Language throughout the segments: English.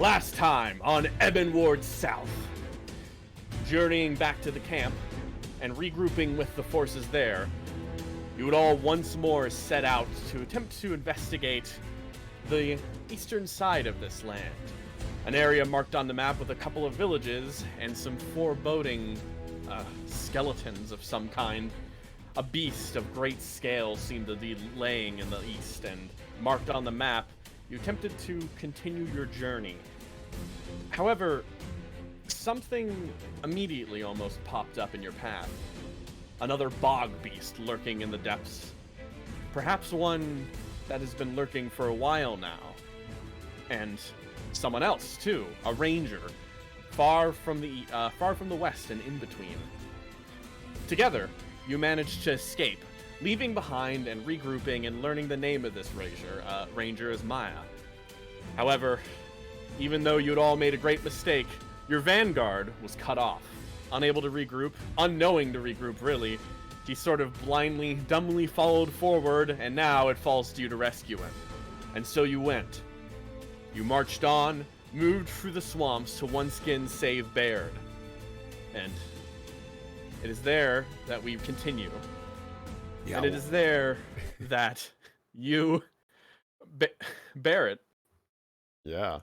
Last time on Ebon Ward South. Journeying back to the camp and regrouping with the forces there, you would all once more set out to attempt to investigate the eastern side of this land. An area marked on the map with a couple of villages and some foreboding skeletons of some kind. A beast of great scale seemed to be laying in the east, and marked on the map, you attempted to continue your journey. However, something immediately almost popped up in your path. Another Bog Beast lurking in the depths. Perhaps one that has been lurking for a while now. And someone else, too, a ranger, far from the west and in between. Together, you managed to escape, leaving behind and regrouping and learning the name of this ranger is Maya. However, even though you'd all made a great mistake, your vanguard was cut off. Unable to regroup, unknowing to regroup really, he sort of blindly, dumbly followed forward, and now it falls to you to rescue him. And so you went. You marched on, moved through the swamps to once again save Baird. And it is there that we continue. Yeah. And it is there that you, Barrett. Yeah.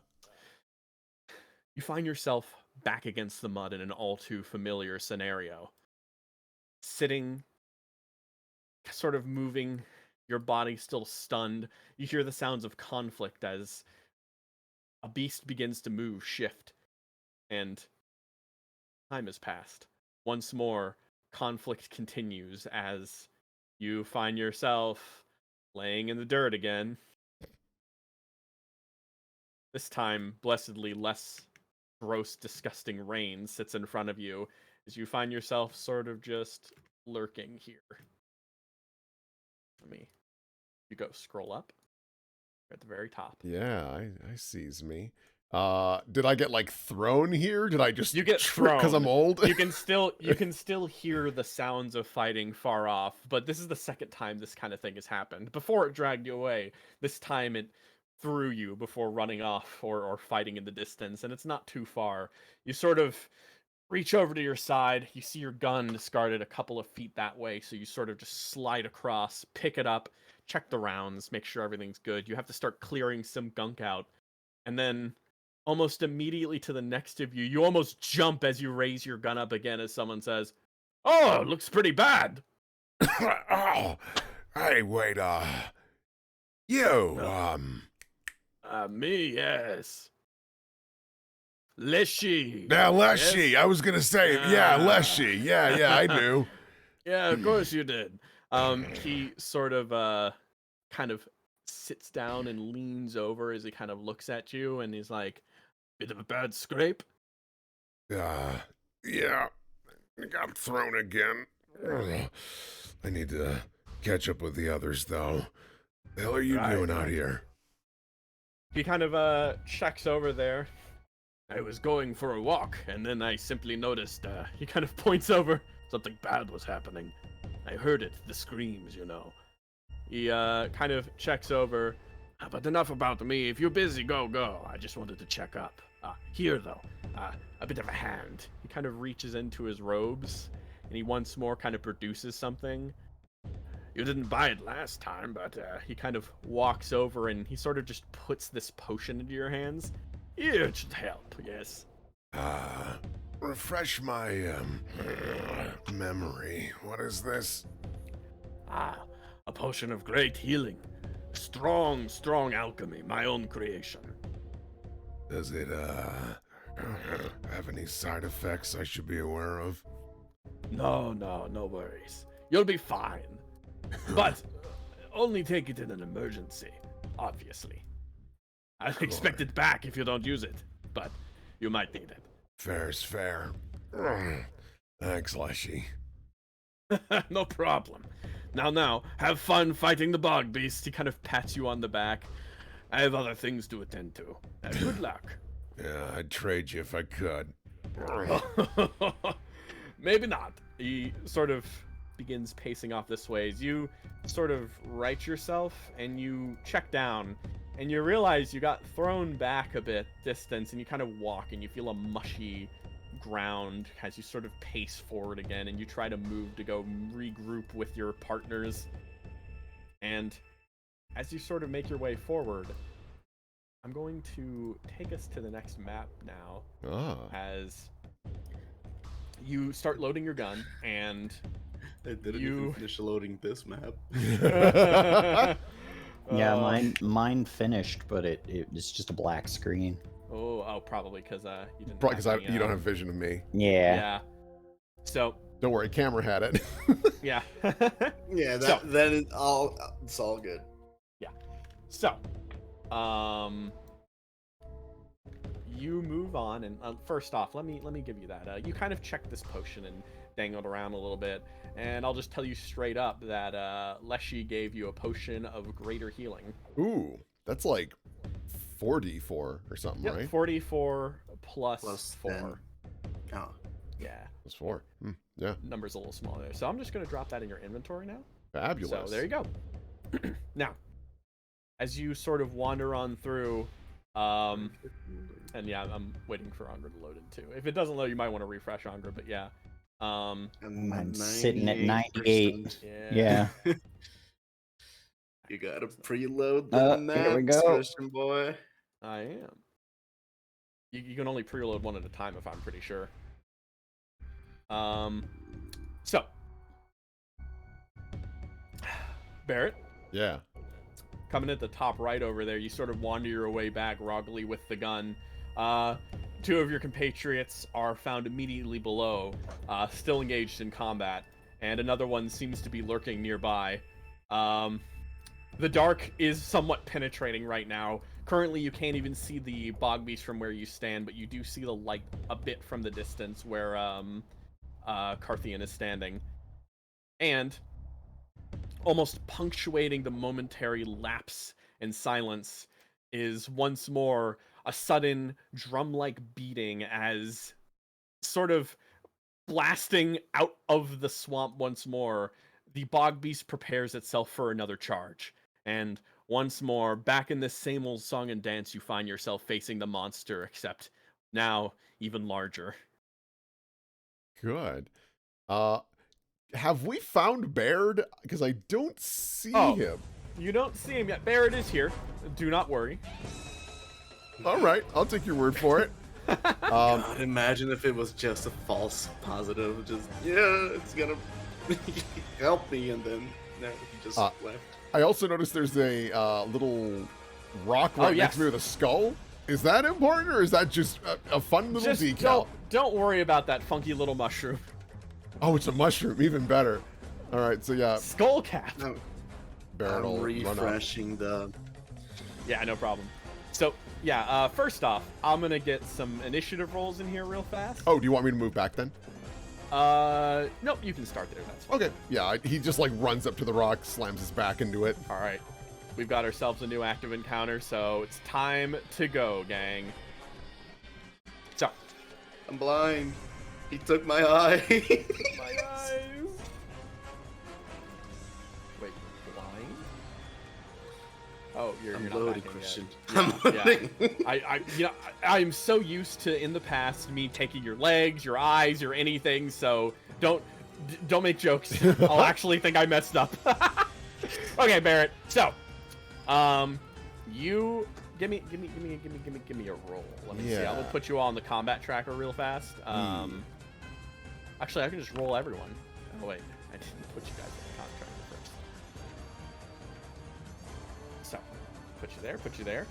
You find yourself back against the mud in an all too familiar scenario. Sitting, sort of moving, your body still stunned. You hear the sounds of conflict as a beast begins to move, shift, and time has passed. Once more, conflict continues as you find yourself laying in the dirt again. This time, blessedly less gross, disgusting rain sits in front of you as you find yourself sort of just lurking here. You go scroll up. You're at the very top. Yeah, I sees me. Did I get like thrown here? Did I just you get thrown because I'm old? you can still hear the sounds of fighting far off, but this is the second time this kind of thing has happened. Before it dragged you away, this time it threw you before running off or fighting in the distance, and it's not too far. You sort of reach over to your side, you see your gun discarded a couple of feet that way, so you sort of just slide across, pick it up, check the rounds, make sure everything's good. You have to start clearing some gunk out, and then almost immediately to the next of you, you almost jump as you raise your gun up again as someone says, "Oh, it looks pretty bad." Oh, hey, wait, you, me, yes. Leshi. Now, Leshi, yes? I was gonna say, yeah, Leshi, yeah, I do. Yeah, of course you did. He sort of, kind of sits down and leans over as he kind of looks at you, and he's like, "Bit of a bad scrape?" Yeah, I got thrown again. I need to catch up with the others, though. The hell are you doing out here? He kind of, checks over there. "I was going for a walk, and then I simply noticed," he kind of points over, "something bad was happening. I heard it, the screams, you know." He, kind of checks over. "But enough about me. If you're busy, go. I just wanted to check up. Here, though, a bit of a hand." He kind of reaches into his robes, and he once more kind of produces something. "You didn't buy it last time, but," he kind of walks over, and he sort of just puts this potion into your hands. "Here, it should help, yes." Refresh my, memory. What is this? A potion of great healing. Strong alchemy, my own creation." Does it, have any side effects I should be aware of? No worries. You'll be fine. But only take it in an emergency, obviously. I'll expect it back if you don't use it, but you might need it. Fair's fair. Thanks, Leshi. No problem. Now, have fun fighting the Bog Beast. He kind of pats you on the back. I have other things to attend to. Good luck. Yeah, I'd trade you if I could. Maybe not. He sort of begins pacing off this way as you sort of right yourself and you check down and you realize you got thrown back a bit distance, and you kind of walk, and you feel a mushy ground as you sort of pace forward again, and you try to move to go regroup with your partners. And as you sort of make your way forward, I'm going to take us to the next map now. As you start loading your gun, and I didn't even finish loading this map. Yeah, mine finished, but it's just a black screen. Oh, probably because you didn't. Probably because you don't have vision of me. Yeah. Yeah. So. Don't worry, camera had it. Yeah. Yeah. It's all good. Yeah. So, you move on, and first off, let me give you that. You kind of checked this potion and dangled around a little bit, and I'll just tell you straight up that Leshi gave you a potion of greater healing. Ooh, that's like 4d4 or something, Yep, right? 44 plus 4. 10. Oh. Yeah. Plus 4. Yeah. Number's a little smaller there. So I'm just going to drop that in your inventory now. Fabulous. So there you go. Now, as you sort of wander on through, and yeah, I'm waiting for Angra to load in too. If it doesn't load, you might want to refresh Angra, but yeah. I'm sitting at 98. Yeah. You gotta preload the here we maps, go. Christian boy. I am. You can only preload one at a time, if I'm pretty sure. So, Barrett. Yeah. Coming at the top right over there, you sort of wander your way back groggily with the gun. Two of your compatriots are found immediately below, still engaged in combat, and another one seems to be lurking nearby. The dark is somewhat penetrating right now. Currently, you can't even see the Bog Beast from where you stand, but you do see the light a bit from the distance where Carthian is standing. And almost punctuating the momentary lapse in silence is once more a sudden drum-like beating as, sort of blasting out of the swamp once more, the Bog Beast prepares itself for another charge. And once more, back in this same old song and dance, you find yourself facing the monster, except now even larger. Good. Have we found Baird? Because I don't see him. You don't see him yet. Barrett is here. Do not worry. All right, I'll take your word for it. God, imagine if it was just a false positive. Just, it's gonna help me, and then he just left. I also noticed there's a little rock right next to me with a skull. Is that important, or is that just a fun little decal? Don't worry about that funky little mushroom. Oh, it's a mushroom. Even better. All right, so yeah. Skull cap. Barrett will I'm run up. refreshing the... Yeah, no problem. So, yeah, first off, I'm going to get some initiative rolls in here real fast. Oh, do you want me to move back then? Nope, you can start there. That's fine. Okay, yeah, he just like runs up to the rock, slams his back into it. All right. We've got ourselves a new active encounter, so it's time to go, gang. So. I'm blind. He took my eye. My eyes. Wait, blind? Oh, you're I'm not loading, back in Christian. yet. I'm loading. I'm so used to in the past me taking your legs, your eyes, your anything. So don't make jokes. I'll actually think I messed up. Okay, Barrett. So, you give me a roll. Let me see. I'm gonna put you on the combat tracker real fast. Actually, I can just roll everyone. Oh wait, I didn't put you guys on the combat tracker first. So, put you there,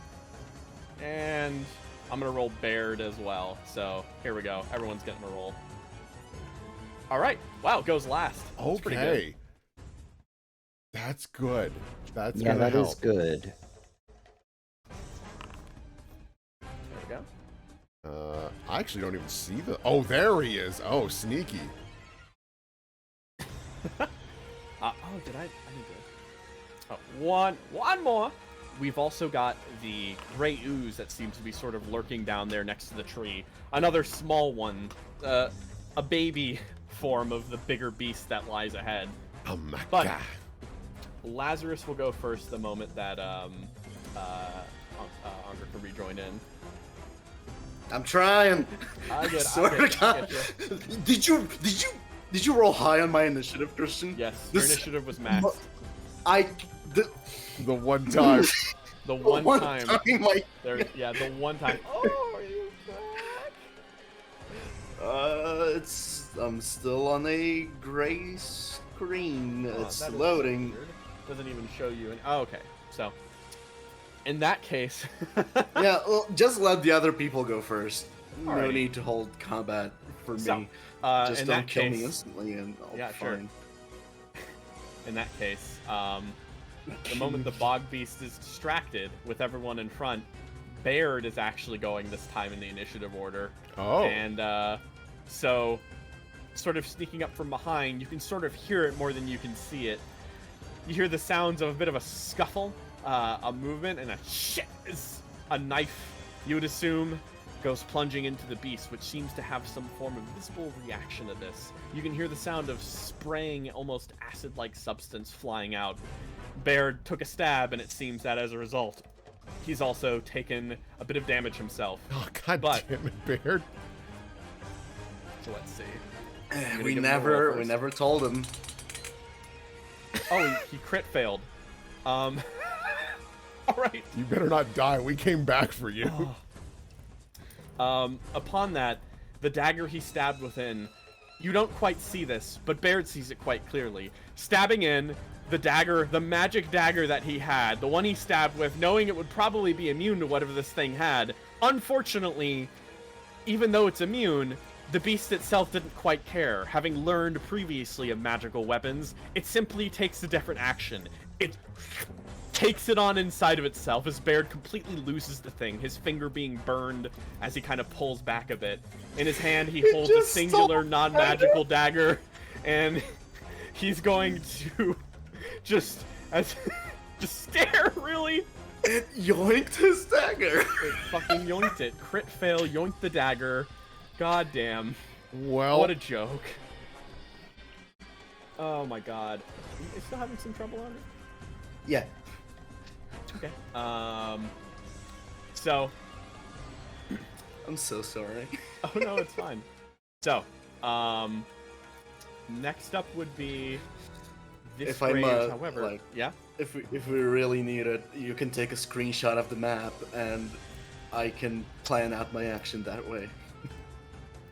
and I'm gonna roll Baird as well. So here we go. Everyone's getting a roll. All right. Wow, it goes last. That's pretty good. That's good. That's yeah, gonna that help. is good. There we go. I actually don't even see the. Oh, there he is. Oh, sneaky. Oh, did I need to? Oh, one more. We've also got the gray ooze that seems to be sort of lurking down there next to the tree. Another small one, a baby form of the bigger beast that lies ahead. Oh my But god. Lazarus will go first the moment that Hunger to rejoin in. I'm trying. I get Did you roll high on my initiative, Christian? Yes, your initiative was maxed. The one time. The one time. Like... the one time. Oh, are you back? I'm still on a gray screen. It's loading. Doesn't even show you. Oh, okay. So, in that case. Yeah, well, just let the other people go first. No Alrighty. need to hold combat for me. Just don't kill me instantly, and I'll be fine. In that case, the moment the Bog Beast is distracted with everyone in front, Baird is actually going this time in the initiative order. Oh. And so, sort of sneaking up from behind, you can sort of hear it more than you can see it. You hear the sounds of a bit of a scuffle, a movement, and a knife, you would assume, goes plunging into the beast, which seems to have some form of visible reaction to this. You can hear the sound of spraying, almost acid-like substance flying out. Baird took a stab, and it seems that as a result, he's also taken a bit of damage himself. Oh, God damn it, Baird. So let's see. We never told him. Oh, he crit failed. All right. You better not die. We came back for you. Upon that, the dagger he stabbed within, you don't quite see this, but Baird sees it quite clearly. Stabbing in, the dagger, the magic dagger that he had, the one he stabbed with, knowing it would probably be immune to whatever this thing had. Unfortunately, even though it's immune, the beast itself didn't quite care. Having learned previously of magical weapons, it simply takes a different action. It takes it on inside of itself as Baird completely loses the thing, his finger being burned as he kind of pulls back a bit. In his hand, he holds a singular non-magical dagger, and he's going to just stare, really. It yoinked his dagger. It fucking yoinked it. Crit fail, yoinked the dagger. God damn. Well, what a joke. Oh my god. You still having some trouble on it? Yeah. Okay. So. I'm so sorry. Oh no, it's fine. So, next up would be this if range, I'm however. like, yeah? If we really need it, you can take a screenshot of the map, and I can plan out my action that way.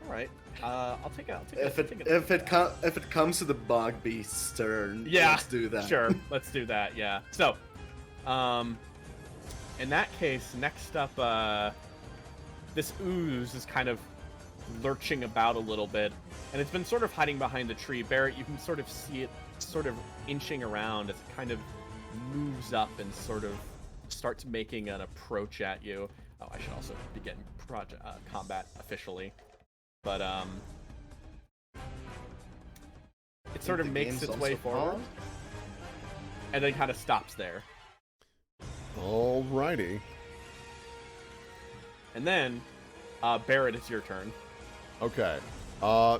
All right. I'll take it. If it comes to the Bog Beast's turn, yeah, let's do that. Sure, let's do that. Yeah. So, in that case, next up, this ooze is kind of lurching about a little bit, and it's been sort of hiding behind the tree. Barrett, you can sort of see it sort of inching around as it kind of moves up and sort of starts making an approach at you. Oh, I should also begin combat officially. But, it sort of makes its way forward, and then kind of stops there. Alrighty. And then, Barrett, it's your turn. Okay.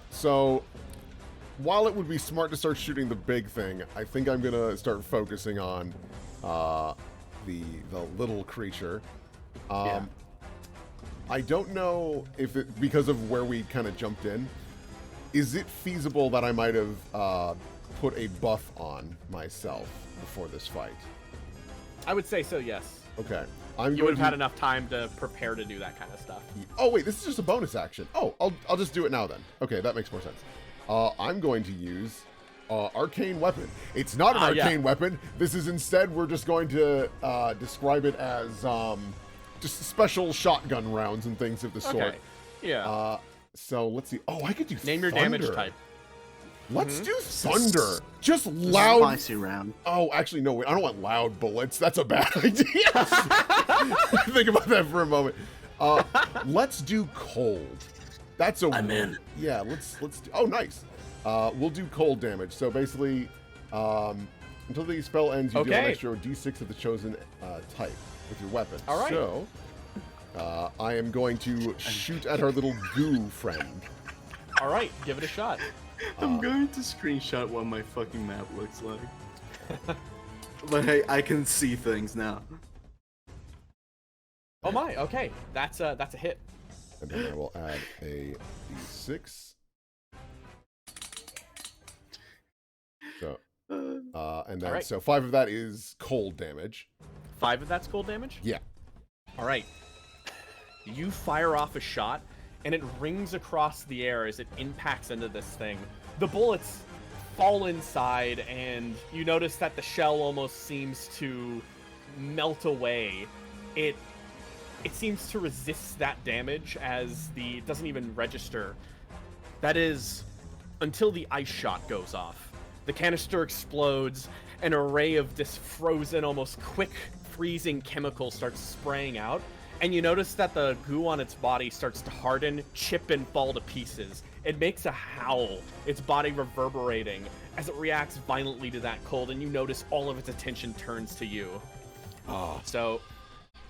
So, while it would be smart to start shooting the big thing, I think I'm gonna start focusing on, the little creature. Yeah. I don't know if it, because of where we kind of jumped in, is it feasible that I might have put a buff on myself before this fight? I would say so, yes. Okay. You would have had enough time to prepare to do that kind of stuff. Oh, wait, this is just a bonus action. Oh, I'll just do it now then. Okay, that makes more sense. I'm going to use arcane weapon. It's not an arcane weapon. This is instead, we're just going to describe it as just special shotgun rounds and things of the sort. Okay. Yeah. So let's see. Oh, I could do Name your thunder. damage type. Let's do thunder. Just loud. Spicy round. Oh, actually, no. Wait, I don't want loud bullets. That's a bad idea. Think about that for a moment. Let's do cold. That's a. I'm in. Yeah. Let's do. Oh, nice. We'll do cold damage. So basically, until the spell ends, you deal an extra d6 of the chosen type with your weapon. All right. So, I am going to shoot at our little goo friend. All right, give it a shot. I'm going to screenshot what my fucking map looks like. But hey, I can see things now. Oh my, okay. That's a hit. And then I will add a d6. So, and then, Alright. so 5 of that is cold damage. 5 of that's cold damage? Yeah. Alright. You fire off a shot, and it rings across the air as it impacts into this thing. The bullets fall inside, and you notice that the shell almost seems to melt away. It seems to resist that damage as it doesn't even register. That is until the ice shot goes off. The canister explodes, an array of this frozen, almost quick freezing chemical starts spraying out, and you notice that the goo on its body starts to harden, chip, and fall to pieces. It makes a howl, its body reverberating as it reacts violently to that cold, and you notice all of its attention turns to you. So,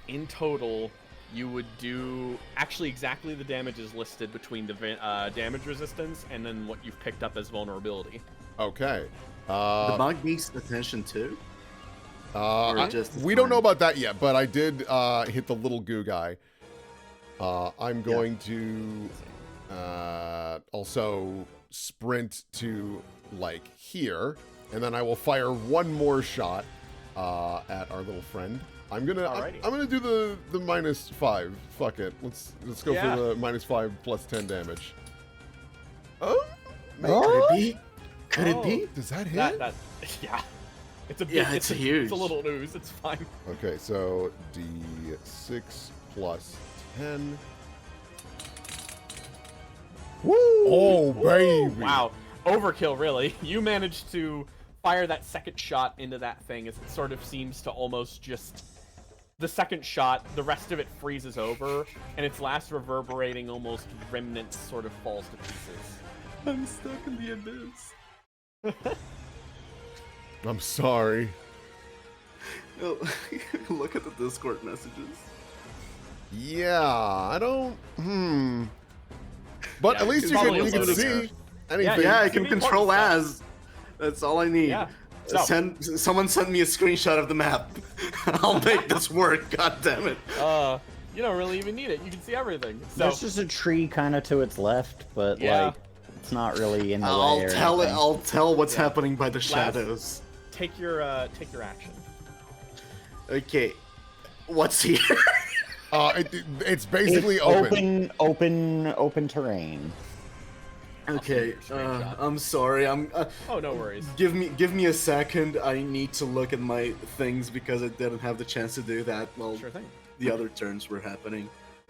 in total, you would do actually exactly the damage is listed between the damage resistance and then what you've picked up as vulnerability. Okay. The Bog Beast attention too? We don't know about that yet, but I did hit the little goo guy. I'm going to also sprint to like here, and then I will fire one more shot at our little friend. I'm gonna do the -5. Fuck it. Let's go for the -5 plus 10 damage. Oh, Could it be? Could it be? Does that hit? That yeah. It's a big, Yeah, it's huge. It's a little news. It's fine. Okay, so D6 plus 10. Woo! Oh, baby! Wow. Overkill, really. You managed to fire that second shot into that thing as it sort of seems to almost just... The second shot, the rest of it freezes over, and its last reverberating, almost remnant sort of falls to pieces. I'm stuck in the abyss. I'm sorry. No, look at the Discord messages. Yeah, I don't... But Yeah, at least you probably can upload it see there. anything. Yeah, I It's can gonna be control important as. That's all I need. Yeah. So- Someone send me a screenshot of the map. I'll make this work. God damn it. You don't really even need it. You can see everything. So, There's just a tree kind of to its left, but Yeah. like it's not really in the way. I'll or tell it. anything. I'll tell what's Yeah. happening by the shadows. take your action. Okay. What's here? It's basically open. open terrain. Okay. send you a screenshot. I'm sorry. Oh, no worries. Give me a second. I need to look at my things because I didn't have the chance to do that while Sure thing. the other turns were happening.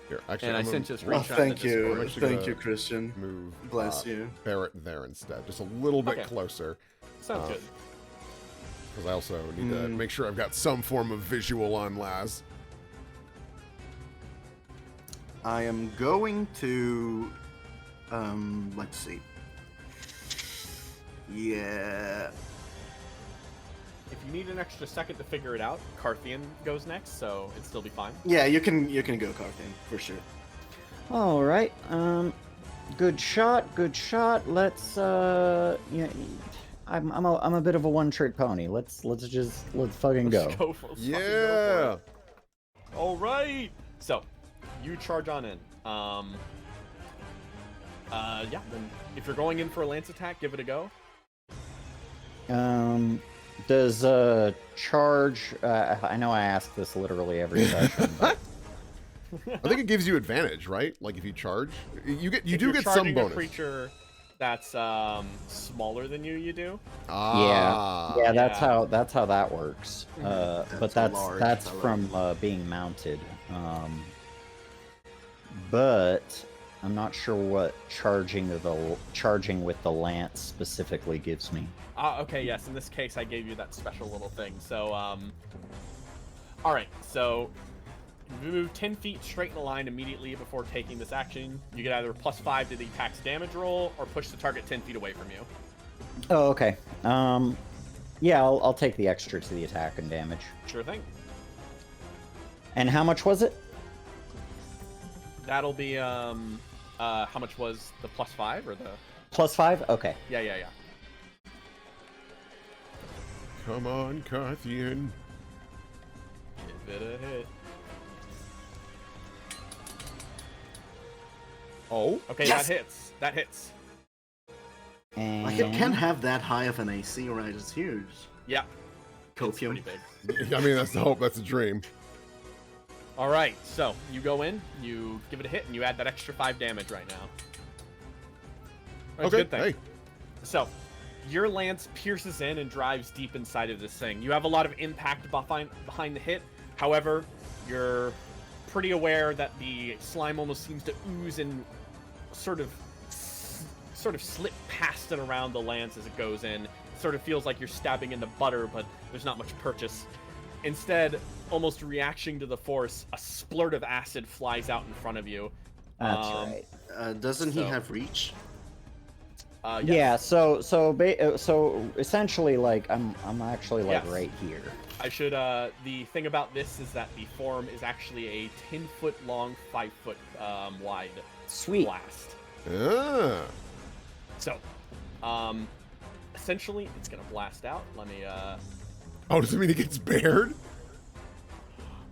Here, actually, And I I'm sent you a Oh, screenshot. thank in the you. Discord. actually Thank gonna you, Christian. move Bless you. Barrett there instead, just a little bit Okay. closer, Sounds good. because I also need to make sure I've got some form of visual on Laz. I am going to, let's see. Yeah. If you need an extra second to figure it out, Carthian goes next, so it'd still be fine. Yeah, you can go Carthian for sure. All right. Good shot. Good shot. Let's yeah. I'm a bit of a one-trick pony. Let's fucking go. Let's go for let's fucking go Yeah. for it. All right. So, you charge on in. Yeah. Then, if you're going in for a lance attack, give it a go. Does charge? I know I ask this literally every session, but I think it gives you advantage, right? Like if you charge, you If do you're get some charging bonus. a creature that's smaller than you do. Ah. yeah, Yeah. that's how that works. But That's large, that's I like from being mounted. But I'm not sure what charging with the lance specifically gives me. Okay, yes. In this case, I gave you that special little thing. So, all right. So, you move 10 feet straight in a line immediately before taking this action. You get either +5 to the attack's damage roll, or push the target 10 feet away from you. Oh, okay. Yeah, I'll take the extra to the attack and damage. Sure thing. And how much was it? That'll be how much was the +5 or the? +5? Okay. Yeah. Come on, Carthian. Give it a hit. Oh. Okay, Yes! that hits. That hits. And Like, it can't have that high of an AC, right? It's huge. Yeah, it's Copium. pretty big. I mean, that's the hope. That's the dream. All right, so you go in, you give it a hit, and you add that extra 5 damage right now. That's a Okay. good thing. Hey. So, your lance pierces in and drives deep inside of this thing. You have a lot of impact behind the hit. However, you're pretty aware that the slime almost seems to ooze and sort of slip past and around the lance as it goes in. It sort of feels like you're stabbing into butter, but there's not much purchase. Instead, almost reacting to the force, a splurt of acid flies out in front of you. that's right. Doesn't he so- have reach? Yes. Yeah. So essentially, like I'm actually like Yes. right here. I should, the thing about this is that the form is actually a 10-foot long, 5-foot wide Sweet. blast. Ah. So, essentially, it's gonna blast out. Let me, Oh, does it mean he gets bared?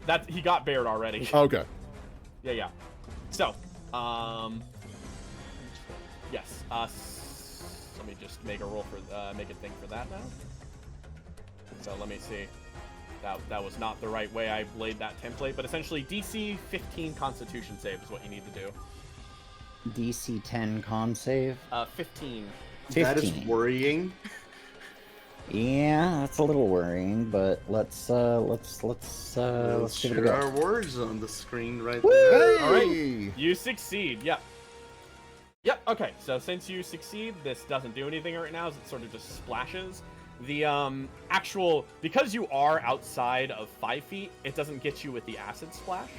that, he got bared already. Okay. Yeah. So, yes, let me just make a roll for, make a thing for that now. So let me see. That was not the right way I laid that template, but essentially DC 15 Constitution save is what you need to do. DC 10 con save. 15. 15. That is worrying. Yeah, that's a little worrying, but let's give it a There are go. words on the screen right Woo! there. All right. Hey! You succeed. Yep. Okay. So since you succeed, this doesn't do anything right now. As it sort of just splashes. The actual, because you are outside of 5 feet, it doesn't get you with the acid splash.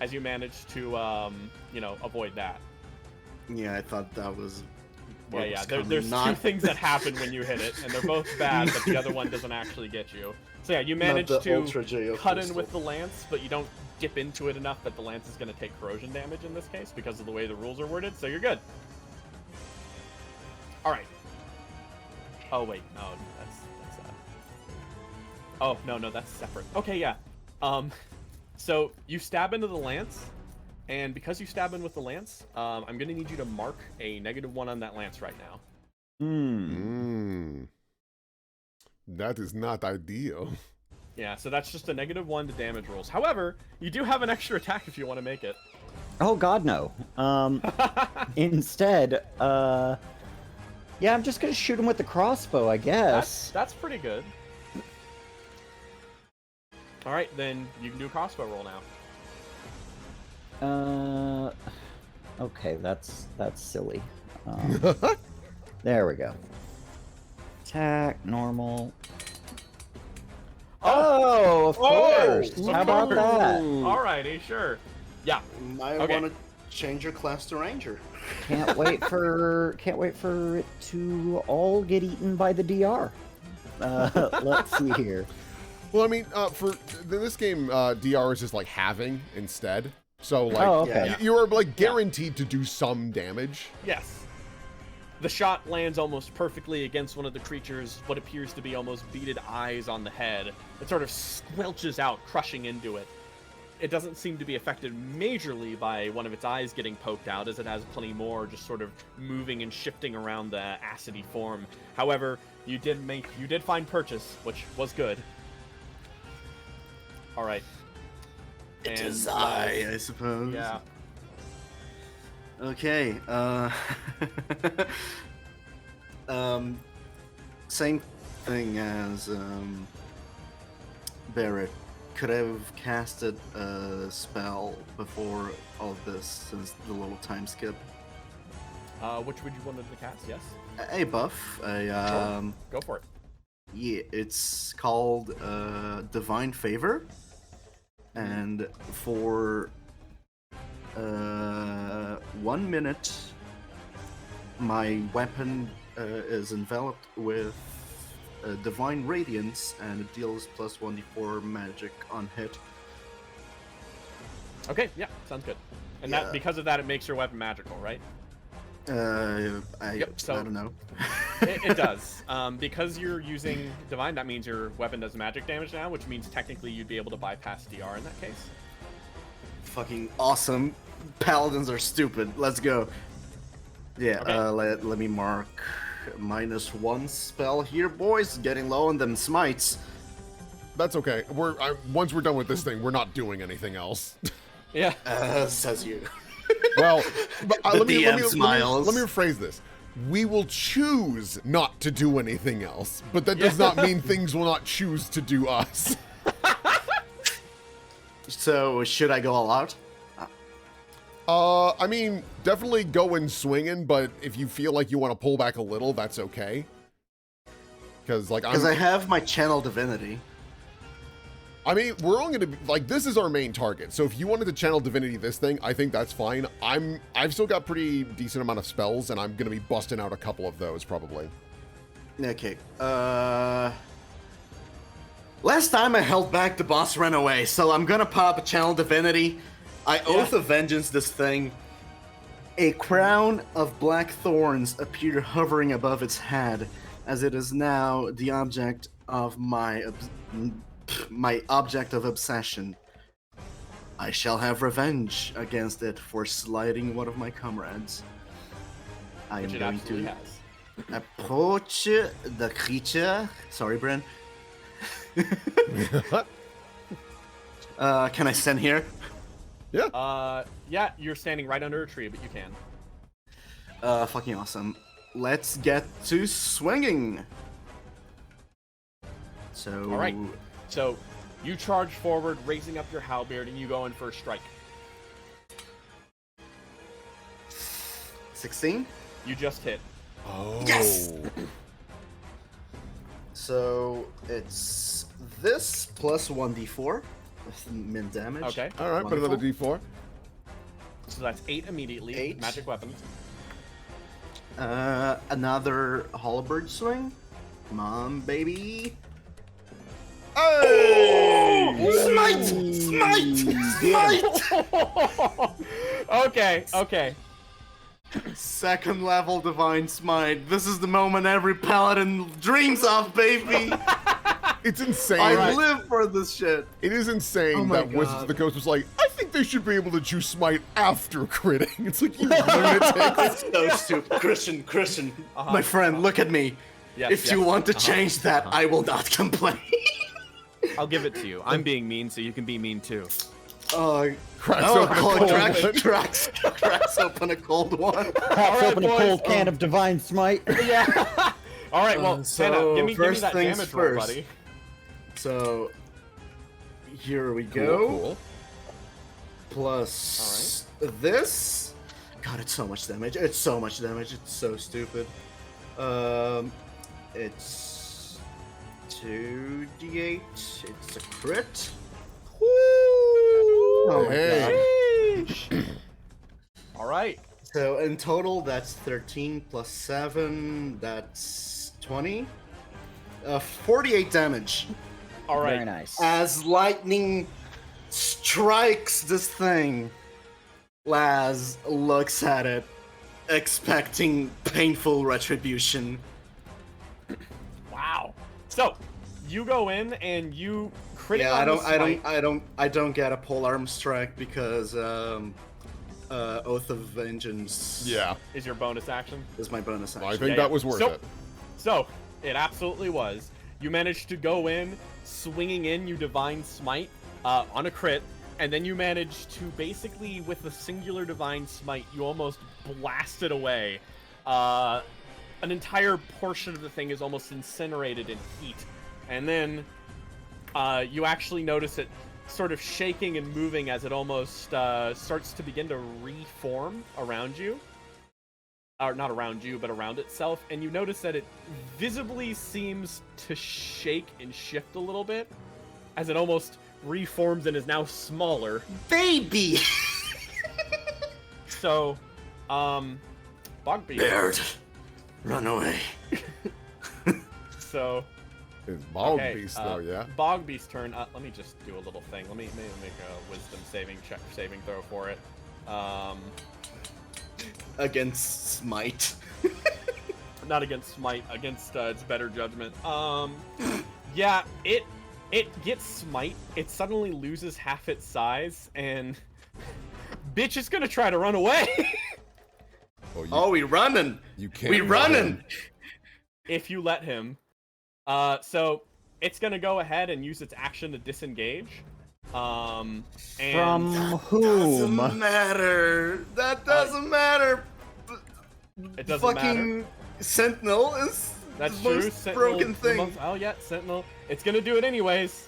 As you manage to avoid that. Yeah, I thought that was. Yeah. was There's coming, two things that happen when you hit it, and they're both bad, but the other one doesn't actually get you. So yeah, you manage the to Ultra J cut in pistol. with the lance, but you don't dip into it enough that the lance is going to take corrosion damage in this case because of the way the rules are worded. So you're good. All right. Oh wait, no, that's Oh no, that's separate. Okay, yeah. So you stab into the lance, and because you stab in with the lance, I'm gonna need you to mark a -1 on that lance right now. That is not ideal. Yeah, so that's just a -1 to damage rolls. However, you do have an extra attack if you want to make it. Oh God, no. Instead, yeah, I'm just gonna shoot him with the crossbow, I guess. That's pretty good. All right, then you can do a crossbow roll now. Okay, that's silly. There we go. Attack, normal. Oh, of course. How about that? Alrighty, sure. Yeah. I Okay. want to change your class to Ranger. Can't wait for it to all get eaten by the DR. Let's see here. Well, I mean, for this game, DR is just like having instead. So like, Oh, okay. you are like guaranteed to do some damage. Yes. The shot lands almost perfectly against one of the creature's what appears to be almost beaded eyes on the head. It sort of squelches out, crushing into it. It doesn't seem to be affected majorly by one of its eyes getting poked out, as it has plenty more just sort of moving and shifting around the acidy form. However, you did find purchase, which was good. All right. It And is I suppose. Yeah. Okay. Same thing as Barrett. Could have casted a spell before all this since the little time skip. Which would you want to cast? Yes. A buff. Sure. Go for it. Yeah, it's called Divine Favor, and for 1 minute, my weapon is enveloped with Divine Radiance, and it deals plus 1d4 magic on hit. Okay. Yeah. Sounds good. And Yeah. that because of that, it makes your weapon magical, right? I so- don't know. It does. Because you're using Divine, that means your weapon does magic damage now, which means technically you'd be able to bypass DR in that case. Fucking awesome. paladins are stupid. Let's go. Yeah, Okay. let me mark -1 spell here, boys. Getting low on them smites. That's okay. Once we're done with this thing, we're not doing anything else. Yeah. Says you. Well, but, let me smiles. rephrase this. We will choose not to do anything else, but that does not mean things will not choose to do us. So, should I go all out? I mean, definitely go in swinging, but if you feel like you want to pull back a little, that's okay. Because I have my channel divinity. I mean, we're only gonna be like, this is our main target. So if you wanted to channel divinity this thing, I think that's fine. I've still got pretty decent amount of spells, and I'm gonna be busting out a couple of those probably. Okay. Last time I held back, the boss ran away, so I'm gonna pop a channel divinity. I oath of vengeance this thing. A crown of black thorns appear hovering above its head, as it is now the object of my object of obsession. I shall have revenge against it for slighting one of my comrades. I am Which it going absolutely to has. approach the creature. Sorry, Bren. Can I stand here? Yeah. Yeah, you're standing right under a tree, but you can. Fucking awesome. Let's get to swinging. So. All right. So, you charge forward, raising up your halberd, and you go in for a strike. 16. You just hit. Oh. Yes! So it's this plus 1d4 with min damage. Okay. All right, put another Wonderful. D4. So that's 8 immediately. 8. Magic weapons. Another halberd swing. Come on, baby. Hey! Smite! Smite! Smite! Okay. Second level divine smite. This is the moment every paladin dreams of, baby. It's insane. I live for this shit. It is insane Oh my that Wizards of God. the Coast was like, I think they should be able to choose smite after critting. It's like, you lunatics. So stupid. Christian, my friend, look at me. Yes, If you yes. want to change that, I will not complain. I'll give it to you. I'm being mean, so you can be mean too. Cracks Oh, open a cold one. cracks open a cold one. Cracks open a boys, cold can of divine smite. Yeah. All right. Well, so give me first that things damage roll, first. buddy. So here we go. Cool. Plus this. God, it's so much damage. It's so much damage. It's so stupid. It's 2d8. It's a crit. Oh my Hey. god. All right. So in total, that's 13 plus 7. That's 20. 48 damage. All right. Very nice. As lightning strikes this thing, Laz looks at it, expecting painful retribution. Wow. So, you go in and you crit Yeah, on the smite. I don't get a polearm strike because Oath of Vengeance. Yeah. Is your bonus action? is my bonus action. I think Yeah, that yeah. was worth So- it. So, it absolutely was. You managed to go in, swinging in, you divine smite on a crit, and then you managed to basically, with a singular divine smite, you almost blasted away. An entire portion of the thing is almost incinerated in heat. And then you actually notice it sort of shaking and moving as it almost starts to begin to reform around you. Or not around you, but around itself, and you notice that it visibly seems to shake and shift a little bit as it almost reforms and is now smaller. Baby! So, Bog Beast. Baird, run away. So, It's Bog okay, Beast, though, yeah? Bog Beast's turn. Let me just do a little thing. Let me make a wisdom saving throw for it. Against Smite. Not against Smite, against its better judgment. Yeah, it gets Smite. It suddenly loses half its size and bitch is gonna try to run away. Oh, we running. You can't. We running. If you let him. So it's gonna go ahead and use its action to disengage. And From whom? Doesn't matter. That doesn't matter. it doesn't Fucking matter. Sentinel is That's the true. most Sentinel, broken thing. Oh yeah, Sentinel. It's gonna do it anyways.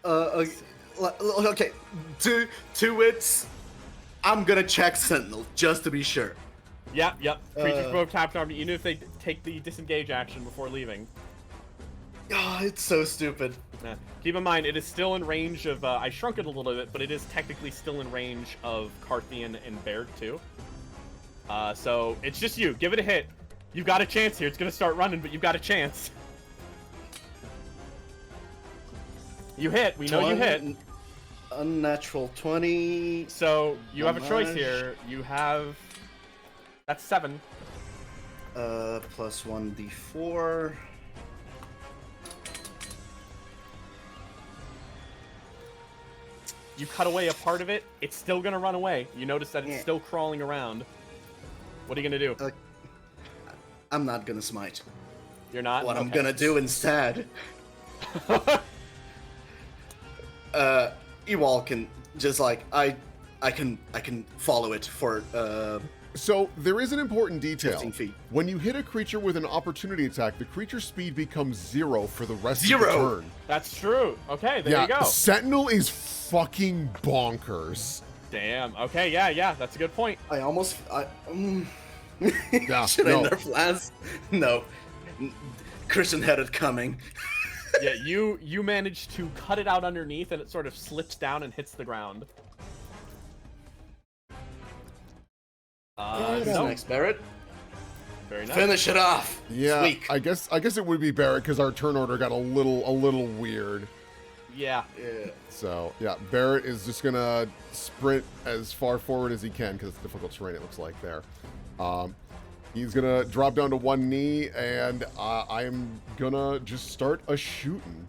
Okay. To it. I'm gonna check Sentinel just to be sure. Yep. Creatures both tapped armed, even if they take the disengage action before leaving. Oh, it's so stupid. Keep in mind, it is still in range of. I shrunk it a little bit, but it is technically still in range of Carthian and Baird too. So it's just you. Give it a hit. You've got a chance here. It's gonna start running, but you've got a chance. You hit. We know you hit. Unnatural 20. So you have a choice Damage. here. You have. That's 7. Plus 1d4. You cut away a part of it. It's still gonna run away. You notice that it's Yeah. still crawling around. What are you gonna do? I'm not gonna smite. You're not. What I'm Okay. gonna do instead. Ewald can just like I can follow it for So there is an important detail. 15 feet. When you hit a creature with an opportunity attack, the creature's speed becomes 0 for the rest of the Zero. turn. That's true. Okay, there you go. Sentinel is fucking bonkers. Damn. Okay, yeah, that's a good point. I almost Yeah, should no. I nerf Laz? No. Christian had it coming. Yeah, you managed to cut it out underneath, and it sort of slips down and hits the ground. Who's No. next, Barrett? Very nice. Finish it off. Yeah, Squeak. I guess it would be Barrett because our turn order got a little weird. Yeah. Yeah. So yeah, Barrett is just gonna sprint as far forward as he can because it's difficult terrain. It looks like there. He's gonna drop down to one knee, and I am gonna just start a shooting.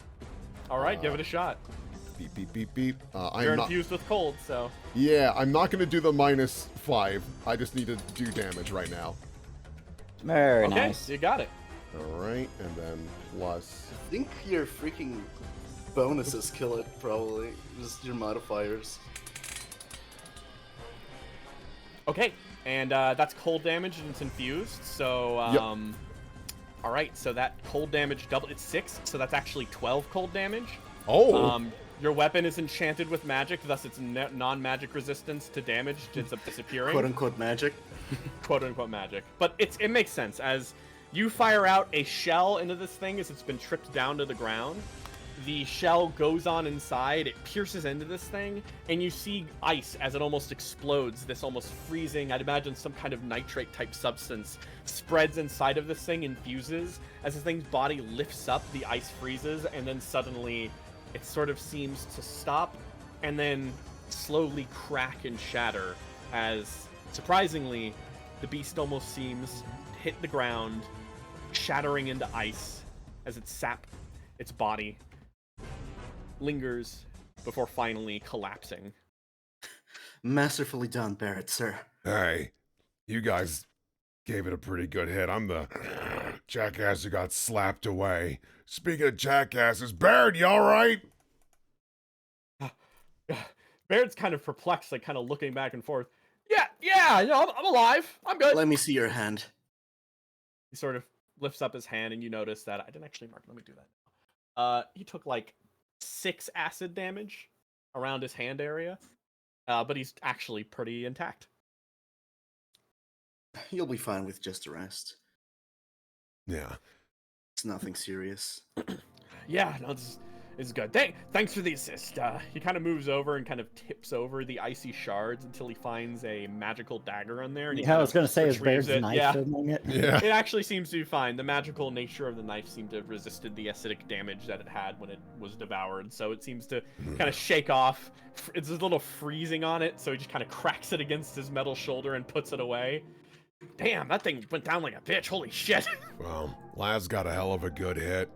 All right, give it a shot. Beep beep beep beep. You're infused with cold, so. Yeah, I'm not gonna do the -5. I just need to do damage right now. Very Okay, nice. you got it. All right, and then plus. I think your freaking bonuses kill it, probably. Just your modifiers. Okay, and that's cold damage and it's infused. So, all right, so that cold damage doubled. It's 6, so that's actually 12 cold damage. Oh. Your weapon is enchanted with magic, thus its non-magic resistance to damage ends up disappearing. Quote unquote magic. Quote unquote magic. But it makes sense as you fire out a shell into this thing as it's been tripped down to the ground. The shell goes on inside, it pierces into this thing, and you see ice as it almost explodes. This almost freezing, I'd imagine some kind of nitrate type substance, spreads inside of this thing, infuses. As the thing's body lifts up, the ice freezes, and then suddenly it sort of seems to stop, and then slowly crack and shatter as, surprisingly, the beast almost seems to hit the ground, shattering into ice as it saps its body, lingers before finally collapsing. Masterfully done, Barrett, sir. Hey, you guys gave it a pretty good hit. I'm the jackass who got slapped away. Speaking of jackasses, Baird, you all right? Baird's kind of perplexed, like kind of looking back and forth. Yeah, you know, I'm alive. I'm good. Let me see your hand. He sort of lifts up his hand, and you notice that I didn't actually mark. Let me do that. He took like 6 acid damage around his hand area, but he's actually pretty intact. You'll be fine with just a rest. Yeah. It's nothing serious. Yeah, no, this is good. Thanks for the assist. He kind of moves over and kind of tips over the icy shards until he finds a magical dagger on there. And he Yeah, I kind was of gonna say, is retrieves Baird's it. knife Yeah. among it? Yeah. It actually seems to be fine. The magical nature of the knife seemed to have resisted the acidic damage that it had when it was devoured, so it seems to kind of shake off. It's a little freezing on it, so he just kind of cracks it against his metal shoulder and puts it away. Damn, that thing went down like a bitch. Holy shit. Well, Laz got a hell of a good hit.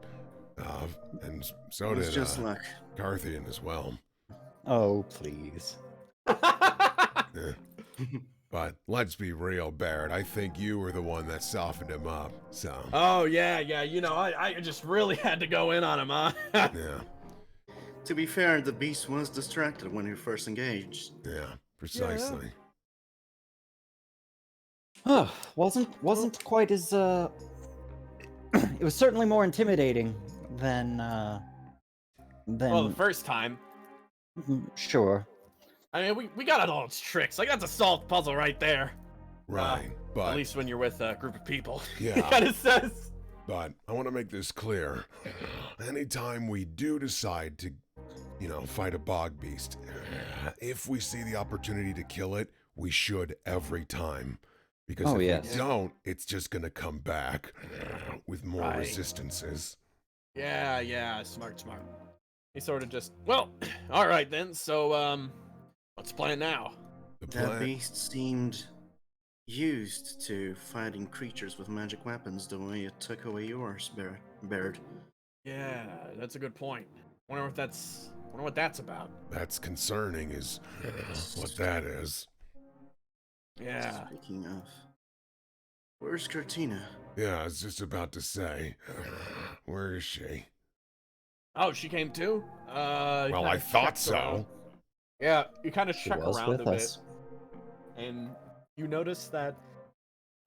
And so It's did just luck. Carthian as well. Oh, please. Yeah. But let's be real, Barrett. I think you were the one that softened him up. So. Oh yeah, you know, I just really had to go in on him, huh? Yeah. To be fair, the beast was distracted when we first engaged. Yeah. Precisely. Oh, wasn't quite as it was certainly more intimidating than Well, the first time. sure. I mean, we got all its tricks. Like, that's a solved puzzle right there. Right. But At least when you're with a group of people. Yeah. It kind of says. But I want to make this clear. Anytime we do decide to, fight a bog beast, if we see the opportunity to kill it, we should every time. Because if we don't, it's just going to come back with more resistances. Yeah, smart. He sort of just, well, all right then. So, what's the plan now? That beast seemed used to fighting creatures with magic weapons the way it took away yours, Baird. Yeah, that's a good point. Wonder what that's about. That's concerning is what that is. Yeah. Speaking of, where's Cortina? Yeah, I was just about to say, where is she? Oh, she came too? Well, I thought so. Around. Yeah, you kind of check around a bit. Us. And you notice that,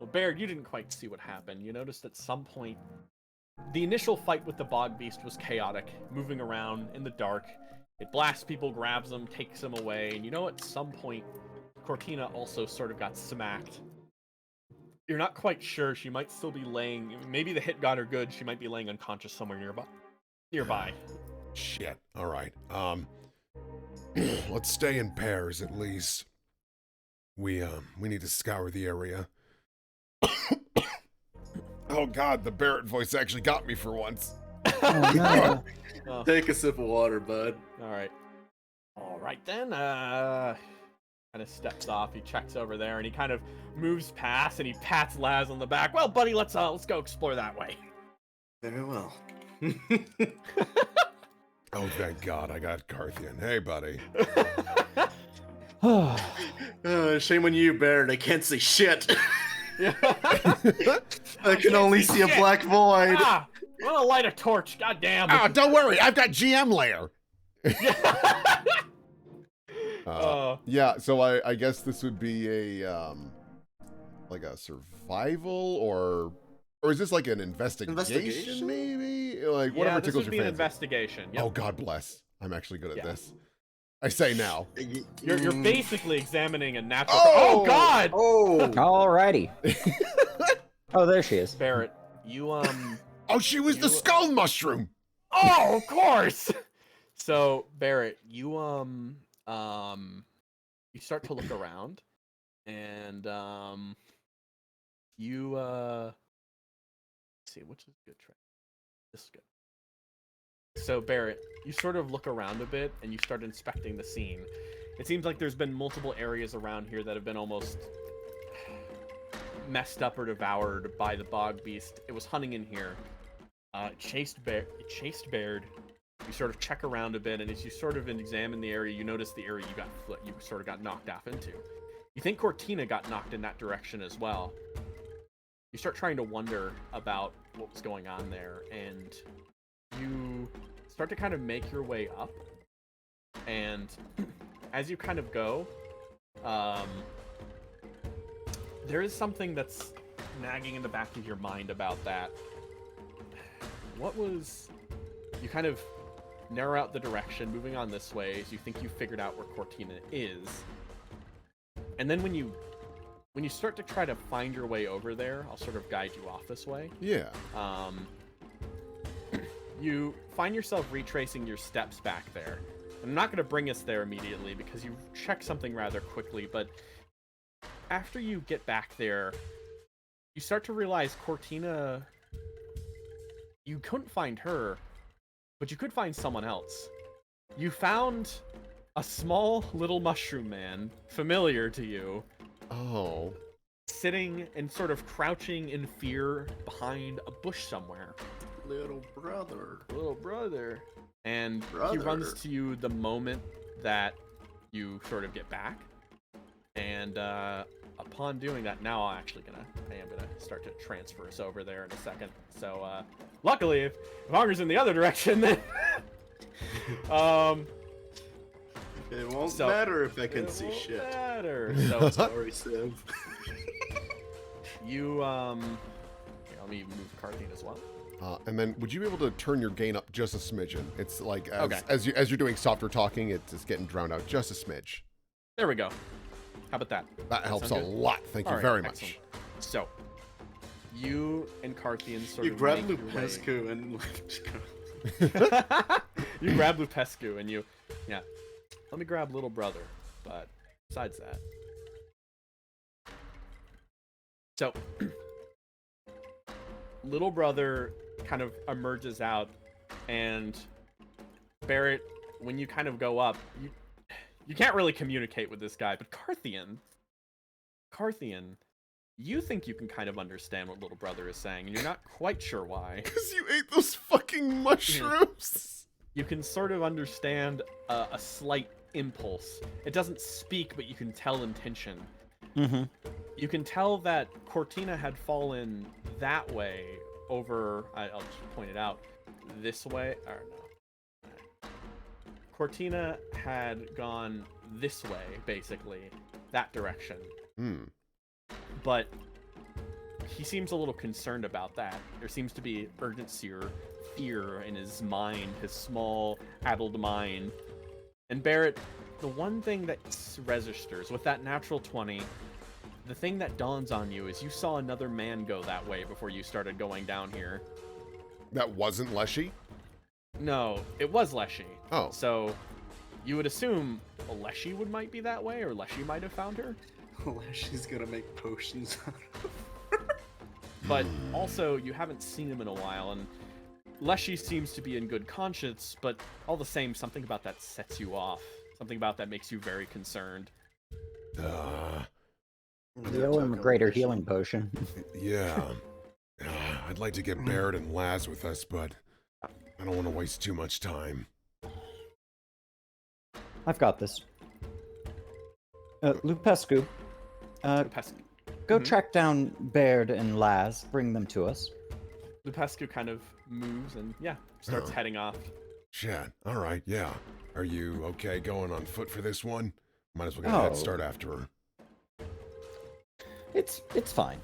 well, Baird, you didn't quite see what happened. You noticed at some point, the initial fight with the Bog Beast was chaotic, moving around in the dark. It blasts people, grabs them, takes them away, and at some point, Cortina also sort of got smacked. You're not quite sure. She might still be laying, maybe the hit got her good. She might be laying unconscious somewhere nearby. Shit. All right. Let's stay in pairs at least. We need to scour the area. Oh God, the Barrett voice actually got me for once. Oh, no. Take a sip of water, bud. All right then. Kind of steps off. He checks over there, and he kind of moves past, and he pats Laz on the back. Well, buddy, let's go explore that way. Very well. Oh, thank God, I got Carthian. Hey, buddy. Shame on you, Baird. I can't see shit. I can only see a black void. I'm gonna light a torch. God damn. Oh, don't worry, I've got GM layer. Yeah, so I guess this would be a like a survival or is this like an investigation? Maybe? Like whatever this tickles would be your an fancy. investigation. Yep. Oh, God bless. I'm actually good at this. I say now. You're basically examining a natural. Oh! Oh God! Oh, Alrighty. Oh, there she is. Barrett, you Oh, she was the skull mushroom. Oh, of course. So Barrett, you you start to look around, and you let's see, which is a good trick. This is good. So Barrett, you sort of look around a bit, and you start inspecting the scene. It seems like there's been multiple areas around here that have been almost messed up or devoured by the Bog Beast. It was hunting in here. It chased Baird. You sort of check around a bit, and as you sort of examine the area, you notice the area you sort of got knocked off into. You think Cortina got knocked in that direction as well. You start trying to wonder about what was going on there, and you start to kind of make your way up. And as you kind of go, there is something that's nagging in the back of your mind about that. You kind of narrow out the direction, moving on this way, as you think you figured out where Cortina is. And then when you start to try to find your way over there, I'll sort of guide you off this way. Yeah. You find yourself retracing your steps back there. I'm not going to bring us there immediately because you check something rather quickly, but after you get back there, you start to realize Cortina, you couldn't find her, but you could find someone else. You found a small little mushroom man, familiar to you. Oh. Sitting and sort of crouching in fear behind a bush somewhere. little brother. And he runs to you the moment that you sort of get back. And upon doing that, now I am gonna start to transfer us over there in a second. So luckily, if Honger's in the other direction, then it won't matter if I can see shit. Matter. So Sorry, Siv. you here, let me move Cortina as well. And then, would you be able to turn your gain up just a smidgen? It's like Okay. as you're doing softer talking, it's getting drowned out just a smidge. There we go. How about that? That helps a Sound good? lot. Thank you All right, very excellent. much. So, you and Carthian sort You of grab make your way- Lupescu and You grab Lupescu and let me grab little brother. But besides that, so little brother kind of emerges out, and Barrett, when you kind of go up, you can't really communicate with this guy, but Carthian, you think you can kind of understand what little brother is saying, and you're not quite sure why. Because you ate those fucking mushrooms. You can sort of understand a slight impulse. It doesn't speak, but you can tell intention. Mm-hmm. You can tell that Cortina had fallen that way over, I'll just point it out, this way, or no. Cortina had gone this way, basically, that direction. Hmm. But he seems a little concerned about that. There seems to be urgency or fear in his mind, his small, addled mind. And Barrett, the one thing that registers with that natural 20, the thing that dawns on you is you saw another man go that way before you started going down here. That wasn't Leshi? No, it was Leshi. Oh. So you would assume Leshi might be that way, or Leshi might have found her. She's gonna make potions out of But also, you haven't seen him in a while, and Leshi seems to be in good conscience, but all the same, something about that sets you off. Something about that makes you very concerned. We owe him a greater healing potion. Yeah. I'd like to get Barrett and Laz with us, but I don't want to waste too much time. I've got this. Lupescu, Lupescu. go track down Baird and Laz. Bring them to us. Lupescu kind of moves and, starts heading off. Shit. All right, yeah. Are you okay going on foot for this one? Might as well get a head start after her. It's fine.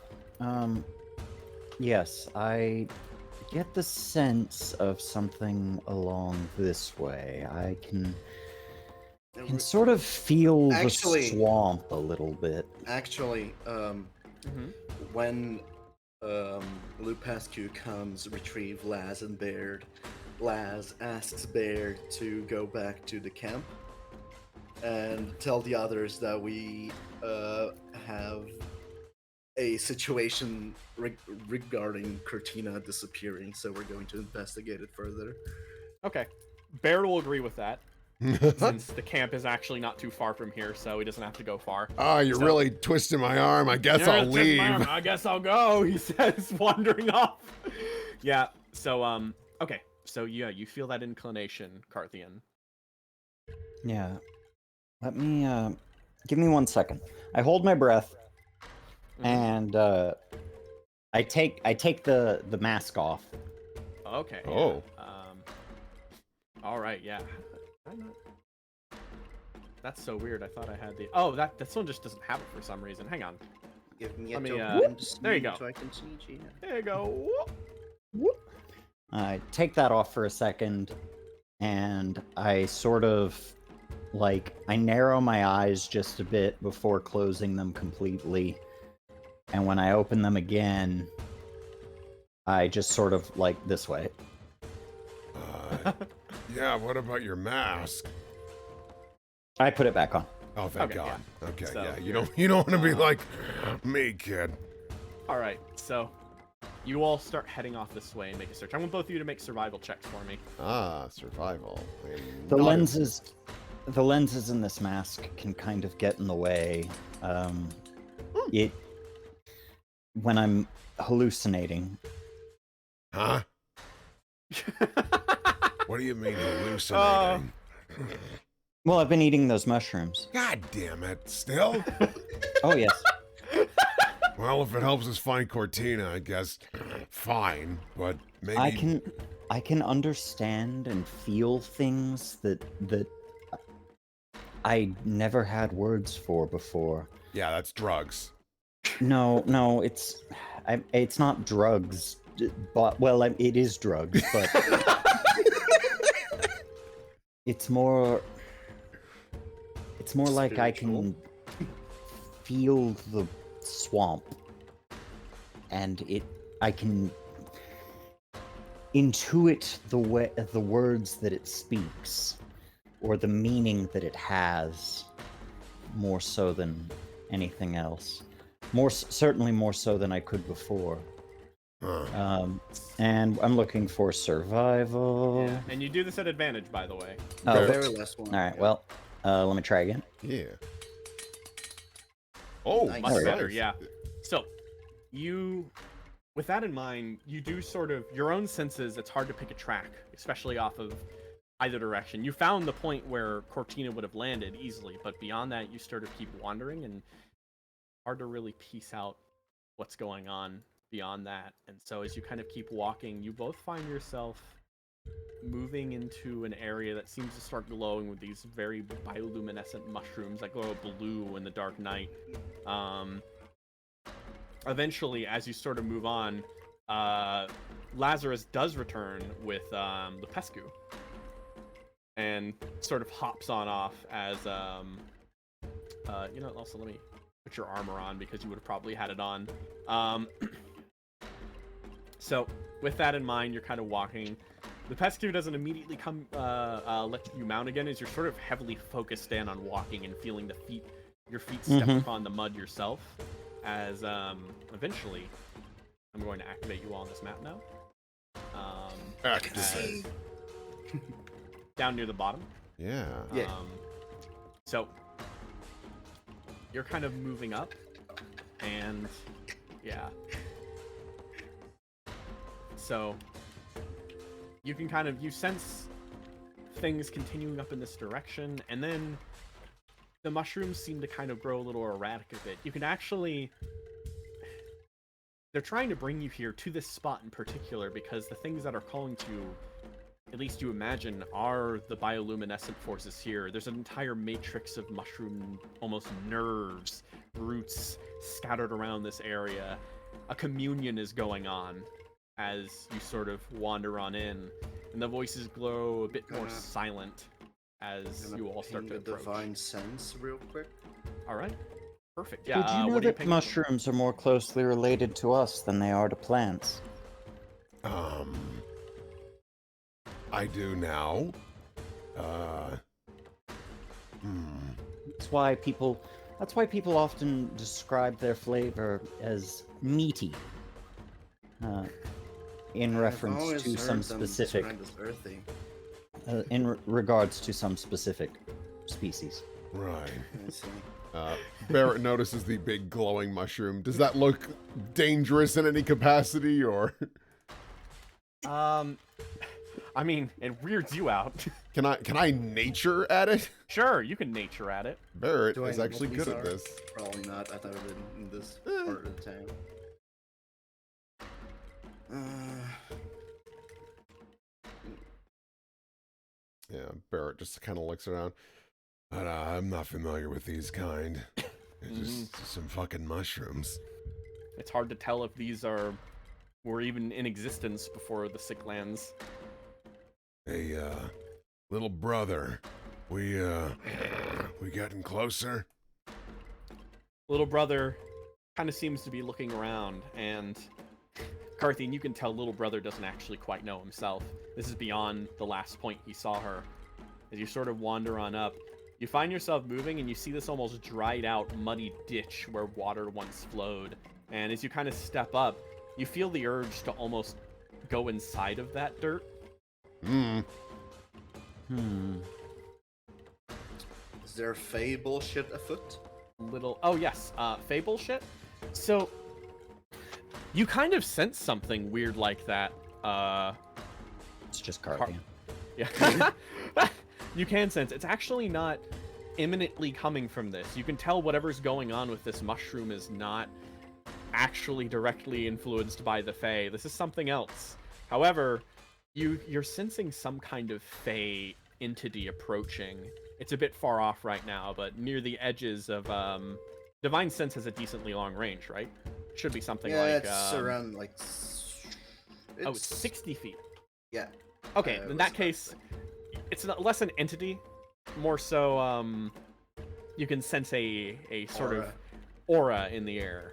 Yes, I get the sense of something along this way. I can sort of feel the swamp a little bit. Actually, when Lupescu comes retrieve Laz and Baird, Laz asks Baird to go back to the camp and tell the others that we have a situation regarding Cortina disappearing, so we're going to investigate it further. Okay. Baird will agree with that, since the camp is actually not too far from here, so he doesn't have to go far. Oh, you're really twisting my arm. I guess I'll leave. I guess I'll go, he says, wandering off. Yeah, so, okay. So, yeah, you feel that inclination, Carthian. Yeah. Let me, give me 1 second. I hold my breath, and, I take the mask off. Okay. Oh. Yeah. All right, yeah. That's so weird. I thought I had the... Oh, this one just doesn't have it for some reason. Hang on. Give me Let me, there you go. so I can see Gina. There you go. I take that off for a second, and I sort of, I narrow my eyes just a bit before closing them completely. And when I open them again, I just sort of, this way. Yeah, what about your mask? I put it back on. Oh, thank Okay, God. Okay, So, yeah, you don't want to be like me, kid. All right, so you all start heading off this way and make a search. I want both of you to make survival checks for me. Survival. The lenses in this mask can kind of get in the way. When I'm hallucinating. Huh? What do you mean hallucinating? Well, I've been eating those mushrooms. God damn it! Still? Oh yes. Well, if it helps us find Cortina, I guess fine. But maybe I can understand and feel things that I never had words for before. Yeah, that's drugs. No, it's not drugs, but well, it is drugs, but it's more like I can feel the swamp, and I can intuit the words that it speaks, or the meaning that it has, more so than anything else. Certainly more so than I could before. And I'm looking for survival. Yeah, and you do this at advantage, by the way. Oh, Very last one. all right. Well, let me try again. Yeah. Oh, Nice. much There we better, go. yeah. So, with that in mind, you do sort of, your own senses, it's hard to pick a track, especially off of either direction. You found the point where Cortina would have landed easily, but beyond that, you sort of keep wandering, and hard to really piece out what's going on beyond that. And so as you kind of keep walking, you both find yourself moving into an area that seems to start glowing with these very bioluminescent mushrooms that glow blue in the dark night. Eventually, as you sort of move on, Lazarus does return with the Pescu and sort of hops on off as also let me put your armor on because you would have probably had it on. So with that in mind, you're kind of walking. The Pescu doesn't immediately come let you mount again, as you're sort of heavily focused in on walking and feeling your feet step upon the mud yourself. As eventually, I'm going to activate you all on this map now. Activate. Down near the bottom. Yeah. Yeah. So you're kind of moving up, and yeah. So you can you sense things continuing up in this direction, and then the mushrooms seem to kind of grow a little erratic a bit. You can actually... They're trying to bring you here to this spot in particular because the things that are calling to you, at least you imagine, are the bioluminescent forces here. There's an entire matrix of mushroom, almost nerves, roots scattered around this area. A communion is going on as you sort of wander on in, and the voices glow a bit more silent as you all start to approach. Divine sense real quick. All right, perfect. Yeah. Did you know what are you that picking up? mushrooms are more closely related to us than they are to plants? I do now. That's why people often describe their flavor as meaty. In reference to some specific, in regards to some specific species. Right. I see. Barrett notices the big glowing mushroom. Does that look dangerous in any capacity, or? I mean, it weirds you out. Can I nature at it? Sure, you can nature at it. Barrett Do I is know actually what good these at are? this. Probably not. I've never been in this part of the town. Yeah, Barrett just kind of looks around. But I'm not familiar with these kind. They're just some fucking mushrooms. It's hard to tell if these were even in existence before the sick lands. Hey, little brother, we getting closer? Little brother kind of seems to be looking around, and Carthian, you can tell little brother doesn't actually quite know himself. This is beyond the last point he saw her. As you sort of wander on up, you find yourself moving, and you see this almost dried out, muddy ditch where water once flowed. And as you kind of step up, you feel the urge to almost go inside of that dirt. Is there Fey bullshit afoot? Oh yes, Fey bullshit. So you kind of sense something weird like that. It's just Carthian. Yeah. You can sense it's actually not imminently coming from this. You can tell whatever's going on with this mushroom is not actually directly influenced by the Fey. This is something else. However, you're sensing some kind of Fey entity approaching. It's a bit far off right now, but near the edges of Divine Sense has a decently long range, right? Should be something like it's around like. It's 60 feet. Yeah. Okay, in that case, it's not less an entity, more so you can sense a sort of aura in the air,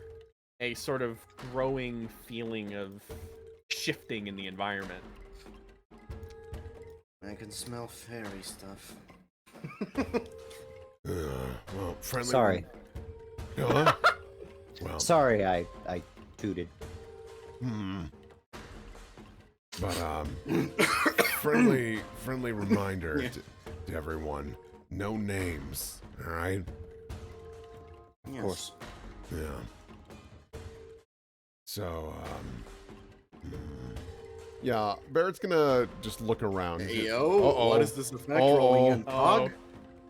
a sort of growing feeling of shifting in the environment. I can smell fairy stuff. Well, friendly. Sorry. Huh? Well, Sorry, I tooted. But friendly reminder to everyone: no names. All right. Yes. Of course. Yeah. So Yeah, Barrett's gonna just look around. Hey, yo, Uh-oh. what is this effect Uh-oh. rolling in? Uh-oh. Pog?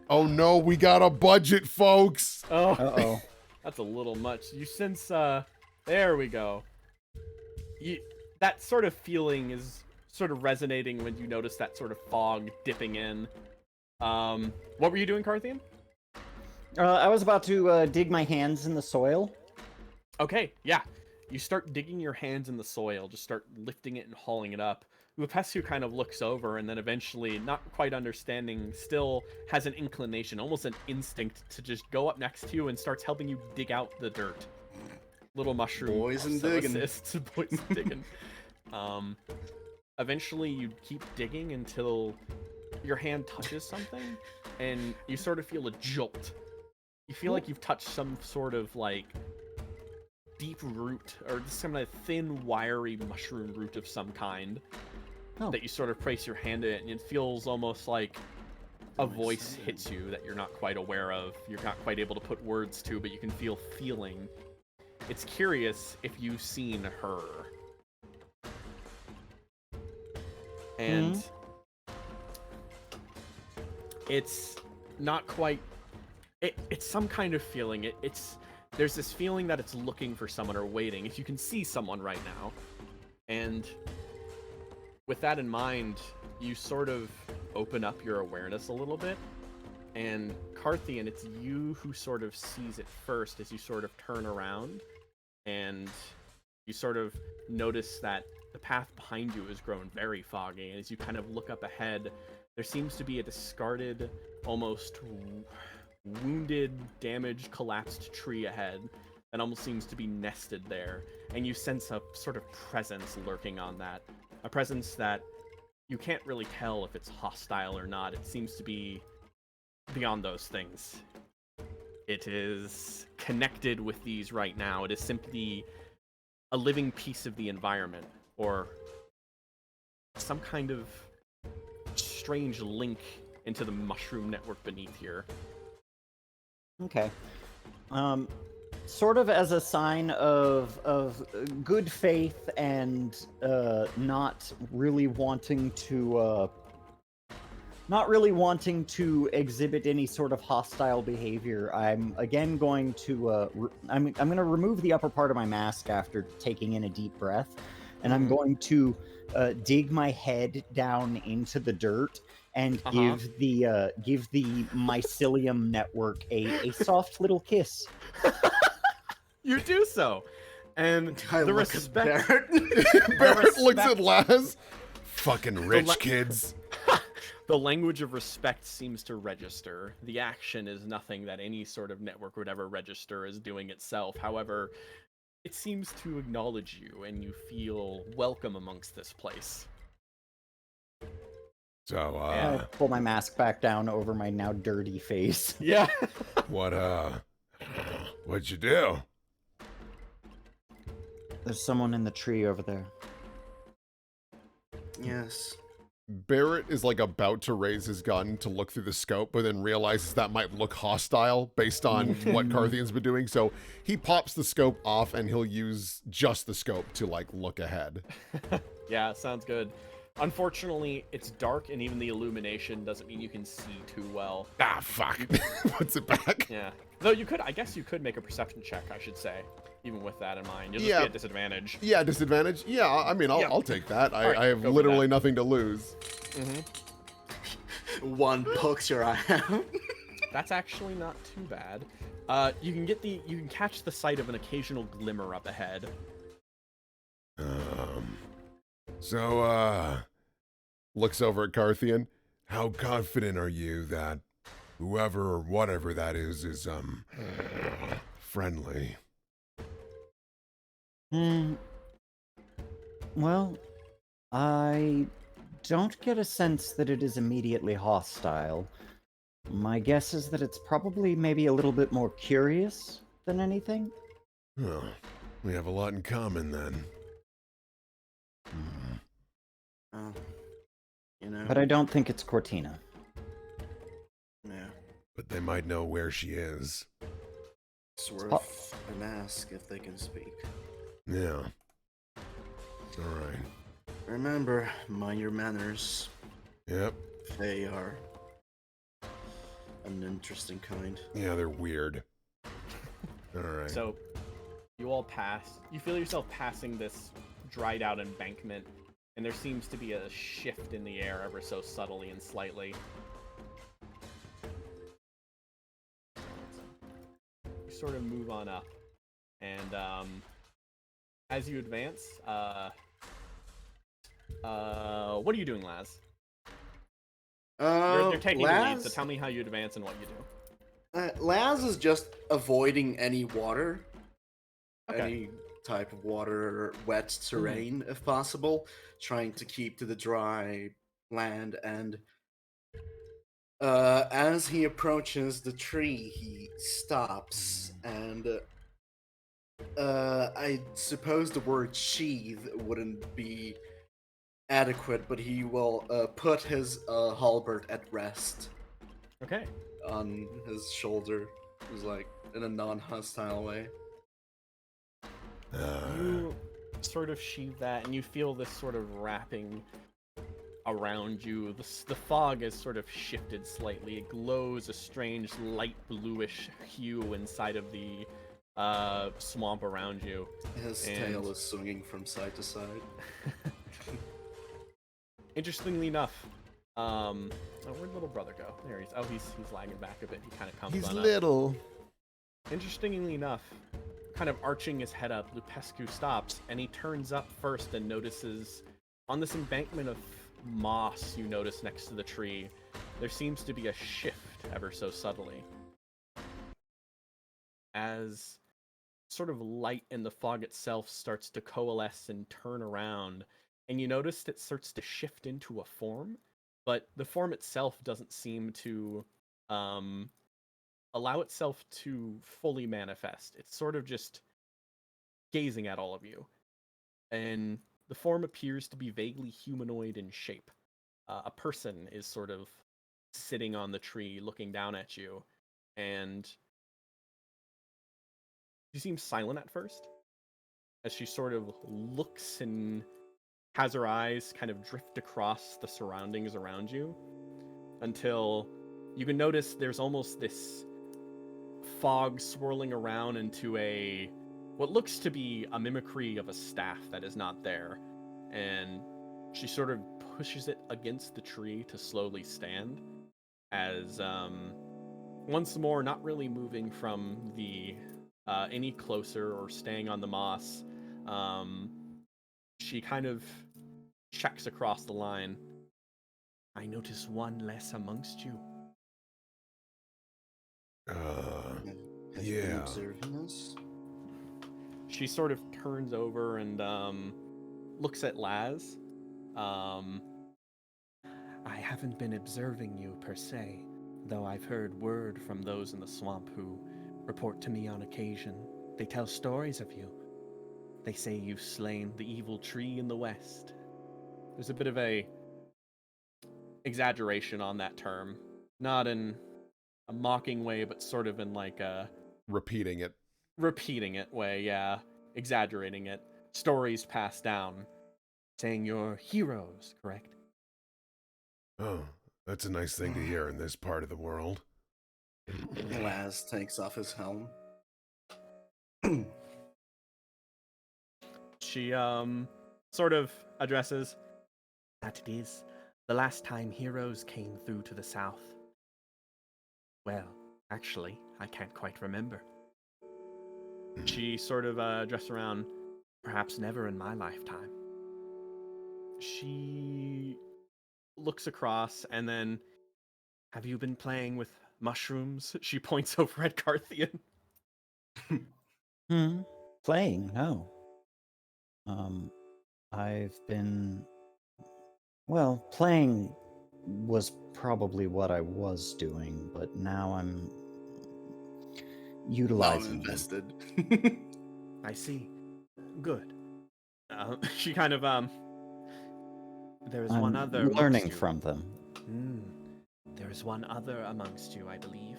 Oh no, we got a budget, folks. Oh, Uh-oh. that's a little much. You sense, there we go. That sort of feeling is sort of resonating when you notice that sort of fog dipping in. What were you doing, Carthian? I was about to dig my hands in the soil. Okay, yeah. You start digging your hands in the soil, just start lifting it and hauling it up. Upesu kind of looks over and then eventually, not quite understanding, still has an inclination, almost an instinct to just go up next to you and starts helping you dig out the dirt. Little mushroom Boys and also digging. assists. Boys and digging. Eventually you keep digging until your hand touches something and you sort of feel a jolt. You feel like you've touched some sort of like deep root or some kind of thin wiry mushroom root of some kind that you sort of place your hand in, and it feels almost like a voice hits you that you're not quite aware of, you're not quite able to put words to, but you can feel feeling. It's curious if you've seen her. And it's not quite it's some kind of feeling. There's this feeling that it's looking for someone or waiting. If you can see someone right now. And with that in mind, you sort of open up your awareness a little bit. And Carthian, it's you who sort of sees it first as you sort of turn around. And you sort of notice that the path behind you has grown very foggy. And as you kind of look up ahead, there seems to be a discarded, almost wounded, damaged, collapsed tree ahead that almost seems to be nested there. And you sense a sort of presence lurking on that. A presence that you can't really tell if it's hostile or not. It seems to be beyond those things. It is connected with these right now. It is simply a living piece of the environment, or some kind of strange link into the mushroom network beneath here. Okay. Sort of as a sign of good faith and not really wanting to exhibit any sort of hostile behavior, I'm again going to I'm going to remove the upper part of my mask after taking in a deep breath, and I'm going to dig my head down into the dirt and give the mycelium network a soft little kiss. You do so, and the respect. Barrett looks at Laz. fucking rich kids. The language of respect seems to register. The action is nothing that any sort of network would ever register as doing itself. However, it seems to acknowledge you, and you feel welcome amongst this place. So, I pull my mask back down over my now dirty face. Yeah. what'd you do? There's someone in the tree over there. Yes. Barrett is like about to raise his gun to look through the scope, but then realizes that might look hostile based on what Carthian's been doing. So he pops the scope off and he'll use just the scope to like look ahead. Yeah, sounds good. Unfortunately, it's dark, and even the illumination doesn't mean you can see too well. Ah, fuck. Puts it back. Yeah. Though you could, I guess you could make a perception check, I should say, even with that in mind. You'll just Yeah. be at disadvantage. Yeah, disadvantage. Yeah, I mean, Yeah. I'll take that. Alright, I have go for literally that. nothing to lose. One pokes your eye out. That's actually not too bad. You can catch the sight of an occasional glimmer up ahead. So, Looks over at Carthian. how confident are you that whoever or whatever that is, friendly? Well, I don't get a sense that it is immediately hostile. My guess is that it's probably maybe a little bit more curious than anything. Well, we have a lot in common then. Oh, you know. But I don't think it's Cortina. Yeah, But they might know where she is. it's worth an ask if they can speak. Yeah. Alright. Remember, mind your manners. Yep. They are an interesting kind. Yeah, they're weird. Alright. So, you all pass. You feel yourself passing this dried out embankment, and there seems to be a shift in the air ever so subtly and slightly. You sort of move on up, and as you advance, what are you doing, Laz? You're taking the lead, so tell me how you advance and what you do. Laz is just avoiding any water, Okay. any type of water or wet terrain if possible, trying to keep to the dry land. And as he approaches the tree, he stops, and I suppose the word sheath wouldn't be adequate, but he will put his halberd at rest Okay. on his shoulder. It was like in a non-hostile way. You sort of sheath that, and you feel this sort of wrapping around you. The fog has sort of shifted slightly. It glows a strange light bluish hue inside of the swamp around you. His And- tail is swinging from side to side. Interestingly enough, where'd little brother go? There he's. Oh, he's lagging back a bit. He kind of comes He's on up. little. Interestingly enough, kind of arching his head up, Lupescu stops, and he turns up first and notices on this embankment of moss you notice next to the tree, there seems to be a shift ever so subtly. As sort of light in the fog itself starts to coalesce and turn around, and you notice it starts to shift into a form, but the form itself doesn't seem to allow itself to fully manifest. It's sort of just gazing at all of you. And the form appears to be vaguely humanoid in shape. A person is sort of sitting on the tree looking down at you, and she seems silent at first as she sort of looks and has her eyes kind of drift across the surroundings around you until you can notice there's almost this fog swirling around into what looks to be a mimicry of a staff that is not there, and she sort of pushes it against the tree to slowly stand as once more not really moving from the any closer or staying on the moss. She kind of checks across the line. I notice one less amongst you. Has he been Yeah. observing us? She sort of turns over and looks at Laz. I haven't been observing you per se, though I've heard word from those in the swamp who report to me on occasion. They tell stories of you. They say you've slain the evil tree in the west. There's a bit of a exaggeration on that term. Not in a mocking way, but sort of in like a Repeating it. repeating it way, yeah. Exaggerating it. Stories passed down. saying you're heroes, correct? Oh, that's a nice thing to hear in this part of the world. Laz takes off his helm. She sort of addresses that it is the last time heroes came through to the south. Well, actually, I can't quite remember. She sort of addressed around, perhaps never in my lifetime. She looks across and then, have you been playing with mushrooms? She points over at Carthian. Playing? No. I've been. Well, playing was probably what I was doing, but now I'm utilizing them. invested. I see. Good. She kind of there is one other I'm learning amongst you. from them. There is one other amongst you, I believe.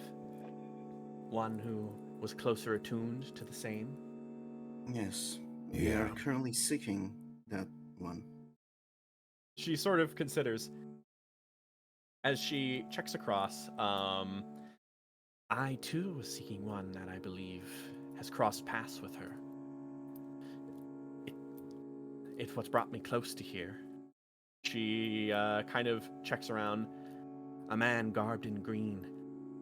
One who was closer attuned to the same. Yes. We are currently seeking that one. She sort of considers as she checks across. I too was seeking one that I believe has crossed paths with her. It's what's brought me close to here. She kind of checks around. A man garbed in green,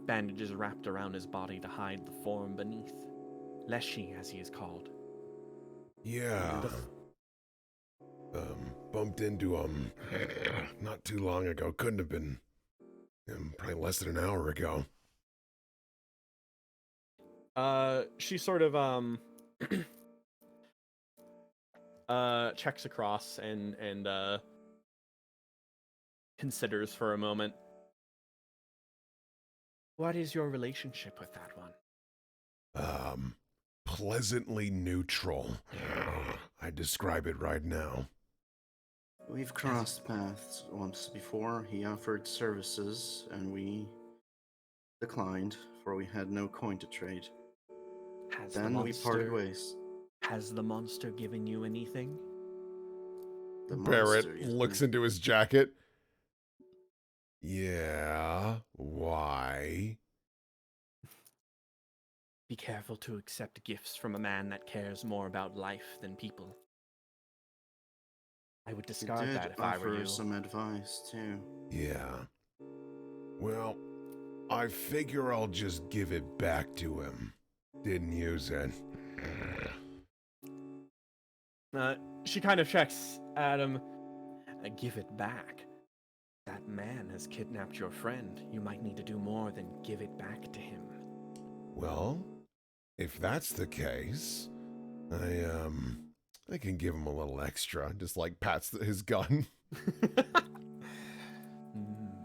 bandages wrapped around his body to hide the form beneath. Leshi, as he is called. Yeah. Bumped into not too long ago. Couldn't have been probably less than an hour ago. She sort of checks across and considers for a moment. What is your relationship with that one? Pleasantly neutral. I describe it right now. We've crossed paths once before. He offered services, and we declined, for we had no coin to trade. Then we parted ways. Has the monster given you anything? Barrett looks into his jacket. Yeah, why? Be careful to accept gifts from a man that cares more about life than people. I would discard that if I were you. Some advice too. Yeah. Well, I figure I'll just give it back to him. Didn't use it. She kind of checks at him. Give it back. That man has kidnapped your friend. You might need to do more than give it back to him. Well, if that's the case, I can give him a little extra. Just like pats his gun.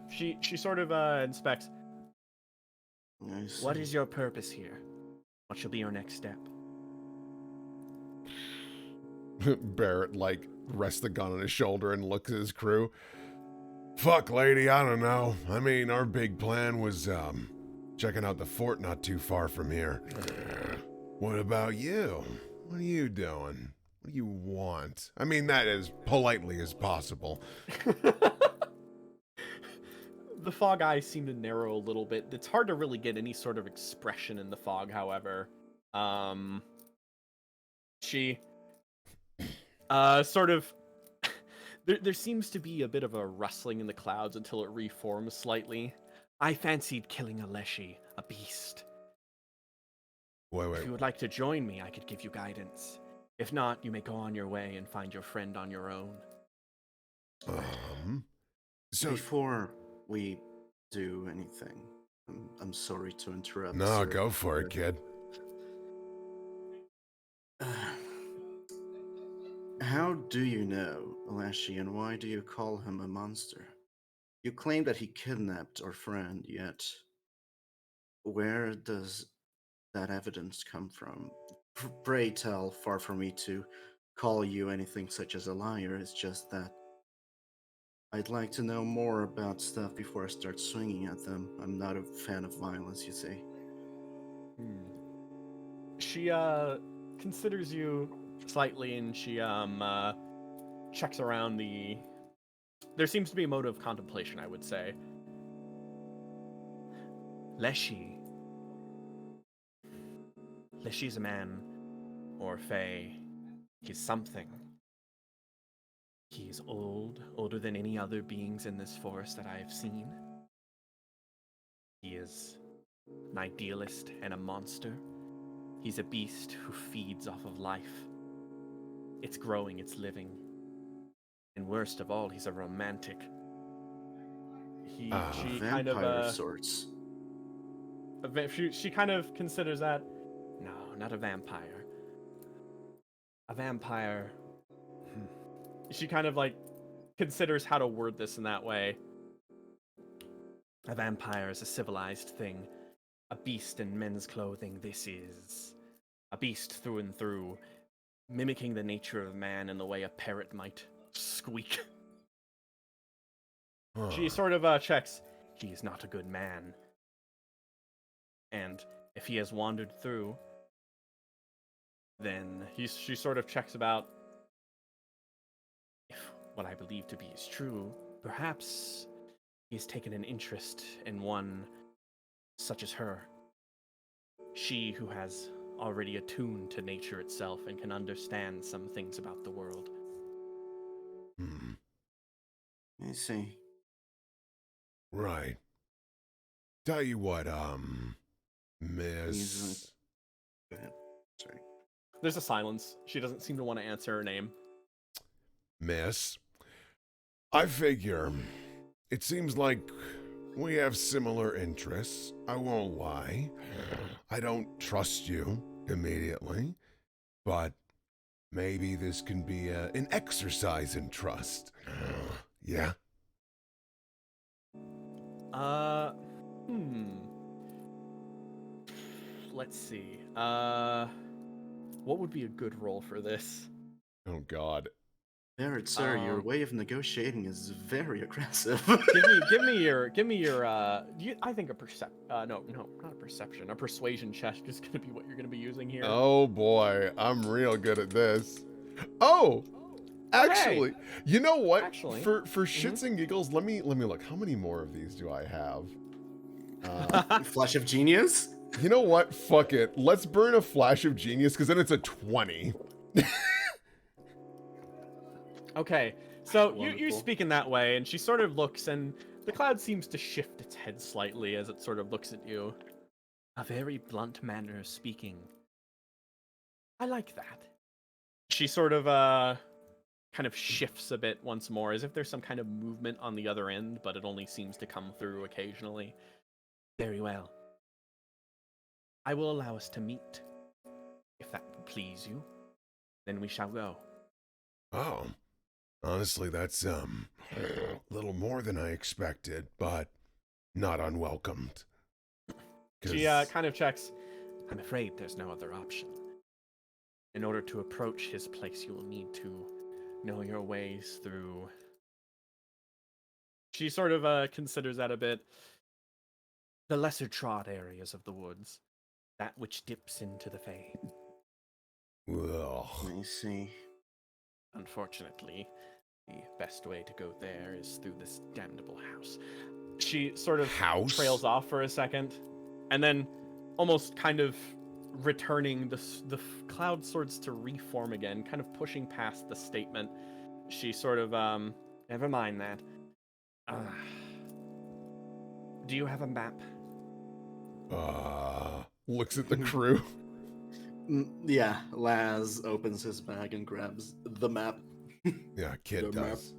She sort of inspects. What is your purpose here? What shall be your next step? Barrett, like, rests the gun on his shoulder and looks at his crew. Fuck, lady, I don't know. I mean, our big plan was, checking out the fort not too far from here. What about you? What are you doing? What do you want? I mean that as politely as possible. The fog eyes seem to narrow a little bit. It's hard to really get any sort of expression in the fog, however. She sort of there seems to be a bit of a rustling in the clouds until it reforms slightly. I fancied killing a Leshi, a beast. Wait. If you would like to join me, I could give you guidance. If not, you may go on your way and find your friend on your own. So before we do anything, I'm sorry to interrupt. No, sir, go for it, kid. How do you know Leshi, and why do you call him a monster? You claim that he kidnapped our friend, yet where does that evidence come from? Pray tell, far from me to call you anything such as a liar. It's just that I'd like to know more about stuff before I start swinging at them. I'm not a fan of violence, you see. She considers you slightly, and she checks around the... There seems to be a mode of contemplation, I would say. Leshi. Leshi's a man, or Fey. He's something. He's old, older than any other beings in this forest that I have seen. He is an idealist and a monster. He's a beast who feeds off of life. It's growing, it's living. And worst of all, he's a romantic. She kind Vampire of of sorts. she kind of considers that. No, not a vampire. A vampire. She kind of like considers how to word this in that way. A vampire is a civilized thing. A beast in men's clothing. This is a beast through and through, mimicking the nature of man in the way a parrot might squeak. She sort of checks. He's not a good man. And if he has wandered through, then she sort of checks about if what I believe to be is true. Perhaps he's taken an interest in one such as her. She who has already attuned to nature itself and can understand some things about the world. I see. Right. Tell you what, Miss... Go ahead. Sorry. There's a silence. She doesn't seem to want to answer her name. Miss, I figure it seems like we have similar interests. I won't lie. I don't trust you immediately, but maybe this can be an exercise in trust. Yeah? Let's see. What would be a good role for this? Oh God. Barrett, sir, your way of negotiating is very aggressive. give me your I think no, not a perception. A persuasion check is going to be what you're going to be using here. Oh boy, I'm real good at this. Oh, actually, you know what? Actually, for shits and giggles, let me look. How many more of these do I have? Flash of genius? You know what? Fuck it. Let's burn a flash of genius because then it's a 20. Okay, so you Wonderful. speak in that way, and she sort of looks, and the cloud seems to shift its head slightly as it sort of looks at you. A very blunt manner of speaking. I like that. She sort of kind of shifts a bit once more, as if there's some kind of movement on the other end, but it only seems to come through occasionally. Very well. I will allow us to meet. If that would please you, then we shall go. Oh. Honestly, that's, a little more than I expected, but not unwelcomed. She kind of checks. I'm afraid there's no other option. In order to approach his place, you will need to know your ways through... She sort of considers that a bit. The lesser trod areas of the woods. That which dips into the Fey. Ugh. I see. Unfortunately, the best way to go there is through this damnable house. She sort of trails off for a second, and then almost kind of returning, the cloud starts to reform again, kind of pushing past the statement. She sort of, never mind that. Do you have a map? Looks at the crew. Yeah, Laz opens his bag and grabs the map. Yeah, kid The map. does.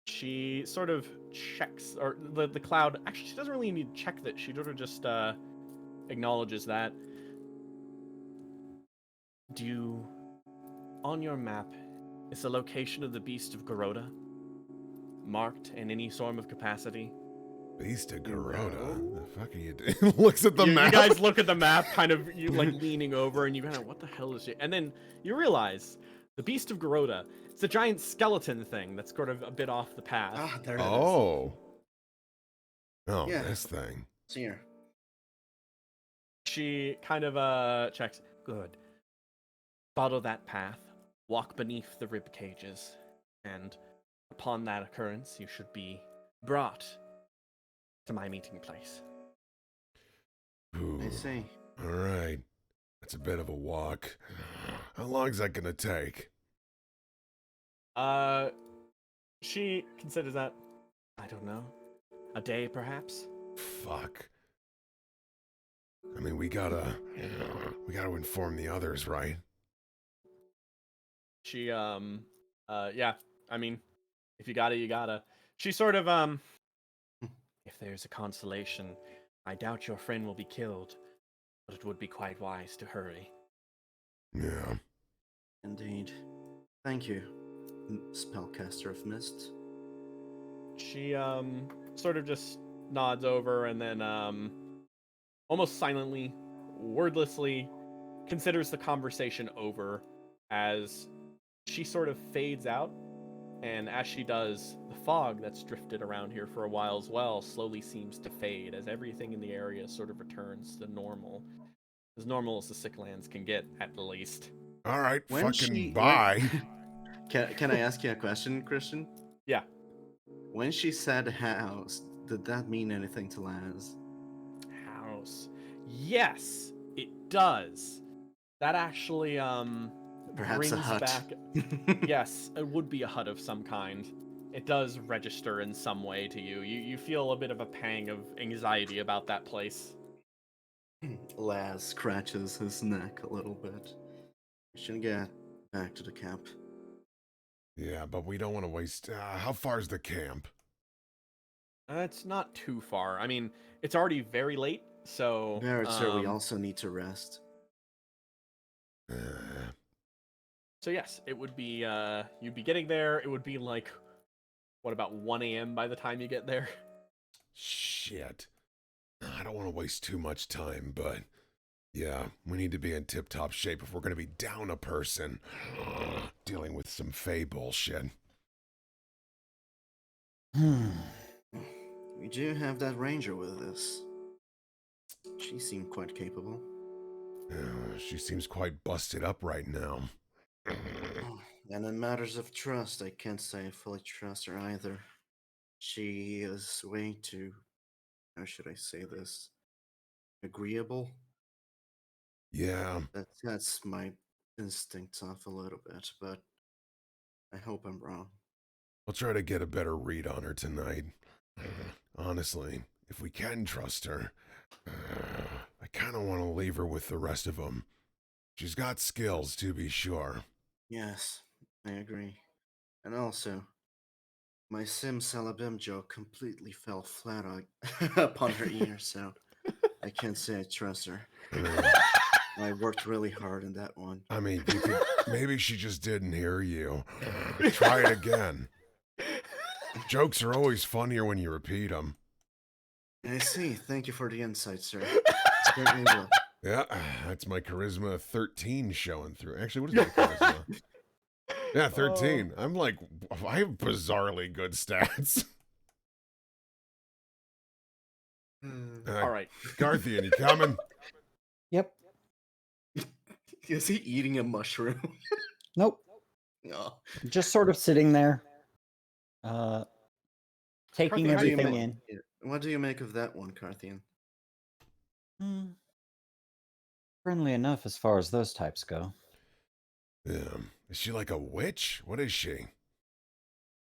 She sort of checks, or the cloud, actually she doesn't really need to check that, she sort of just acknowledges that. Do you, on your map, is the location of the Beast of Garoda marked in any form of capacity? Beast of Garoda? The fuck are you doing? Looks at the map. You guys look at the map, kind of you like leaning over, and you kind of, what the hell is it? And then you realize the Beast of Garoda. It's a giant skeleton thing that's sort of a bit off the path. Ah, there it is. Oh. Oh, Yeah. this thing. It's here. She kind of checks. Good. Follow that path, walk beneath the rib cages, and upon that occurrence, you should be brought to my meeting place. Ooh. I see. All right. That's a bit of a walk. How long is that gonna take? She considers that, I don't know, a day perhaps? Fuck. I mean, we gotta inform the others, right? She, yeah, I mean, if you gotta, you gotta. She sort of, if there's a consolation, I doubt your friend will be killed, but it would be quite wise to hurry. Yeah. Indeed. Thank you, Spellcaster of Mist. She, sort of just nods over and then, almost silently, wordlessly, considers the conversation over as she sort of fades out. And as she does, the fog that's drifted around here for a while as well slowly seems to fade as everything in the area sort of returns to normal. As normal as the Sicklands can get, at the least. All right, When fucking she- bye. Can I ask you a question, Christian? Yeah. When she said house, did that mean anything to Laz? House. Yes, it does. That actually, Perhaps a brings hut. back... Yes, it would be a hut of some kind. It does register in some way to you. You feel a bit of a pang of anxiety about that place. Laz scratches his neck a little bit. We should get back to the camp. Yeah, but we don't want to waste. How far is the camp? It's not too far. I mean, it's already very late, so... Barrett, sir, we also need to rest. Uh, So yes, it would be, you'd be getting there. It would be like, what, about 1 a.m. by the time you get there? shit. I don't want to waste too much time, but yeah, we need to be in tip-top shape if we're going to be down a person. Dealing with some Fey bullshit. We do have that ranger with us. She seemed quite capable. She seems quite busted up right now. And in matters of trust, I can't say I fully trust her either. She is way too, how should I say this, agreeable. Yeah, That's my instincts off a little bit, but I hope I'm wrong. I'll try to get a better read on her tonight. Honestly, if we can trust her, I kind of want to leave her with the rest of them. She's got skills, to be sure. Yes, I agree. And also, my Sim Salabim joke completely fell flat upon her ear, so I can't say I trust her. I worked really hard on that one. I mean, you could, maybe she just didn't hear you. Try it again. Jokes are always funnier when you repeat them. I see. Thank you for the insight, sir. Certainly will. Yeah, that's my charisma 13 showing through. Actually, what is my charisma? Yeah, 13. I'm like, I have bizarrely good stats. All right. Garthian, you coming? Yep. Is he eating a mushroom? Nope. No. Just sort of sitting there, taking Carthian, how do you everything make- in. What do you make of that one, Carthian? Friendly enough as far as those types go. Yeah. Is she like a witch? What is she?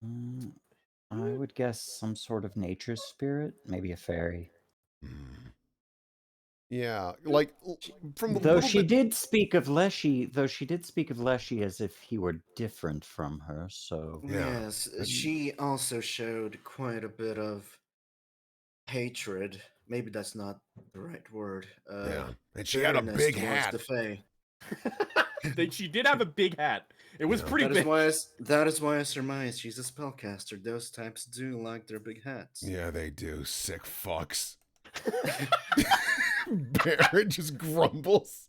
I would guess some sort of nature spirit, maybe a fairy. Yeah, like from the Though little she bit- did speak of Leshi as if he were different from her, so Yeah. Yes, she also showed quite a bit of hatred. Maybe that's not the right word. Yeah. And she had a bitterness big towards hat. The Fae. She did have a big hat. It was Yeah. pretty big. That is why I surmise she's a spellcaster. Those types do like their big hats. Yeah, they do. Sick fucks. Barrett just grumbles.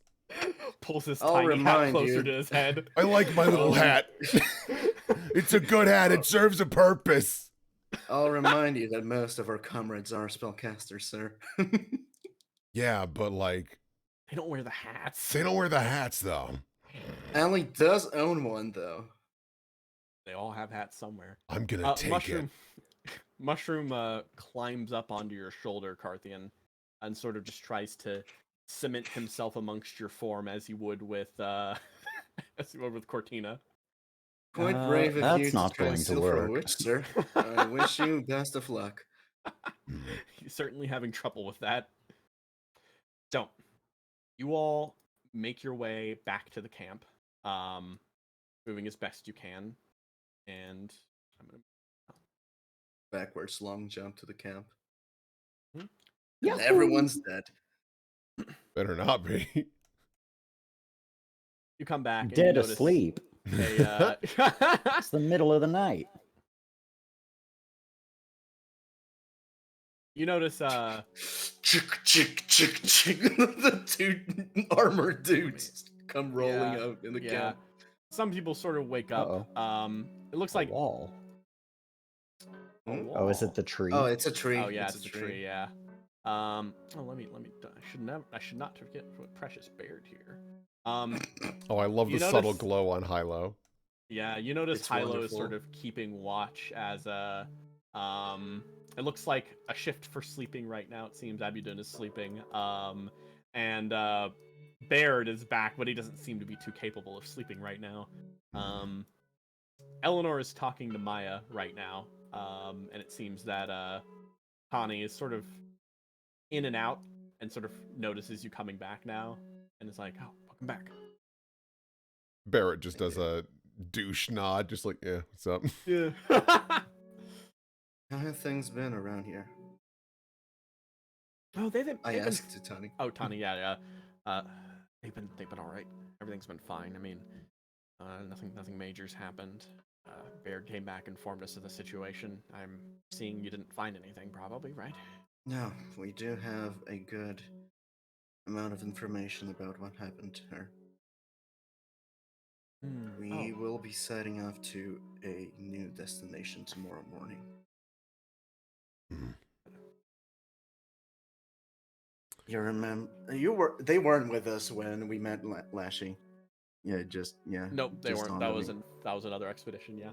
Pulls his I'll tiny hat remind closer you. to his head. I like my little hat. It's a good hat. It serves a purpose. I'll remind you that most of our comrades are spellcasters, sir. Yeah, but like, They don't wear the hats. they don't wear the hats though. Allie does own one, though. They all have hats somewhere. I'm gonna take Mushroom, Mushroom climbs up onto your shoulder, Carthian, and sort of just tries to cement himself amongst your form as he would with as he would with Cortina. Quite brave of you that's to not try and going to steal from a work. witch, sir. I wish you best of luck. He's certainly having trouble with that. So, you all make your way back to the camp, moving as best you can, and I'm gonna. Backwards long jump to the camp. Yeah. And everyone's dead. Better not be. You come back and Dead you notice asleep. It's the middle of the night. you notice Chick, chick, chick, chick. The two armored dudes come rolling Yeah, out in the yeah. camp. Some people sort of wake up. It looks like wall. a Hmm? Oh, is wall. it the tree? Oh, it's a tree. Oh yeah, it's a the tree. Yeah. Oh, let me. I should not forget what precious bared here. Oh, I love You the subtle notice- glow on Hilo. Yeah, you notice It's Hilo is wonderful. sort of keeping watch as a. It looks like a shift for sleeping right now. It seems Abudun is sleeping. And Baird is back, but he doesn't seem to be too capable of sleeping right now. Eleanor is talking to Maya right now, and it seems that Connie is sort of in and out, and sort of notices you coming back now, and is like, "Oh, welcome back." Barrett just does a douche nod, just like, yeah, what's up? Yeah. How have things been around here? Oh, they've I been asked to Tony. Oh, Tani, yeah. They've been all right. Everything's been fine. I mean, nothing major's happened. Baird came back and informed us of the situation. I'm seeing you didn't find anything, probably, right? No, we do have a good amount of information about what happened to her. We will be setting off to a new destination tomorrow morning. You remember? They weren't with us when we met Leshi. Yeah, Nope, they just weren't. dawned on me. That was another expedition. Yeah.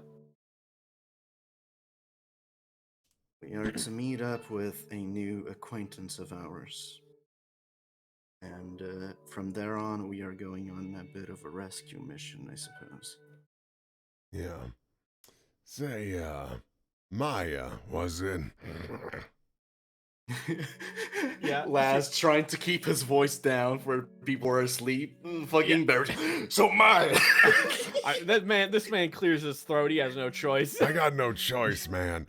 We are to meet up with a new acquaintance of ours. And from there on, we are going on a bit of a rescue mission, I suppose. Yeah. Say, Maya, was it? Yeah. Laz trying to keep his voice down where people are asleep. Fucking Barrett. So Maya! This man clears his throat. He has no choice. I got no choice, man.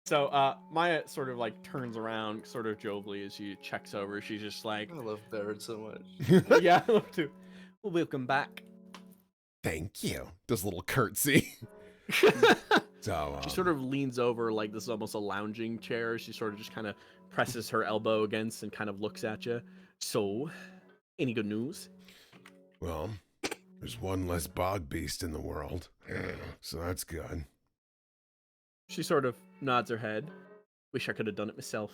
So, Maya sort of like turns around, sort of jovially as she checks over. She's just like, I love Barrett so much. "Yeah, I love to. Well, welcome back." Thank you. Does a little curtsy. So, She sort of leans over like this is almost a lounging chair. She sort of just kind of presses her elbow against and kind of looks at you. So, any good news? well, there's one less Bog Beast in the world, so that's good. She sort of nods her head. Wish I could have done it myself.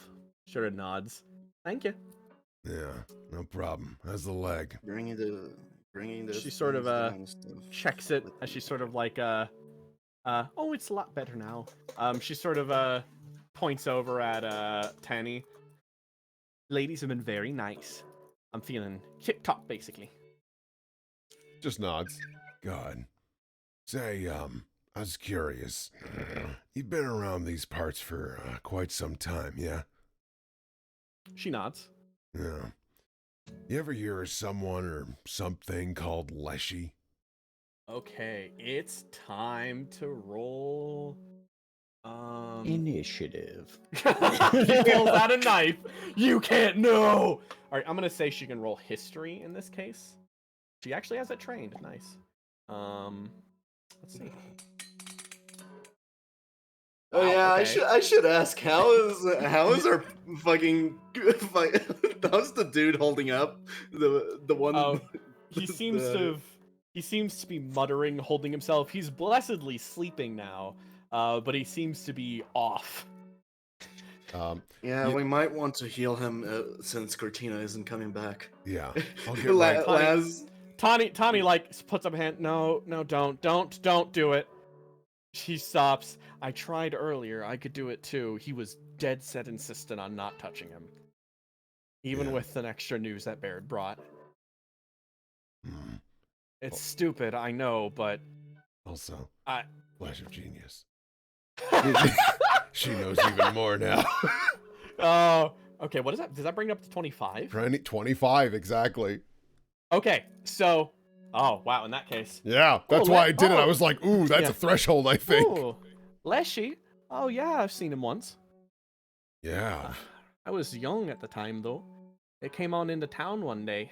Sort of nods. Thank you. Yeah, no problem. How's the leg? Bringing the She sort of, things down and stuff. Checks it as she sort of like oh, it's a lot better now. She sort of points over at Tanny. Ladies have been very nice. I'm feeling tip top basically. Just nods. God. Say, I was curious. You've been around these parts for quite some time, yeah? She nods. Yeah. You ever hear of someone or something called Leshi? Okay, it's time to roll. Initiative. He pulls out a knife. You can't know. All right, I'm gonna say she can roll history in this case. She actually has it trained. Nice. Let's see. Oh Wow, yeah, okay. I should ask how is our fucking how's the dude holding up the one? Oh, he seems the- to have. He seems to be muttering, holding himself. He's blessedly sleeping now, but he seems to be off. Yeah, we might want to heal him since Cortina isn't coming back. Yeah, I'll get right. Tani like puts up a hand. No, don't do it. She stops. I tried earlier. I could do it too. He was dead set insistent on not touching him, even with an extra news that Baird brought. It's stupid, I know, but also, flash of genius. Did- She knows even more now. Oh, okay. What is that? Does that bring it up to 25? 25, exactly. Okay, so. Oh, wow, in that case. Yeah, that's why I did it. I was like, ooh, that's a threshold, I think. Ooh, Leshi? Oh, yeah, I've seen him once. Yeah. I was young at the time, though. It came on into town one day.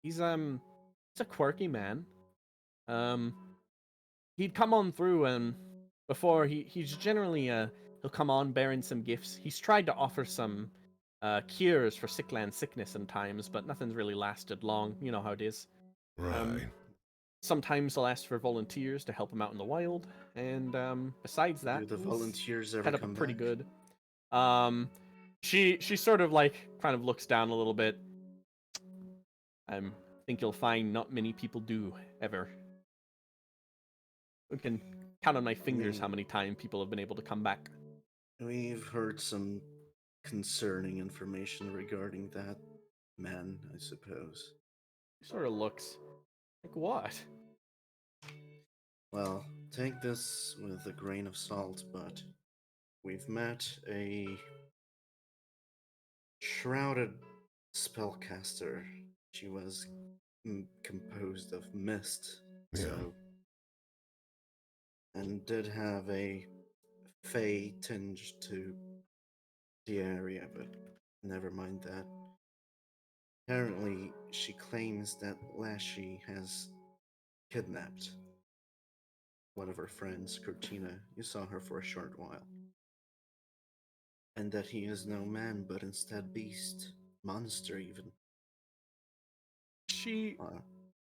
He's a quirky man. He'd come on through, and before, he's generally, he'll come on bearing some gifts. He's tried to offer some, cures for sickland sickness in times, but nothing's really lasted long. You know how it is. Right. Sometimes they'll ask for volunteers to help him out in the wild, and besides that, Do the volunteers ever head up come pretty back? good. She sort of like kind of looks down a little bit. I think you'll find not many people do ever. I can count on my fingers how many times people have been able to come back. We've heard some concerning information regarding that man, I suppose. She sort of looks like what? Well, take this with a grain of salt, but we've met a shrouded spellcaster. She was composed of mist, so and did have a fey tinge to the area, but never mind that. Apparently, she claims that Leshi has kidnapped one of her friends, Cortina. You saw her for a short while. And that he is no man, but instead beast, monster even.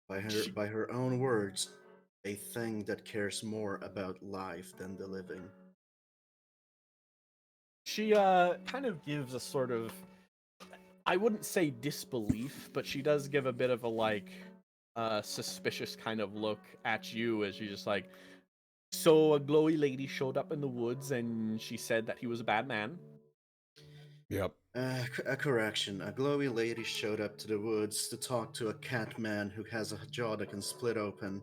By her own words, a thing that cares more about life than the living. She kind of gives a sort of, I wouldn't say disbelief, but she does give a bit of a like suspicious kind of look at you as she's just like, so a glowy lady showed up in the woods and she said that he was a bad man. Yep. A correction. A glowy lady showed up to the woods to talk to a cat man who has a jaw that can split open.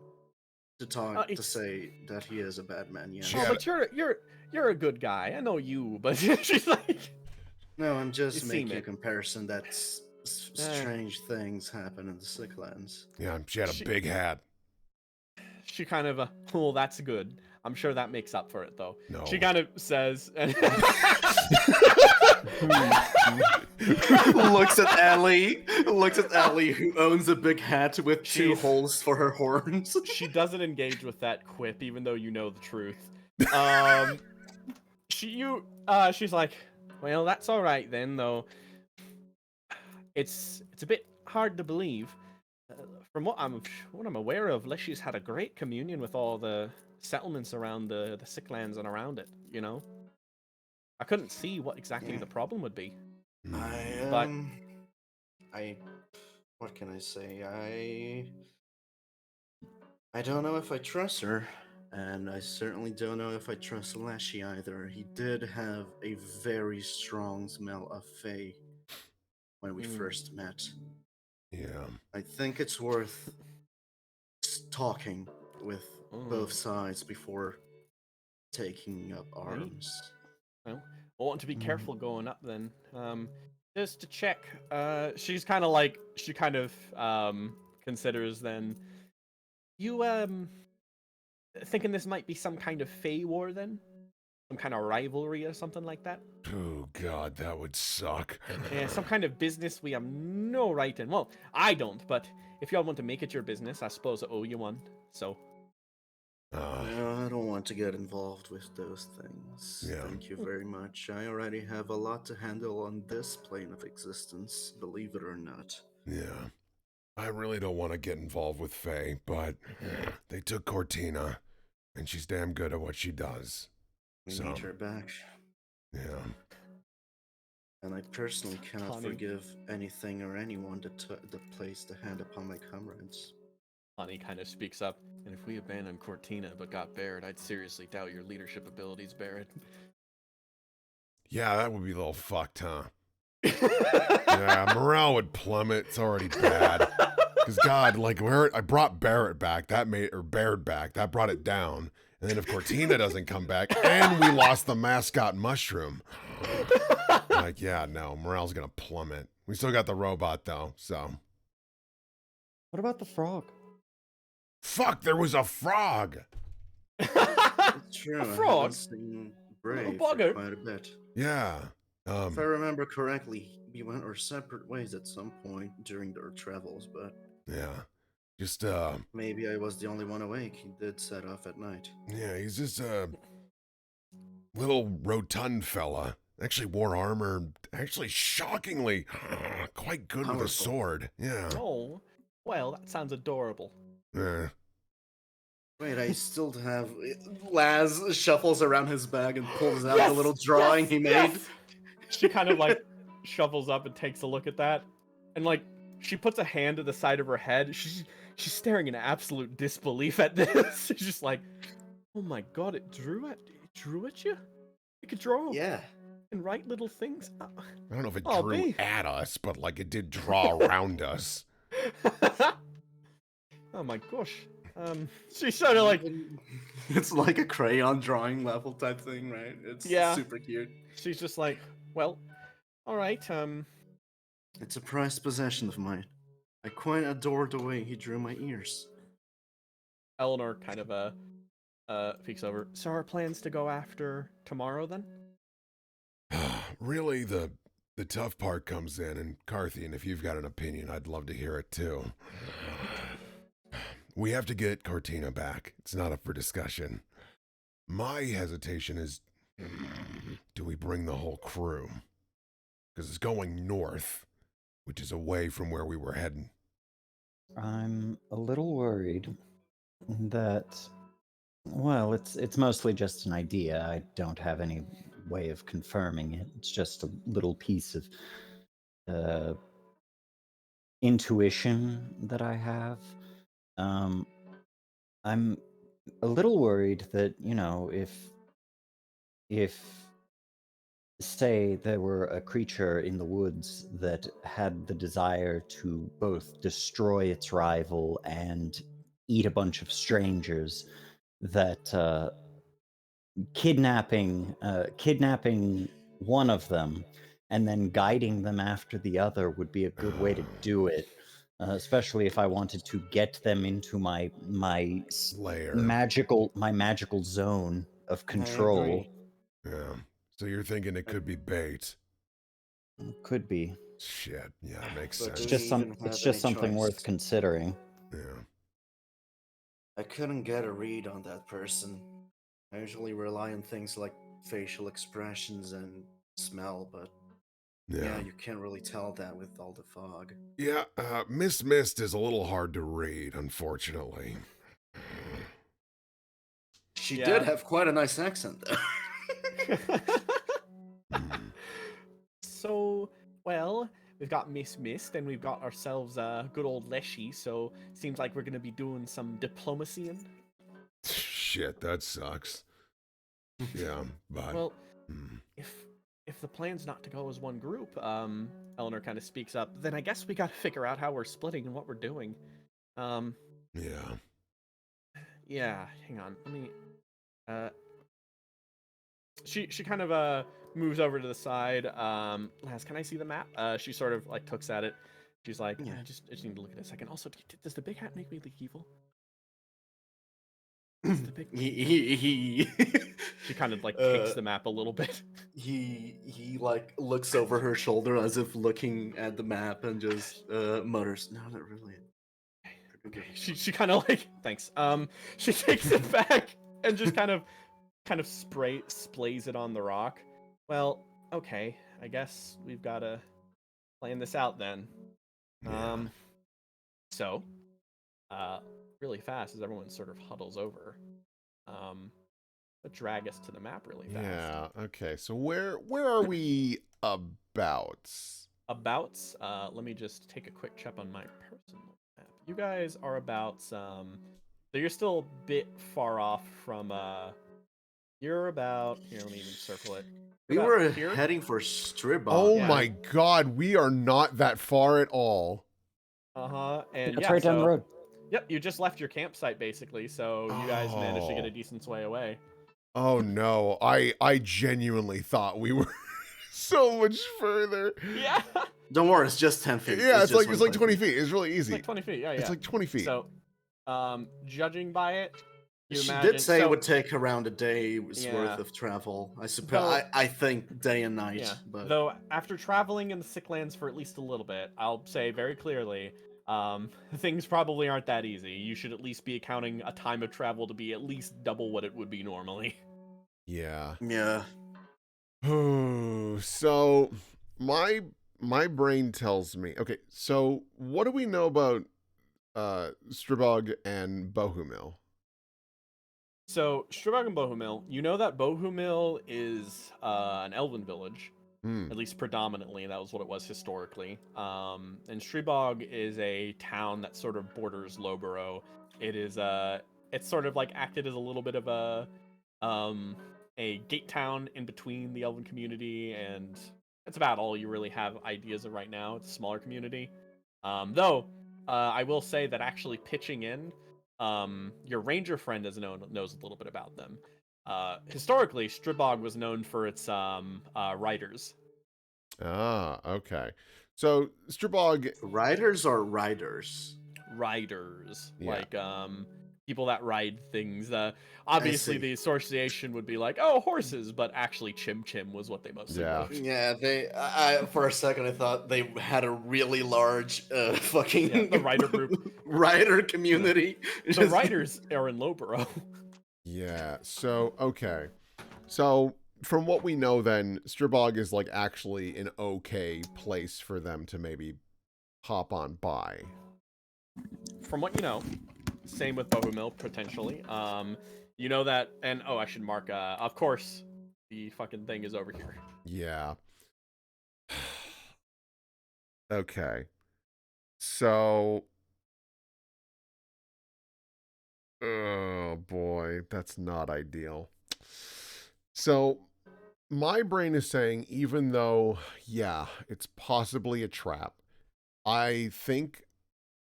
To say that he is a bad man. Yes. Oh, but you're a good guy. I know you, but she's like. No, I'm just making a comparison that strange things happen in the Sicklands. Yeah, she had a big hat. She kind of, oh, that's good. I'm sure that makes up for it, though. No. She kind of says, looks at Ellie, who owns a big hat with two holes for her horns. She doesn't engage with that quip, even though you know the truth. She's like, well, that's all right then, though. It's a bit hard to believe. From what I'm aware of, Leshi's had a great communion with all the settlements around the Sicklands and around it. You know, I couldn't see what exactly the problem would be. What can I say? I don't know if I trust her, and I certainly don't know if I trust Leshi either. He did have a very strong smell of Fey when we first met. Yeah. I think it's worth talking with both sides before taking up arms. Well, I want to be careful going up then. Just to check. She's kind of like, she kind of considers then. You thinking this might be some kind of Fey war then? Some kind of rivalry or something like that? Oh god, that would suck. Yeah, some kind of business we have no right in. Well, I don't, but if y'all want to make it your business, I suppose I owe you one. So. I don't want to get involved with those things. Yeah. Thank you very much. I already have a lot to handle on this plane of existence, believe it or not. Yeah. I really don't want to get involved with Faye, but they took Cortina, and she's damn good at what she does. We need her back. Yeah. And I personally cannot Connie. forgive anything or anyone that placed a hand upon my comrades. Connie kind of speaks up. And if we abandoned Cortina but got Barrett, I'd seriously doubt your leadership abilities, Barrett. Yeah, that would be a little fucked, huh? Yeah, morale would plummet. It's already bad. Because God, like where I brought Barrett back, Baird back, that brought it down. And then if Cortina doesn't come back, and we lost the mascot mushroom, like yeah, no, morale's gonna plummet. We still got the robot though, so. What about the frog? Fuck, there was a frog. It's true. A frog? Brave A for bugger. quite a bit. Yeah. If I remember correctly, we went our separate ways at some point during our travels, but Yeah. Just maybe I was the only one awake. He did set off at night. yeah, he's just a little rotund fella. Actually wore armor. Actually, shockingly, quite good with a Powerful. sword. Yeah. Oh, well, that sounds adorable. Yeah. Wait, I still have. Laz shuffles around his bag and pulls out Yes! the little drawing he made. Yes! She kind of like shovels up and takes a look at that, and like she puts a hand to the side of her head. She's staring in absolute disbelief at this. She's just like, "Oh my god, it drew at you. It could draw Yeah. and write little things." I don't know if it Oh, drew babe. at us, but like it did draw around us. Oh my gosh. She's sort of like, It's like a crayon drawing level type thing, right? It's Yeah. super cute. she's just like, well, all right. It's a prized possession of mine. I quite adore the way he drew my ears. Eleanor kind of peeks over. So our plans to go after tomorrow then? Really, the tough part comes in, and Carthian, if you've got an opinion, I'd love to hear it too. We have to get Cortina back. It's not up for discussion. My hesitation is, do we bring the whole crew? Because it's going north, which is away from where we were heading. I'm a little worried that, well, it's mostly just an idea. I don't have any way of confirming it. It's just a little piece of intuition that I have. I'm a little worried that, if say there were a creature in the woods that had the desire to both destroy its rival and eat a bunch of strangers, that kidnapping one of them and then guiding them after the other would be a good way to do it. Especially if I wanted to get them into my Lair. magical zone of control. Yeah. So you're thinking it could be bait. Could be. Shit. Yeah, makes But sense. do we even It's have just any something choice? worth considering. Yeah. I couldn't get a read on that person. I usually rely on things like facial expressions and smell, but yeah, you can't really tell that with all the fog. Yeah, Miss Mist is a little hard to read, unfortunately. She Yeah. did have quite a nice accent, though. So, well, we've got Miss Mist and we've got ourselves good old Leshi, so seems like we're gonna be doing some diplomacy. Shit, that sucks. Yeah, but Well, if the plan's not to go as one group, Eleanor kind of speaks up, then I guess we gotta figure out how we're splitting and what we're doing. yeah. Yeah, hang on. Let me she kind of moves over to the side. Laz, can I see the map? She sort of like looks at it. She's like, Yeah. I just need to look at it a second. Also, does the big hat make me look evil? Does the big... he She kind of like kicks the map a little bit. he like looks over her shoulder as if looking at the map and just mutters, "No, not really." Okay. She kind of like thanks. She takes it back and just kind of sprays it on the rock. Well, okay. I guess we've got to plan this out then. Yeah. So, really fast as everyone sort of huddles over. drag us to the map really fast. Yeah. Okay. So where are we about? Let me just take a quick check on my personal map. You guys are about so you're still a bit far off from you're about here, let me even circle it. We About were here? heading for Stribog. Oh Yeah. my God, we are not that far at all. And It's yeah, right down the so- road. Yep, you just left your campsite basically, so you guys managed to get Oh. a decent way away. Oh no, I genuinely thought we were so much further. Yeah. Don't worry, it's just 10 feet. Yeah, it's just like 20 feet. It's really It's easy. like 20 feet, yeah. It's like 20 feet. So, judging by it, you She imagine... did say so, it would take around a day's Yeah. worth of travel. I suppose. Though- I think day and night. Yeah, But though after traveling in the Sicklands for at least a little bit, I'll say very clearly, things probably aren't that easy. You should at least be accounting a time of travel to be at least double what it would be normally. Yeah. yeah, So my brain tells me. Okay, so what do we know about Stribog and Bohumil? So, Strabog and Bohumil, you know that Bohumil is an elven village, at least predominantly. That was what it was historically. And Stribog is a town that sort of borders Lowborough. It is it's sort of like acted as a little bit of a gate town in between the elven community, and that's about all you really have ideas of right now. It's a smaller community. Though, I will say that actually pitching in, your ranger friend knows a little bit about them. Historically, Stribog was known for its riders. Ah, okay. So Stribog, riders are riders. Riders, Yeah. like people that ride things. Obviously, see. the association would be like, oh, horses, but actually, Chim Chim was what they mostly Yeah. rode. Yeah, I for a second I thought they had a really large fucking Yeah, the rider group. rider community. The Just- riders are in Lowborough. yeah. So okay. So from what we know, then Stribog is like actually an okay place for them to maybe hop on by. From what you know, same with Bohumil potentially. You know that, and I should mark. Of course, the fucking thing is over here. Yeah. Okay. So. Oh boy, that's not ideal. So, my brain is saying, even though, yeah, it's possibly a trap, I think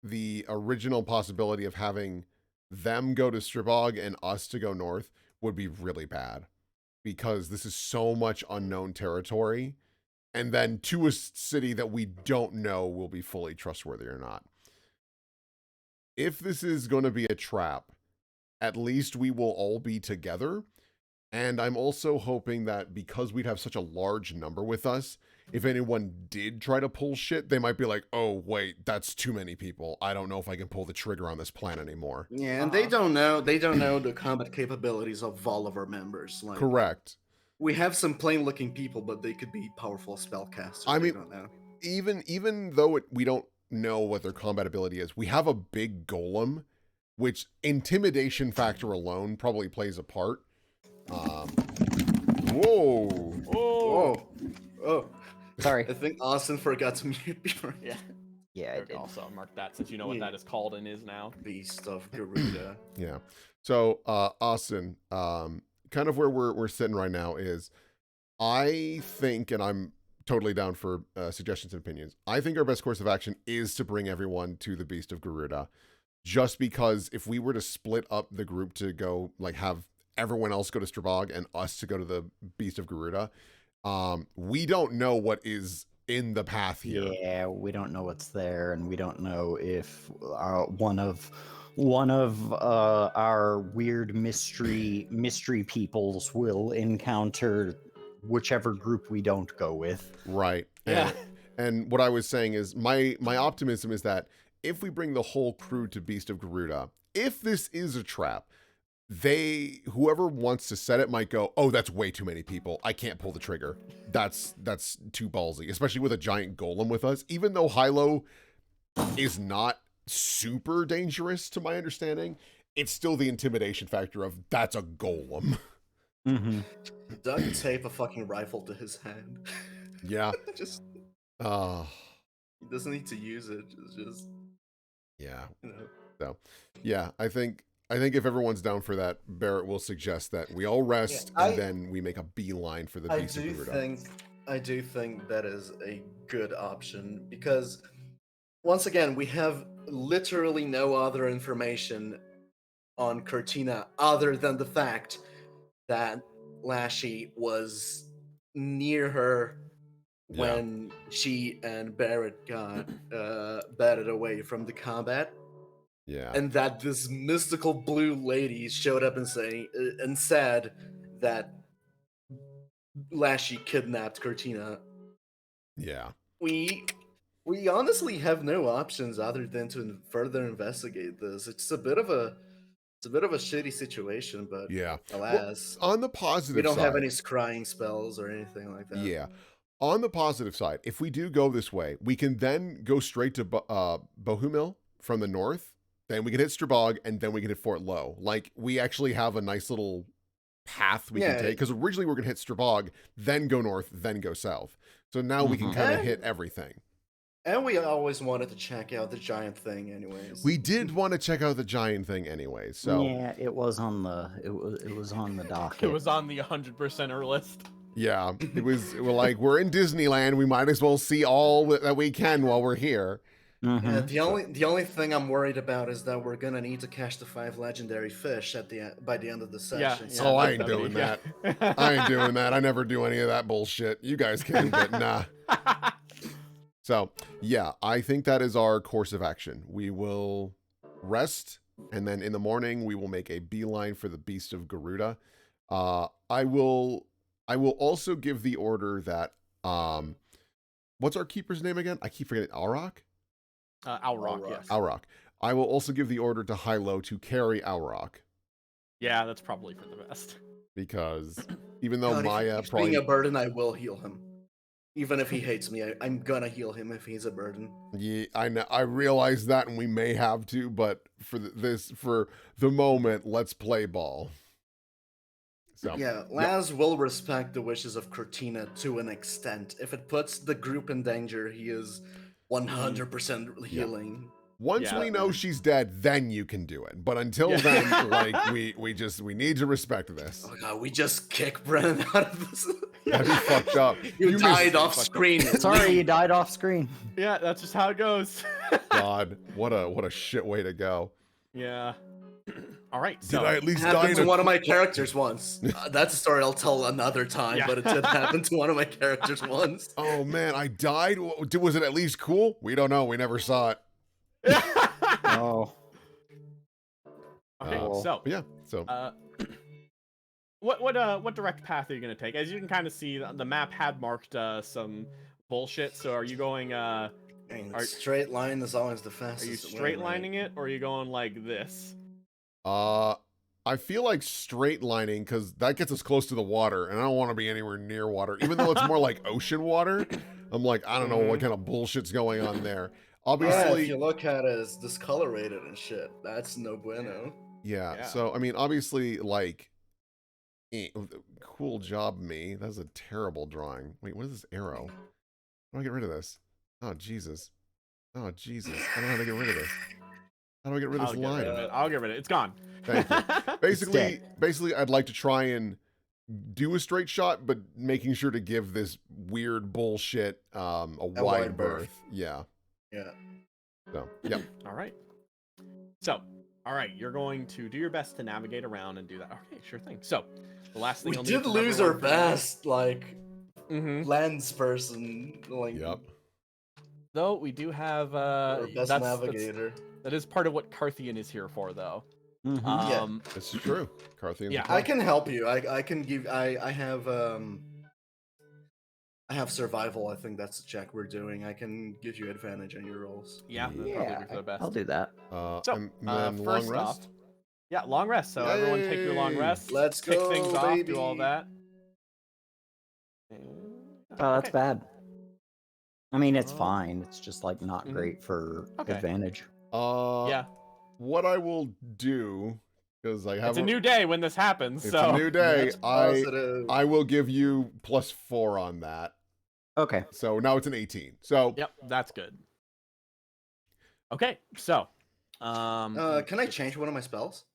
the original possibility of having them go to Stribog and us to go north would be really bad, because this is so much unknown territory, and then to a city that we don't know will be fully trustworthy or not. If this is going to be a trap, at least we will all be together. And I'm also hoping that because we'd have such a large number with us, if anyone did try to pull shit, they might be like, oh, wait, that's too many people. I don't know if I can pull the trigger on this plan anymore. Yeah, and they don't know the combat capabilities of all of our members. Like, Correct. we have some plain-looking people, but they could be powerful spellcasters. I we mean, don't know. Even though we don't know what their combat ability is, we have a big golem, which intimidation factor alone probably plays a part. Whoa. Oh, oh! Sorry. I think Austin forgot to mute before. Yeah. Yeah, I There, did. also mark that since you know what Yeah. that is called and is now. Beast of Garuda. Yeah. So, Austin, kind of where we're sitting right now is, I think, and I'm totally down for suggestions and opinions, I think our best course of action is to bring everyone to the Beast of Garuda, just because if we were to split up the group to go, like, have everyone else go to Strabog and us to go to the Beast of Garuda, we don't know what is in the path here. Yeah, we don't know what's there, and we don't know if one of our weird mystery peoples will encounter whichever group we don't go with. Right. Yeah. And what I was saying is my optimism is that if we bring the whole crew to Beast of Garuda, if this is a trap, whoever wants to set it might go, oh, that's way too many people. I can't pull the trigger. That's too ballsy, especially with a giant golem with us. Even though Hilo is not super dangerous to my understanding, it's still the intimidation factor of that's a golem. Mm-hmm. Duct tape a fucking rifle to his hand. Yeah. Just Uh, he doesn't need to use it. It's just yeah. you know. So, yeah, I think if everyone's down for that, Barrett will suggest that we all rest Yeah, and then we make a beeline for the I Beast of do Garuda. think that is a good option because once again we have literally no other information on Cortina other than the fact that Leshi was near her Yeah. when she and Barrett got batted away from the combat, Yeah. and that this mystical blue lady showed up and said that Leshi kidnapped Cortina. Yeah. We honestly have no options other than to further investigate this. It's a bit of a shitty situation, but Yeah. alas, On the we positive don't side, have any scrying spells or anything like that. yeah. On the positive side, if we do go this way, we can then go straight to Bohumil from the north. Then we can hit Strabog, and then we can hit Fort Low. Like, we actually have a nice little path we can take. Because originally we are going to hit Strabog, then go north, then go south. So now we can kind of hit everything. And we always wanted to check out the giant thing anyways. We did want to check out the giant thing anyway. So yeah, it was on the docket. It was on the 100%er list. yeah, we're in Disneyland. We might as well see all that we can while we're here. Mm-hmm. Yeah, the only thing I'm worried about is that we're gonna need to catch the 5 legendary fish by the end of the session. Yeah, Oh, I ain't doing that. I ain't doing that. I never do any of that bullshit. You guys can, but nah. So, yeah, I think that is our course of action. We will rest, and then in the morning, we will make a beeline for the Beast of Garuda. I will also give the order that, what's our keeper's name again? I keep forgetting. Auroch? Alrock, yes. Auroch. I will also give the order to Hilo to carry Auroch. Yeah, that's probably for the best. Because even though God, Maya if he's probably... being a burden, I will heal him. Even if he hates me, I'm gonna heal him if he's a burden. Yeah, I know. I realize that, and we may have to, but for the moment, let's play ball. So Yeah, Laz will respect the wishes of Cortina to an extent. If it puts the group in danger, he is 100% healing. Once we know she's dead, then you can do it. But until then, like we need to respect this. Oh god, we just kick Brennan out of this. That'd be fucked up. You died off screen. Sorry, you died off screen. Yeah, that's just how it goes. God, what a shit way to go. Yeah. All right. So Did I at least die happened in to a... one of my characters once. That's a story I'll tell another time, Yeah. but it did happen to one of my characters once. Oh man, I died. Was it at least cool? We don't know. We never saw it. Oh. Okay, Well, so But yeah. So what direct path are you gonna take? As you can kind of see, the map had marked some bullshit. So are you going? Are Straight line is always the fastest. you straight lining it, or are you going like this? I feel like straight lining because that gets us close to the water, and I don't want to be anywhere near water, even though it's more like ocean water. I'm like, I don't know what kind of bullshit's going on there. Yeah, Obviously, if you look at it, it's discolorated and shit. That's no bueno. yeah. Yeah. So I mean, obviously, like, cool job, me. That's a terrible drawing. Wait, what is this arrow? How do I get rid of this? Oh Jesus! Oh Jesus! I don't know how to get rid of this. How do I get rid of this line? I'll get rid of it. It's gone. Thank you. Basically, I'd like to try and do a straight shot, but making sure to give this weird bullshit a wide berth. Yeah. Yeah. So, yeah. All right. So, all right, you're going to do your best to navigate around and do that. Okay, sure thing. So, the last thing We you'll did need from lose our everyone for- best, like, Mhm. lens person. Like, Yep. Though we do have our best that's- navigator. that is part of what Carthian is here for, though. Mhm. This is true. Carthian. Yeah. I can help you. I can give. I have survival. I think that's the check we're doing. I can give you advantage on your rolls. Yeah, that'd Yeah, probably be for the best. I'll do that. So, and then long first rest. off, yeah, long rest. So everyone take your long Yay! rest. Let's kick go, things off, do all baby. that. Oh, that's Okay. bad. I mean, it's Oh. fine. It's just like not Mhm. great for Okay. advantage. Yeah. What I will do, because I It's have a new day when this happens. It's so a new day. That's positive. I will give you +4 on that. Okay. So now it's an 18. So Yep, that's good. Okay, so Can I change one of my spells?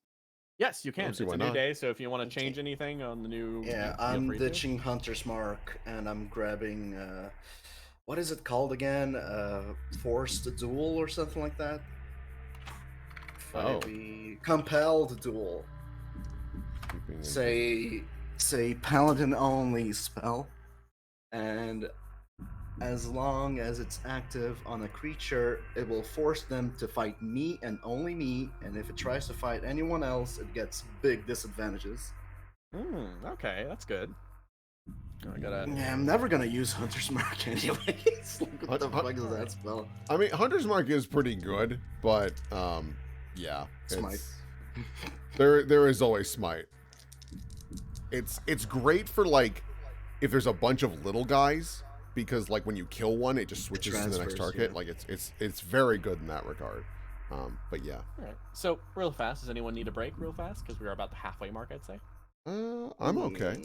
yes, you can. Don't see It's why a new not. day, so if you want to change anything on the new, Yeah, feel I'm free to. ditching Hunter's Mark, and I'm grabbing, what is it called again? Forced Duel or something like that? Oh. 5e Compelled Duel. keeping Say Paladin only spell, and as long as it's active on a creature, it will force them to fight me and only me, and if it tries to fight anyone else, it gets big disadvantages. Okay, that's good. I gotta. Yeah, I'm never gonna use Hunter's Mark anyways. Like, what the fuck is that spell? I mean, Hunter's Mark is pretty good, but yeah, Smite. there is always Smite. It's great for like if there's a bunch of little guys, because like when you kill one, it just switches to the next target. Yeah. Like it's very good in that regard. But yeah. All right. So real fast, does anyone need a break real fast? Because we are about the halfway mark, I'd say. I'm okay.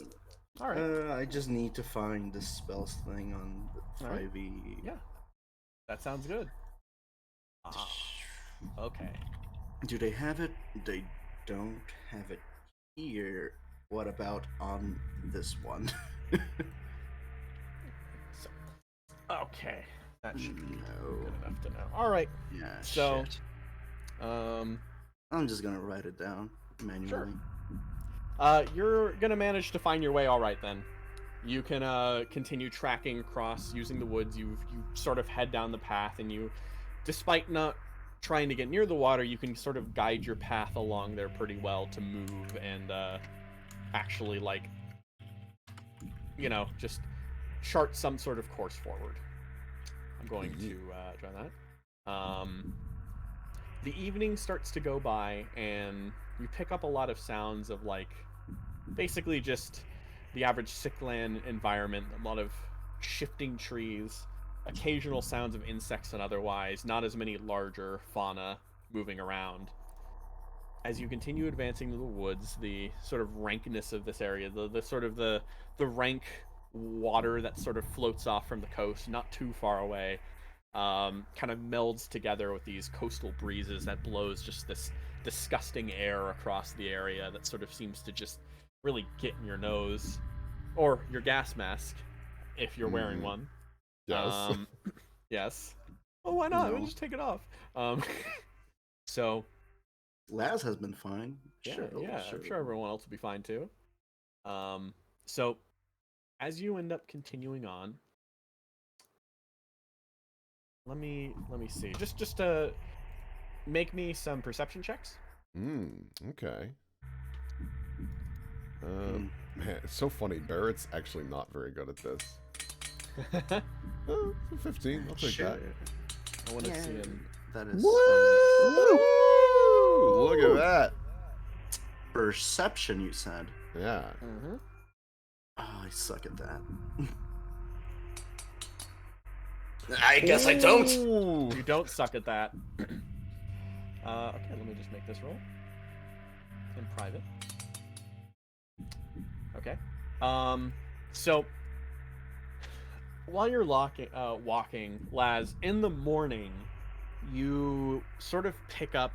All right. I just need to find the spells thing on All right. 5e. Yeah. That sounds good. Okay. Do they have it? They don't have it here. What about on this one? So, okay. That should be No. good enough to know. All right. Yeah, So, shit. I'm just gonna write it down manually. Sure. You're gonna manage to find your way all right then. You can continue tracking across using the woods. You sort of head down the path, and you, despite not trying to get near the water, you can sort of guide your path along there pretty well to move and actually, like, you know, just chart some sort of course forward. I'm going to try that. The evening starts to go by, and you pick up a lot of sounds of, like, basically just the average sickland environment, a lot of shifting trees, occasional sounds of insects and otherwise, not as many larger fauna moving around. As you continue advancing to the woods, the sort of rankness of this area, the sort of the rank water that sort of floats off from the coast, not too far away, kind of melds together with these coastal breezes that blows just this disgusting air across the area that sort of seems to just really get in your nose or your gas mask if you're wearing one. Yes. Yes. Oh, why not? No. We'll just take it off. So Laz has been fine. yeah, I'm sure everyone else will be fine too. So as you end up continuing on, let me see. Just to make me some perception checks. Okay. Man, it's so funny. Barrett's actually not very good at this. 15. I'll take that. I want to see him. That is Woo! Look at that. perception, you said. Yeah. Mm-hmm. Oh, I suck at that. I guess I don't. Ooh. You don't suck at that. Okay, let me just make this roll in private. Okay. So while you're walking, Laz, in the morning, you sort of pick up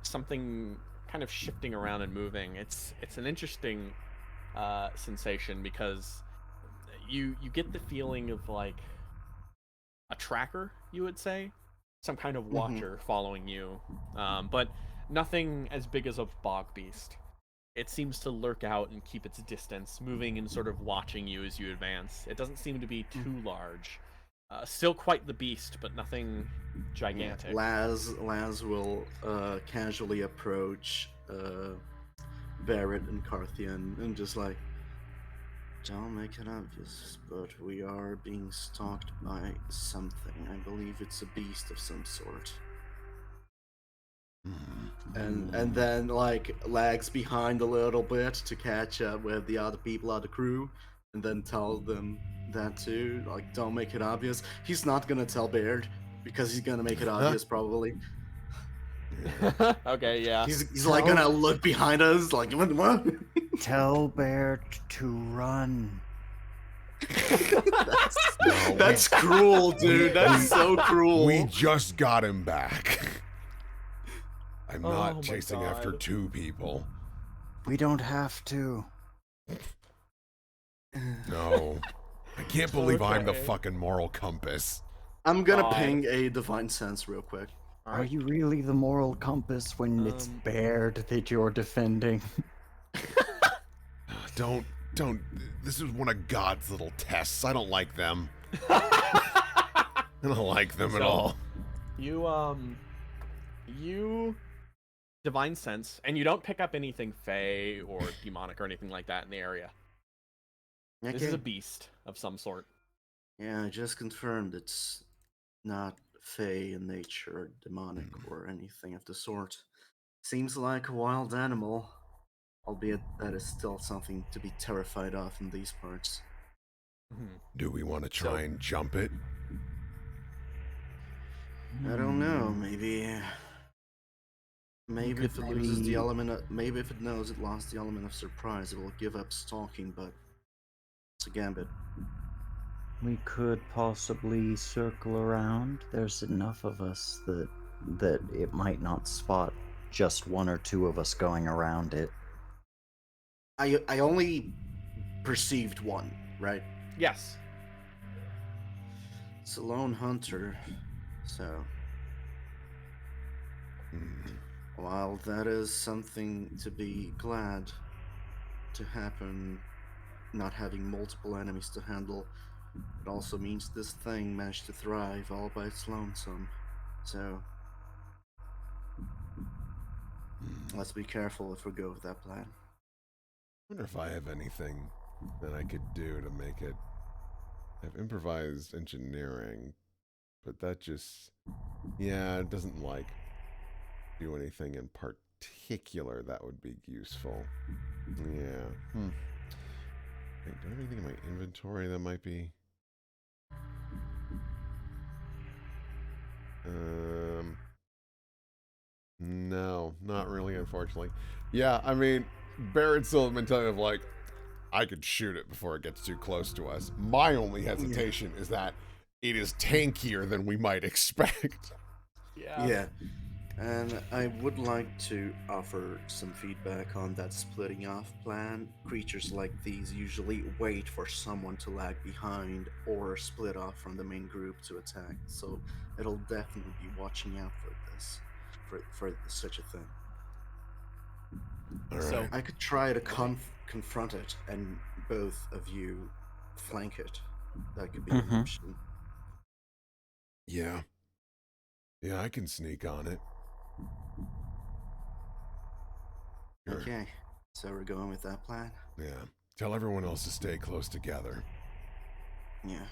something kind of shifting around and moving. It's an interesting sensation because you get the feeling of like a tracker, you would say, some kind of watcher following you, but nothing as big as a Bog Beast. It seems to lurk out and keep its distance, moving and sort of watching you as you advance. It doesn't seem to be too large. Still quite the beast, but nothing gigantic. Yeah, Laz will casually approach Barrett and Carthian and just like, don't make it obvious, but we are being stalked by something. I believe it's a beast of some sort. And then like lags behind a little bit to catch up with the other people of the crew, and then tell them that too. Like, don't make it obvious. He's not gonna tell Baird because he's gonna make it obvious probably. Okay, yeah. He's like gonna look behind us, like what? Tell Bear to run. That's cruel, dude. That's so cruel. We just got him back. I'm Oh not my chasing after God. 2 people. We don't have to. No. I can't believe I'm the Okay. fucking moral compass. I'm gonna God. ping a divine sense real quick. Are you really the moral compass when it's Bear that you're defending? Don't. This is one of God's little tests. I don't like them. I don't like them at So- all. You divine sense, and you don't pick up anything fey or demonic or anything like that in the area. This is a beast of some sort. Yeah, I just confirmed it's not fey in nature, demonic, or anything of the sort. Seems like a wild animal, albeit that is still something to be terrified of in these parts. Do we want to try and jump it? I don't know. Maybe if it loses the element, maybe if it knows it lost the element of surprise, it will give up stalking. But it's a gambit. We could possibly circle around. There's enough of us that it might not spot just 1 or 2 of us going around it. I only perceived one, right? Yes. It's a lone hunter, so while that is something to be glad to happen, not having multiple enemies to handle, it also means this thing managed to thrive all by its lonesome. So let's be careful if we go with that plan. I wonder if I have anything that I could do to make it. I have improvised engineering, but that just, yeah, it doesn't like do anything in particular that would be useful. Yeah. Wait, do I have anything in my inventory that might be? No, not really, unfortunately. Yeah, I mean, Barrett's still mentality of like, I could shoot it before it gets too close to us. My only hesitation is that it is tankier than we might expect. Yeah. And I would like to offer some feedback on that splitting off plan. Creatures like these usually wait for someone to lag behind or split off from the main group to attack, so it'll definitely be watching out for this, for such a thing. All So- right. I could try to confront it, and both of you flank it. That could be an Mhm. option. Yeah. Yeah, I can sneak on it. Sure. Okay, so we're going with that plan? Yeah. Tell everyone else to stay close together. Yeah,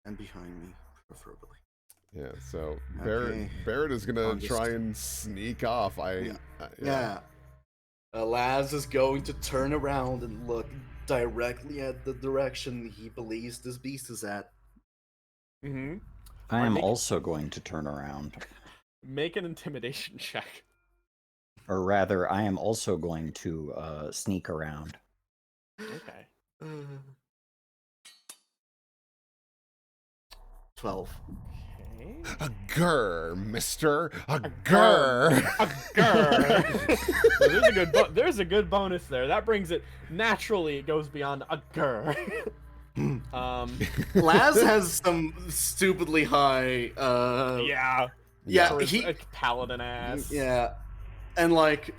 and behind me, preferably. Yeah, so Okay. Barrett is gonna I'll just- try and sneak off. Yeah. Laz is going to turn around and look directly at the direction he believes this beast is at. Mm-hmm. I am make- also going to turn around. Make an intimidation check. Or rather, I am also going to sneak around. Okay. 12. Okay. A grr, mister. A grr. Grr. So there's a good bonus there. That brings it naturally. It goes beyond a grr. Laz has some stupidly high, Yeah. yeah, For his, he, paladin ass. yeah, and like,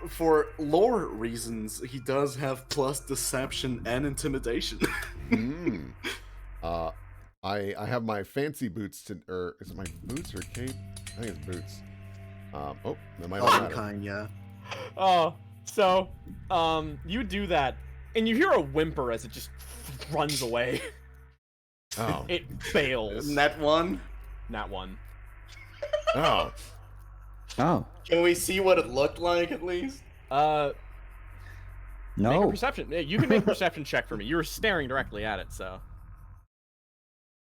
for lore reasons, he does have plus deception and intimidation. I have my fancy boots or is it my boots or cape? I think it's boots. Oh, that might Of not some matter. kind, yeah. Oh, so you do that, and you hear a whimper as it just runs away. Oh, It bails. Net one. Not one. oh, Oh, Can we see what it looked like at least? Make a no. perception. Yeah, you can make a perception check for me. You were staring directly at it, so.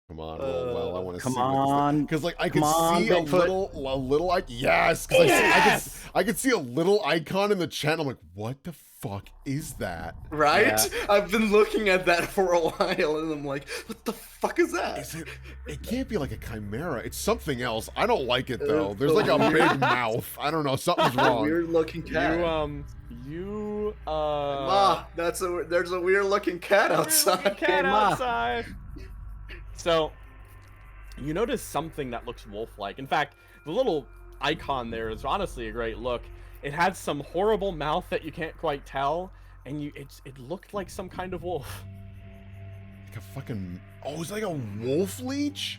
Come on, roll well. I want to see Come on. because like I Come could on, see a Bigfoot. little like yes, because Yes! I could see a little icon in the chat. I'm like, what the fuck is that? Right? Yeah. I've been looking at that for a while, and I'm like, what the fuck is that? Is it? It can't be like a chimera. It's something else. I don't like it though. There's like a big mouth. I don't know. Something's wrong. Weird looking cat. Ma, there's a weird looking cat outside. Cat Ma. outside. So, you notice something that looks wolf-like. In fact, the little icon there is honestly a great look. It had some horrible mouth that you can't quite tell, and it looked like some kind of wolf. Like a fucking. Oh, it's like a wolf leech.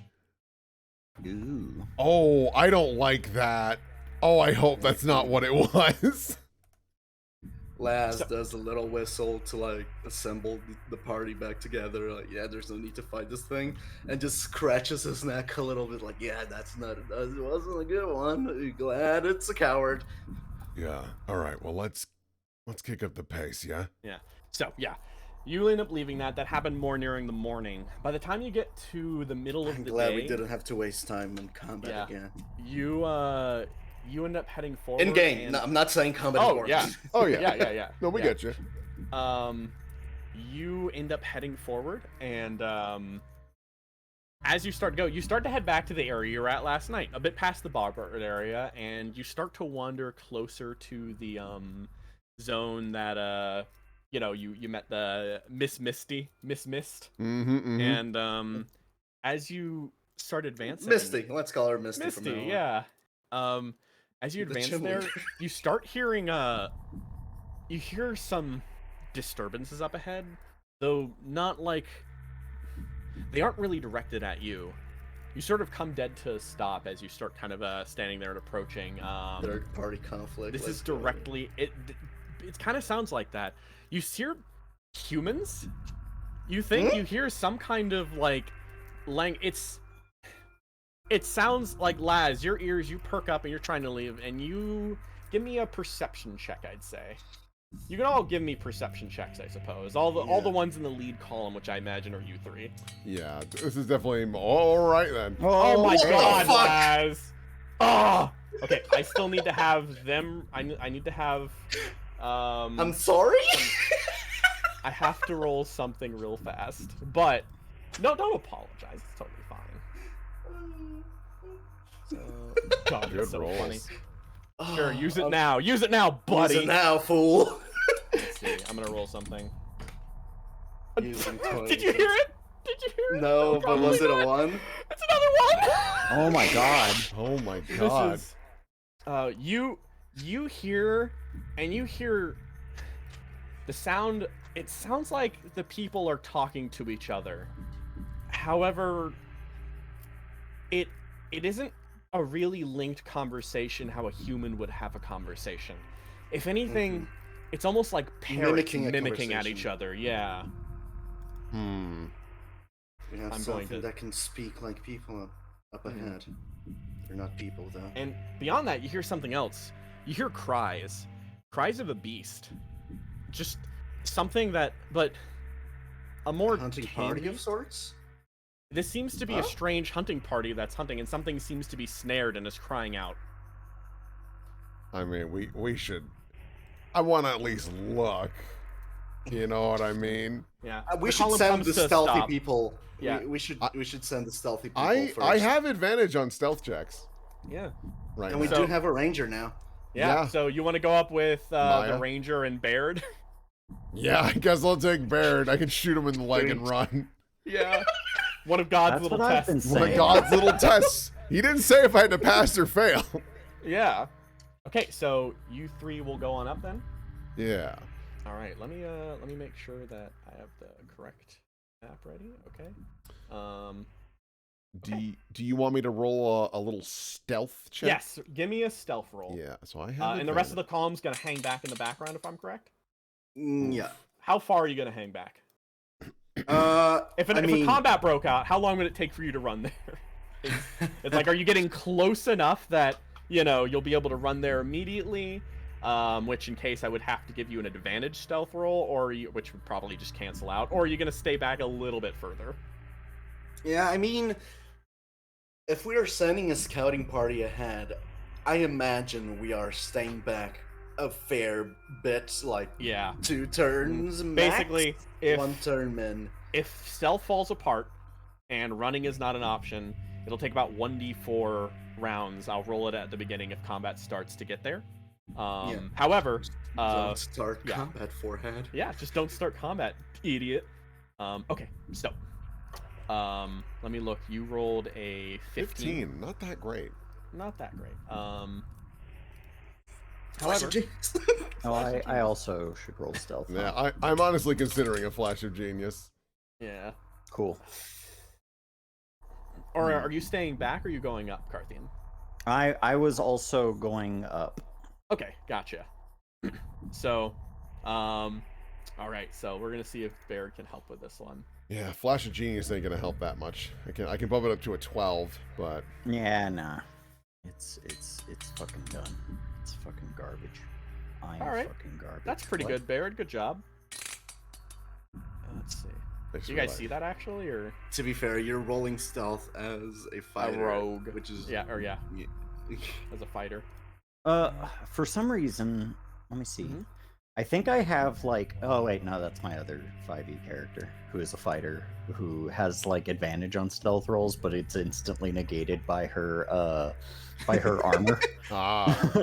Ooh. Oh, I don't like that. Oh, I hope that's not what it was. Laz does a little whistle to like assemble the party back together. Like, yeah, there's no need to fight this thing, and just scratches his neck a little bit. Like, yeah, it wasn't a good one. Glad it's a coward. Yeah. All right. Well, let's kick up the pace. Yeah. Yeah. So, yeah. You end up leaving that. That happened more nearing the morning. By the time you get to the middle of I'm the glad day... we didn't have to waste time in combat again. You end up heading forward. In game. And... No, I'm not saying combat. Oh, forward. yeah. Oh yeah. Yeah. No, we get you. You end up heading forward, and as you start to go, you start to head back to the area you were at last night, a bit past the Bog Beast area, and you start to wander closer to the zone that you met the Miss Mist, and as you start advancing, Misty. Let's call her Misty. Misty, from now on. yeah. As you advance there, you start hearing you hear some disturbances up ahead, though not like they aren't really directed at you. You sort of come dead to a stop as you start kind of standing there and approaching. Third party conflict. This is directly it kind of sounds like that. You hear humans. You think you hear some kind of like it sounds like Laz, your ears, you perk up and you're trying to leave, and you give me a perception check, I'd say. You can all give me perception checks, I suppose. All the ones in the lead column, which I imagine are you three. Yeah, this is definitely all right then. Oh my god, fuck? Laz! Oh! Okay, I still need to have them. I need to have. I'm sorry. I have to roll something real fast, but no, don't apologize. It's totally fine. God, Good that's so rolls. funny. Sure, use it now. Use it now, buddy. Use it now, fool. Let's see. I'm gonna roll something. Using Did you hear it? Did you hear it? No, but was it a God. one? It's another one. Oh my god. Oh my god. This is, you hear, and you hear the sound. It sounds like the people are talking to each other. However, it isn't a really linked conversation how a human would have a conversation. If anything, it's almost like parrots mimicking at each other. Yeah. We have I'm going something to- that can speak like people up ahead. They're not people, though. And beyond that, you hear something else. You hear cries. Cries of a beast. Just something that, but a more Hunting party tame- of sorts? This seems to be a strange hunting party that's hunting, and something seems to be snared and is crying out. I mean, we should. I want to at least look. You know what I mean? Yeah. We The should column send comes the to a stealthy stop. people. Yeah. We should send the stealthy people I first. have advantage on stealth checks Yeah. right And we now. do have a ranger now. Yeah. So you want to go up with the Maya. ranger and Baird? Yeah, I guess I'll take Baird. I can shoot him in the leg and run. Yeah. One of God's That's little what I've been tests. One of saying. God's little tests. He didn't say if I had to pass or fail. Yeah. Okay, so you three will go on up then. Yeah. All right. Let me make sure that I have the correct map ready. Okay. Do you want me to roll a little stealth check? Yes. Give me a stealth roll. Yeah. So I have. And the rest of the column's gonna hang back in the background, if I'm correct. Yeah. How far are you gonna hang back? If If a combat broke out, how long would it take for you to run there? It's like, are you getting close enough that you'll be able to run there immediately? Which, in case, I would have to give you an advantage stealth roll, which would probably just cancel out. Or are you gonna stay back a little bit further? Yeah, I mean, if we are sending a scouting party ahead, I imagine we are staying back a fair bit, like Yeah. 2 turns max. Basically, if 1 turn min. if stealth falls apart and running is not an option, it'll take about 1d4 rounds. I'll roll it at the beginning if combat starts to get there. However, Don't start yeah. combat, forehead. Yeah, just don't start combat, idiot. Okay, so let me look. You rolled a 15. Not that great. Not that great. Flash However, of genius. Oh, I also should roll stealth. huh? Yeah, I'm honestly considering a flash of genius. yeah. Cool. Or are you staying back or are you going up, Carthian? I was also going up. Okay, gotcha. So, all right. So we're gonna see if Baird can help with this one. Yeah, flash of genius ain't gonna help that much. I can bump it up to a 12, but Yeah, nah. It's fucking done. It's fucking garbage. I am All right. fucking garbage. That's pretty What? good, Baird. Good job. Let's see. thanks Do you for guys that. see that actually, or To be fair, you're rolling stealth as a fighter, rogue. which is yeah, or yeah, yeah. as a fighter? For some reason, let me see. Mhm. I think I have like, oh wait, no, that's my other 5e character who is a fighter who has like advantage on stealth rolls, but it's instantly negated by her armor. Ah,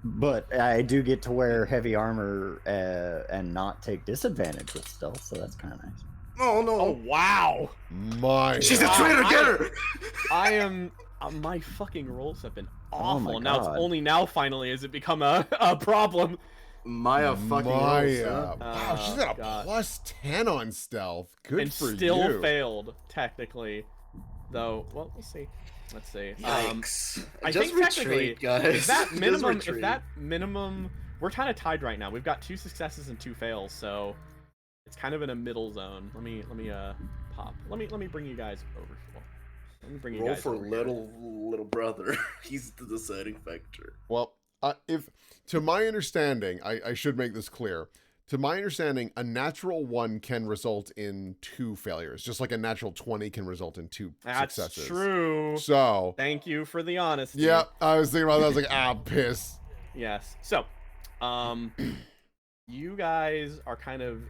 But I do get to wear heavy armor and not take disadvantage with stealth, so that's kind of nice. Oh no! Oh wow! my She's a God. traitor! Get her! I am. My fucking rolls have been Oh my awful. Now it's God. only now finally has it become a problem. Maya fucking Maya. rolls, huh? Wow, she's got a God. plus 10 on stealth. Good And for still you. failed technically, though. Well, we'll see. Let's see. Yikes! I Just think technically, retreat, guys. if that Just minimum, retreat. we're kind of tied right now. We've got 2 successes and 2 fails, so it's kind of in a middle zone. Let me pop. Let me bring you guys over here. Let me bring you Roll guys for over here. little brother. He's the deciding factor. Well, if to my understanding, I should make this clear. To my understanding, a natural 1 can result in 2 failures, just like a natural 20 can result in 2 That's successes. true. So, Thank you for the honesty. yeah, I was thinking about that. I was like, piss. Yes. So, you guys are kind of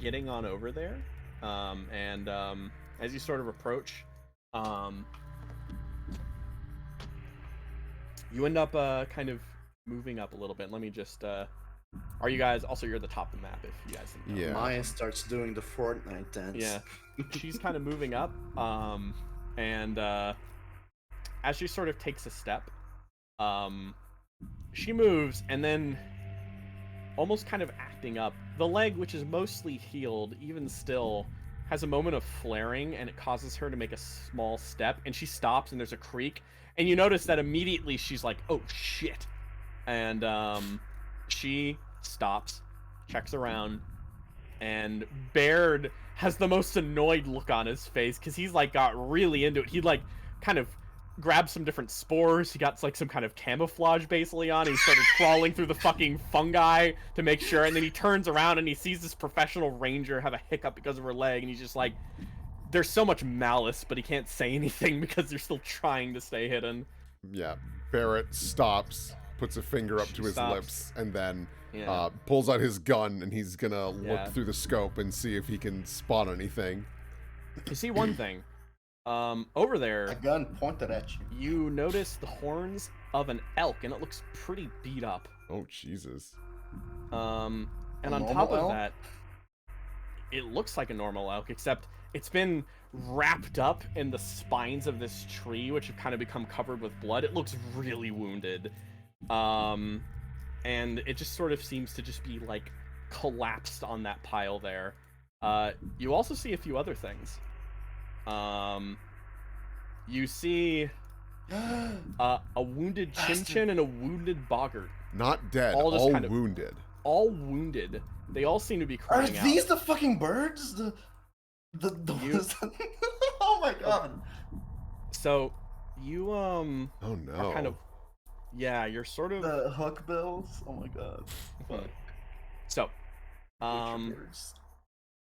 getting on over there, and as you sort of approach, you end up kind of moving up a little bit. Let me just. Are you guys also? You're at the top of the map. If you guys didn't know. Yeah. Maya starts doing the Fortnite dance. Yeah. She's kind of moving up, and as she sort of takes a step, she moves, and then almost kind of acting up. The leg, which is mostly healed, even still, has a moment of flaring, and it causes her to make a small step, and she stops, and there's a creak, and you notice that immediately she's like, oh shit, and she stops, checks around, and Baird has the most annoyed look on his face because he's like got really into it. He like kind of grabbed some different spores. He got like some kind of camouflage basically on. He started crawling through the fucking fungi to make sure, and then he turns around and he sees this professional ranger have a hiccup because of her leg, and he's just like, there's so much malice, but he can't say anything because they're still trying to stay hidden. Yeah. Barrett stops, puts a finger up to his Stops. lips, and then Yeah. pulls out his gun, and he's gonna Yeah. look through the scope and see if he can spot anything. You see one thing. Over A there, gun pointed at you. you notice the horns of an elk, and it looks pretty beat up. Oh, Jesus. And A on normal top of elk? that, it looks like a normal elk, except it's been wrapped up in the spines of this tree, which have kind of become covered with blood. It looks really wounded. And it just sort of seems to just be like collapsed on that pile there. You also see a few other things. You see a wounded Chin-Chin and a wounded Boggart. Not dead, All all, just kind of- wounded. All wounded. They all seem to be Are crying out. these the fucking birds? The You- ones that... Oh my god. So, you, Oh, no. are kind of... Yeah, you're sort of... The hook bills. Oh my god. Fuck. So, Butcher birds.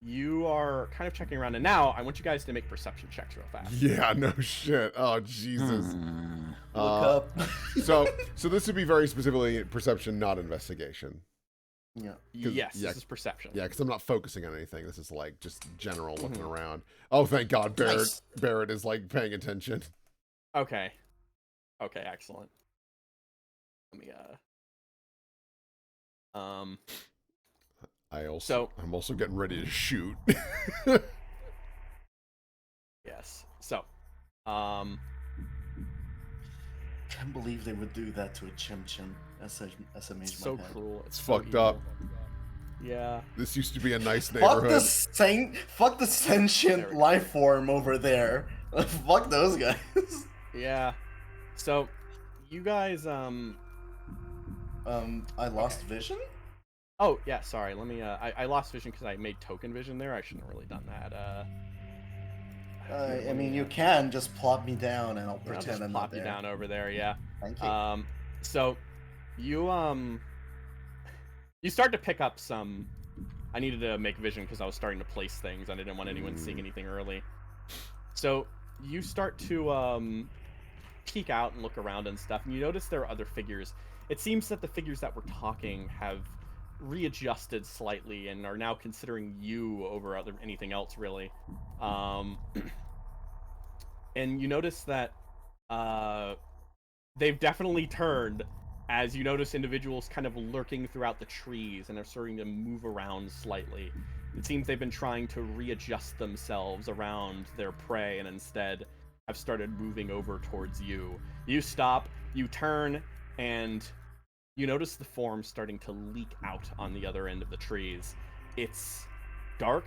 you are kind of checking around, and now I want you guys to make perception checks real fast. Yeah, no shit. Oh Jesus. Look up. So this would be very specifically perception, not investigation. Yeah. Yes, yeah. this is perception. Yeah, because I'm not focusing on anything. This is like just general looking around. Oh, thank God, Barrett is like paying attention. Okay. Okay, excellent. Let me I'm also getting ready to shoot. Yes. So, Can't believe they would do that to a chim. That's a major. so cruel. It's fucked evil. up. Yeah. This used to be a nice Fuck neighborhood. fuck the sentient life form over there. Fuck those guys. Yeah. So, you guys, I lost vision? Oh, yeah, sorry. Let me, I lost vision because I made token vision there. I shouldn't have really done that. I mean, you can just plop me down and I'll I'll pretend just I'm plop not you there. down over there, yeah. Thank you. So, you, you start to pick up some... I needed to make vision because I was starting to place things. I didn't want anyone seeing anything early. So, you start to, peek out and look around and stuff, and you notice there are other figures. It seems that the figures that were talking have readjusted slightly and are now considering you over anything else, really. And you notice that they've definitely turned as you notice individuals kind of lurking throughout the trees and are starting to move around slightly. It seems they've been trying to readjust themselves around their prey and instead have started moving over towards you. You stop, you turn, and you notice the form starting to leak out on the other end of the trees. It's dark,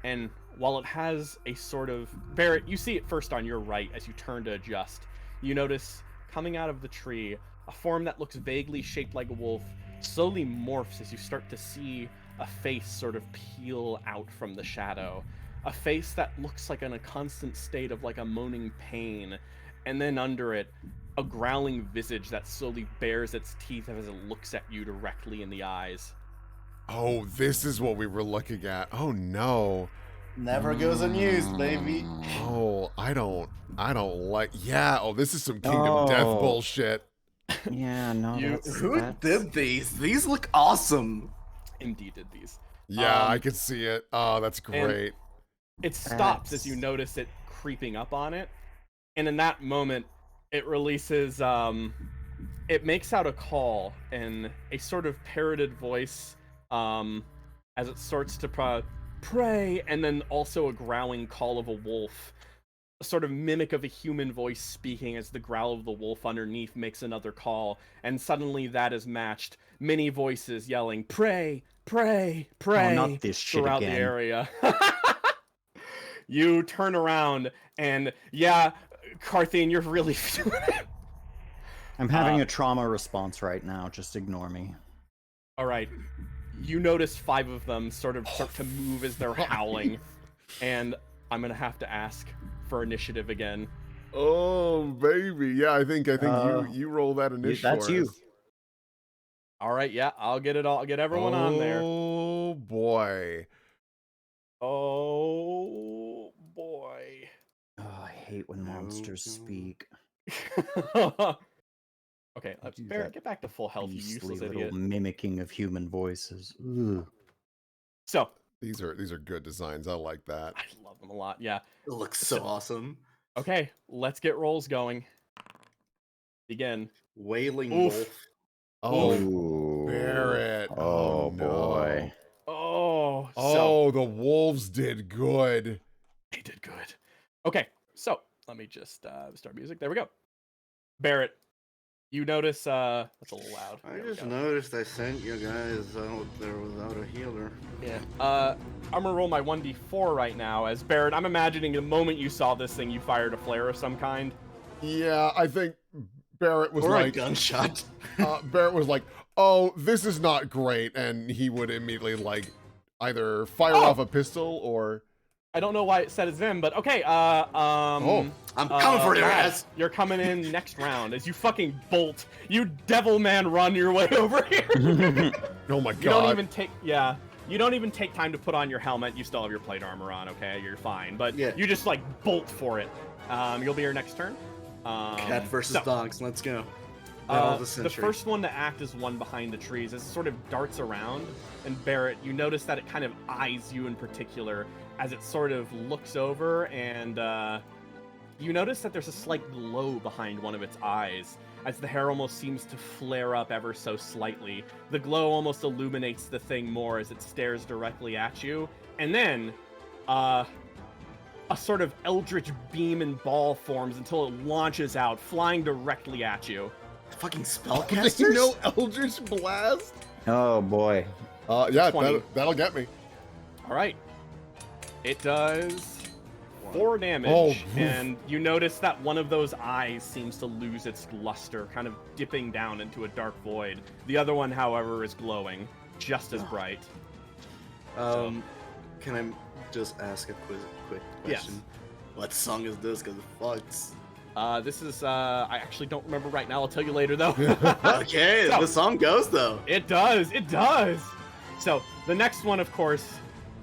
and while it has a sort of... Barrett, you see it first on your right as you turn to adjust. You notice, coming out of the tree, a form that looks vaguely shaped like a wolf slowly morphs as you start to see a face sort of peel out from the shadow. A face that looks like in a constant state of like a moaning pain, and then under it, a growling visage that slowly bares its teeth as it looks at you directly in the eyes. Oh, this is what we were looking at. Oh no. Never goes unused, baby. Oh, I don't like. Yeah. Oh, this is some Kingdom Death bullshit. Yeah, no. Who did these? These look awesome. Indeed did these. Yeah, I could see it. Oh, that's great. It stops as you notice it creeping up on it, and in that moment, it releases, it makes out a call in a sort of parroted voice, as it starts to pray, and then also a growling call of a wolf, a sort of mimic of a human voice speaking as the growl of the wolf underneath makes another call, and suddenly that is matched. Many voices yelling, "Pray, pray, pray," Oh, not this shit throughout again. the area. You turn around, and yeah, Carthene, you're really feeling it. I'm having a trauma response right now. Just ignore me. All right. You notice 5 of them sort of start to move as they're howling, and I'm gonna have to ask for initiative again. Oh baby, yeah. I think you roll that initiative. That's you. All right, yeah, I'll get it all. I'll get everyone on there. Oh boy. Oh boy. Oh, I hate when monsters speak. Okay, Do Barrett, that get back to full health, you Beastly useless little idiot. mimicking of human voices. Ugh. So, These are good designs. I like that. I love them a lot, yeah. It looks so awesome. Okay, let's get rolls going. Begin. Wailing Oof. wolf. Oh, Ooh. Barrett. Oh, no. boy. Oh, Oh, the wolves did good. They did good. Okay, so let me just start music. There we go. Barrett, you notice that's a little loud. I There we just go. noticed I sent you guys out there without a healer. Yeah. I'm gonna roll my 1d4 right now. As Barrett, I'm imagining the moment you saw this thing, you fired a flare of some kind. Yeah, I think Barrett was Or a like, gunshot. Barrett was like, "Oh, this is not great," and he would immediately like either fire off a pistol or. I don't know why it said it's them, but okay. I'm coming for your Raz, ass. You're coming in next round as you fucking bolt. You devil man, run your way over here. Oh my god! You don't even take. Yeah. You don't even take time to put on your helmet. You still have your plate armor on, okay? You're fine. But Yeah. you just, like, bolt for it. You'll be your next turn. Cat versus so, dogs. Let's go. Battle of the the century. first one to act is one behind the trees. As it sort of darts around, and Barrett, you notice that it kind of eyes you in particular as it sort of looks over, and you notice that there's a slight glow behind one of its eyes, as the hair almost seems to flare up ever so slightly. The glow almost illuminates the thing more as it stares directly at you, and then a sort of eldritch beam and ball forms until it launches out, flying directly at you. Fucking Did spellcasters? you know Eldritch Blast? Oh boy. Yeah, 20. that'll get me. All right. It does 4 damage, Oh, and you notice that one of those eyes seems to lose its luster, kind of dipping down into a dark void. The other one, however, is glowing, just as bright. Can I just ask a quick Yes. question? What song is this? Because it fucks. This is, I actually don't remember right now. I'll tell you later, though. Okay, So- the song goes though. It does. So, the next one, of course,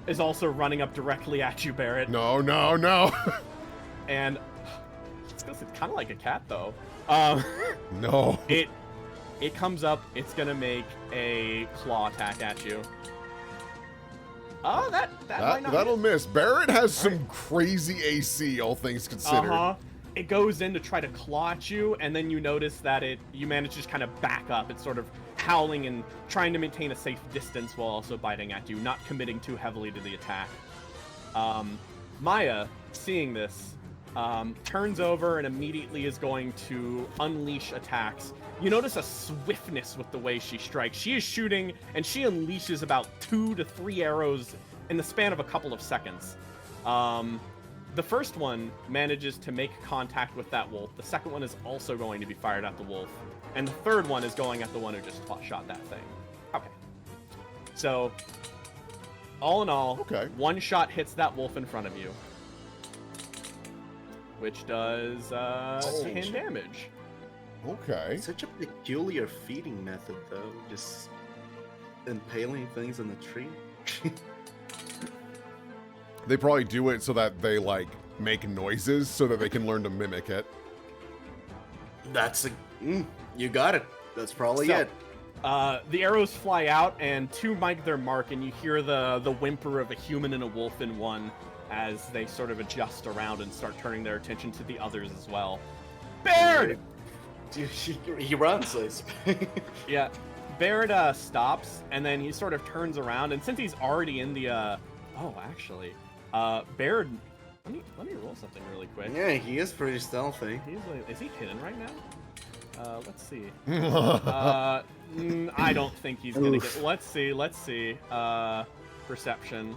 is also running up directly at you, Barrett. No. And it's kind of like a cat, though. No. It comes up. It's gonna make a claw attack at you. Oh, that might not. That'll miss. Barrett has some crazy AC, all things considered. It goes in to try to claw at you, and then you notice that you manage to just kind of back up. It's sort of howling and trying to maintain a safe distance while also biting at you, not committing too heavily to the attack. Maya, seeing this, turns over and immediately is going to unleash attacks. You notice a swiftness with the way she strikes. She is shooting, and she unleashes about 2 to 3 arrows in the span of a couple of seconds. The first one manages to make contact with that wolf. The second one is also going to be fired at the wolf. And the third one is going at the one who just shot that thing. Okay. So, all in all, Okay. one shot hits that wolf in front of you. Which does 10 damage. Okay. Such a peculiar feeding method, though. Just impaling things in the tree. They probably do it so that they, like, make noises so that they can learn to mimic it. That's you got it. That's probably So, it. The arrows fly out, and 2 make their mark, and you hear the whimper of a human and a wolf in one as they sort of adjust around and start turning their attention to the others as well. Baird! He runs. Yeah. Baird stops, and then he sort of turns around, and since he's already in the Baird, let me roll something really quick. Yeah, he is pretty stealthy. Is he hidden right now? Let's see. I don't think he's gonna get. Let's see. Perception.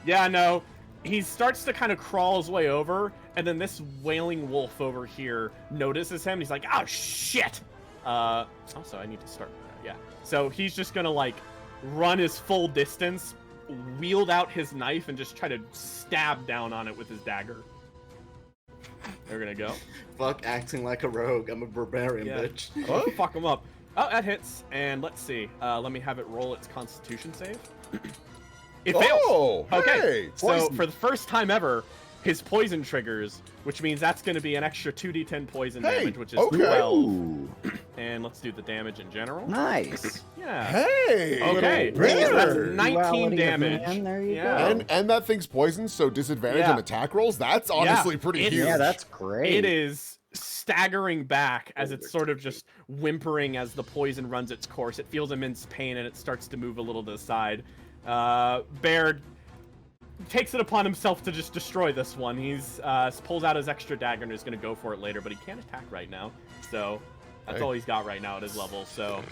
Yeah, no. He starts to kind of crawl his way over, and then this wailing wolf over here notices him. He's like, "Oh shit!" Also, I need to start. Yeah. So he's just gonna like run his full distance, wield out his knife, and just try to stab down on it with his dagger. They're gonna go. Fuck acting like a rogue. I'm a barbarian, Yeah. bitch. Oh, fuck him up. Oh, that hits. And let's see. Let me have it roll its Constitution save. It fails. Oh, Okay. hey, So poison. for the first time ever, his poison triggers, which means that's going to be an extra 2d10 poison Hey, damage, which is okay. 12. Ooh, And let's do the damage in general. nice. Yeah. Hey! Okay. Bear. That's Duality 19 of damage. man, there you Yeah. go. And that thing's poisoned, so disadvantage Yeah. on attack rolls. That's honestly pretty It's- huge. Yeah, that's great. It is staggering back as it's sort of just whimpering as the poison runs its course. It feels immense pain and it starts to move a little to the side. Baird takes it upon himself to just destroy this one. He's pulls out his extra dagger and is going to go for it later, but he can't attack right now. So that's Hey. all he's got right now at his level. So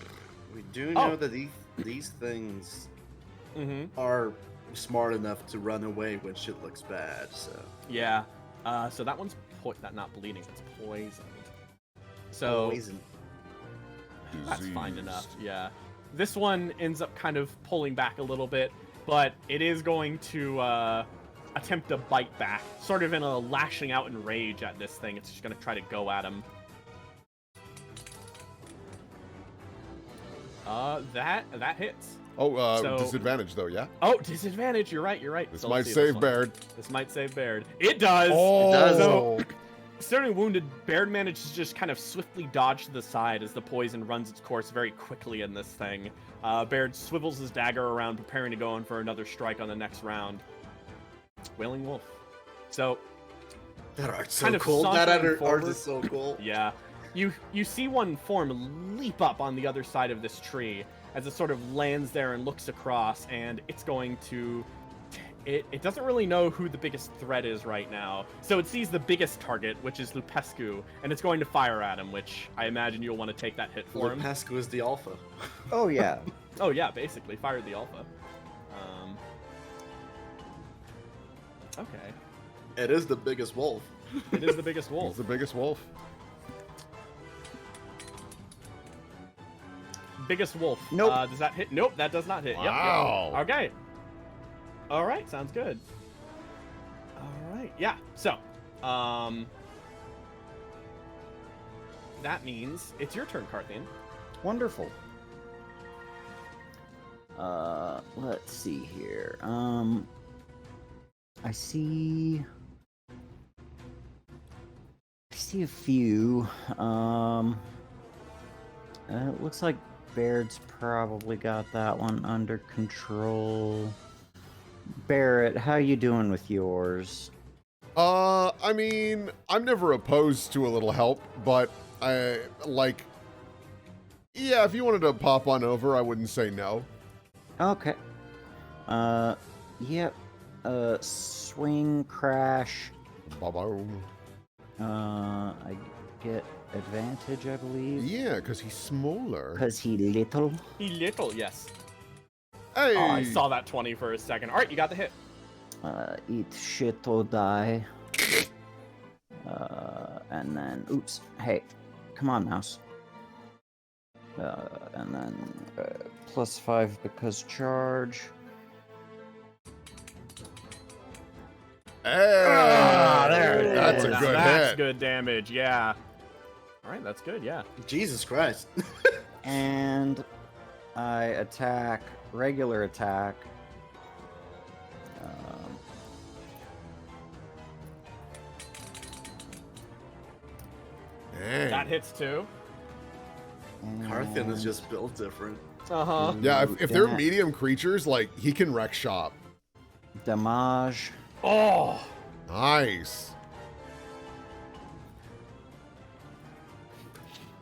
We do know that these things are smart enough to run away when shit looks bad. So yeah. So that one's not bleeding. It's poisoned. So poison. that's fine Diseased. enough. Yeah. This one ends up kind of pulling back a little bit, but it is going to attempt to bite back, sort of in a lashing out in rage at this thing. It's just going to try to go at him. That hits. Oh, So- disadvantage though, yeah? Oh, disadvantage. You're right. This So might let's see save one. Baird. This might save Baird. It does. Oh, does. So, starting wounded, Baird managed to just kind of swiftly dodge to the side as the poison runs its course very quickly in this thing. Baird swivels his dagger around, preparing to go in for another strike on the next round. Wailing Wolf. So, That art's Kind so of cool. That sauntering art forward. is so cool. yeah. You see one form leap up on the other side of this tree as it sort of lands there and looks across, and it's going to... It doesn't really know who the biggest threat is right now. So it sees the biggest target, which is Lupescu, and it's going to fire at him, which I imagine you'll want to take that hit for him. Lupescu is the alpha. Oh yeah. Oh yeah, basically, fired the alpha. Okay. It is the biggest wolf. It is the biggest He's wolf. the biggest wolf. Biggest wolf. Nope. Does that hit? Nope, that does not hit. Wow. Yep. Okay. All right, sounds good. All right, yeah. So, that means it's your turn, Carthian. Wonderful. Let's see here. I see a few. It looks like Baird's probably got that one under control. Barrett, how you doing with yours? I mean, I'm never opposed to a little help, but I like. Yeah, if you wanted to pop on over, I wouldn't say no. Okay. Yep. Swing crash. Ba-boom. I get advantage, I believe. Yeah, because he's smaller. Cause he little. He little, yes. Hey! Oh, I saw that 20 for a second. All right, you got the hit. Eat shit or die. And then, oops. Hey, come on, mouse. And then +5 because charge. Hey! there it That's is. a Now good that's hit. good damage, yeah. All right, that's good, yeah. Jesus Christ. And I attack, regular attack. Dang. That hits too. Carthian is and- just built different. Uh-huh. Yeah, if they're that medium creatures, like, he can wreck shop. damage. Oh! Nice.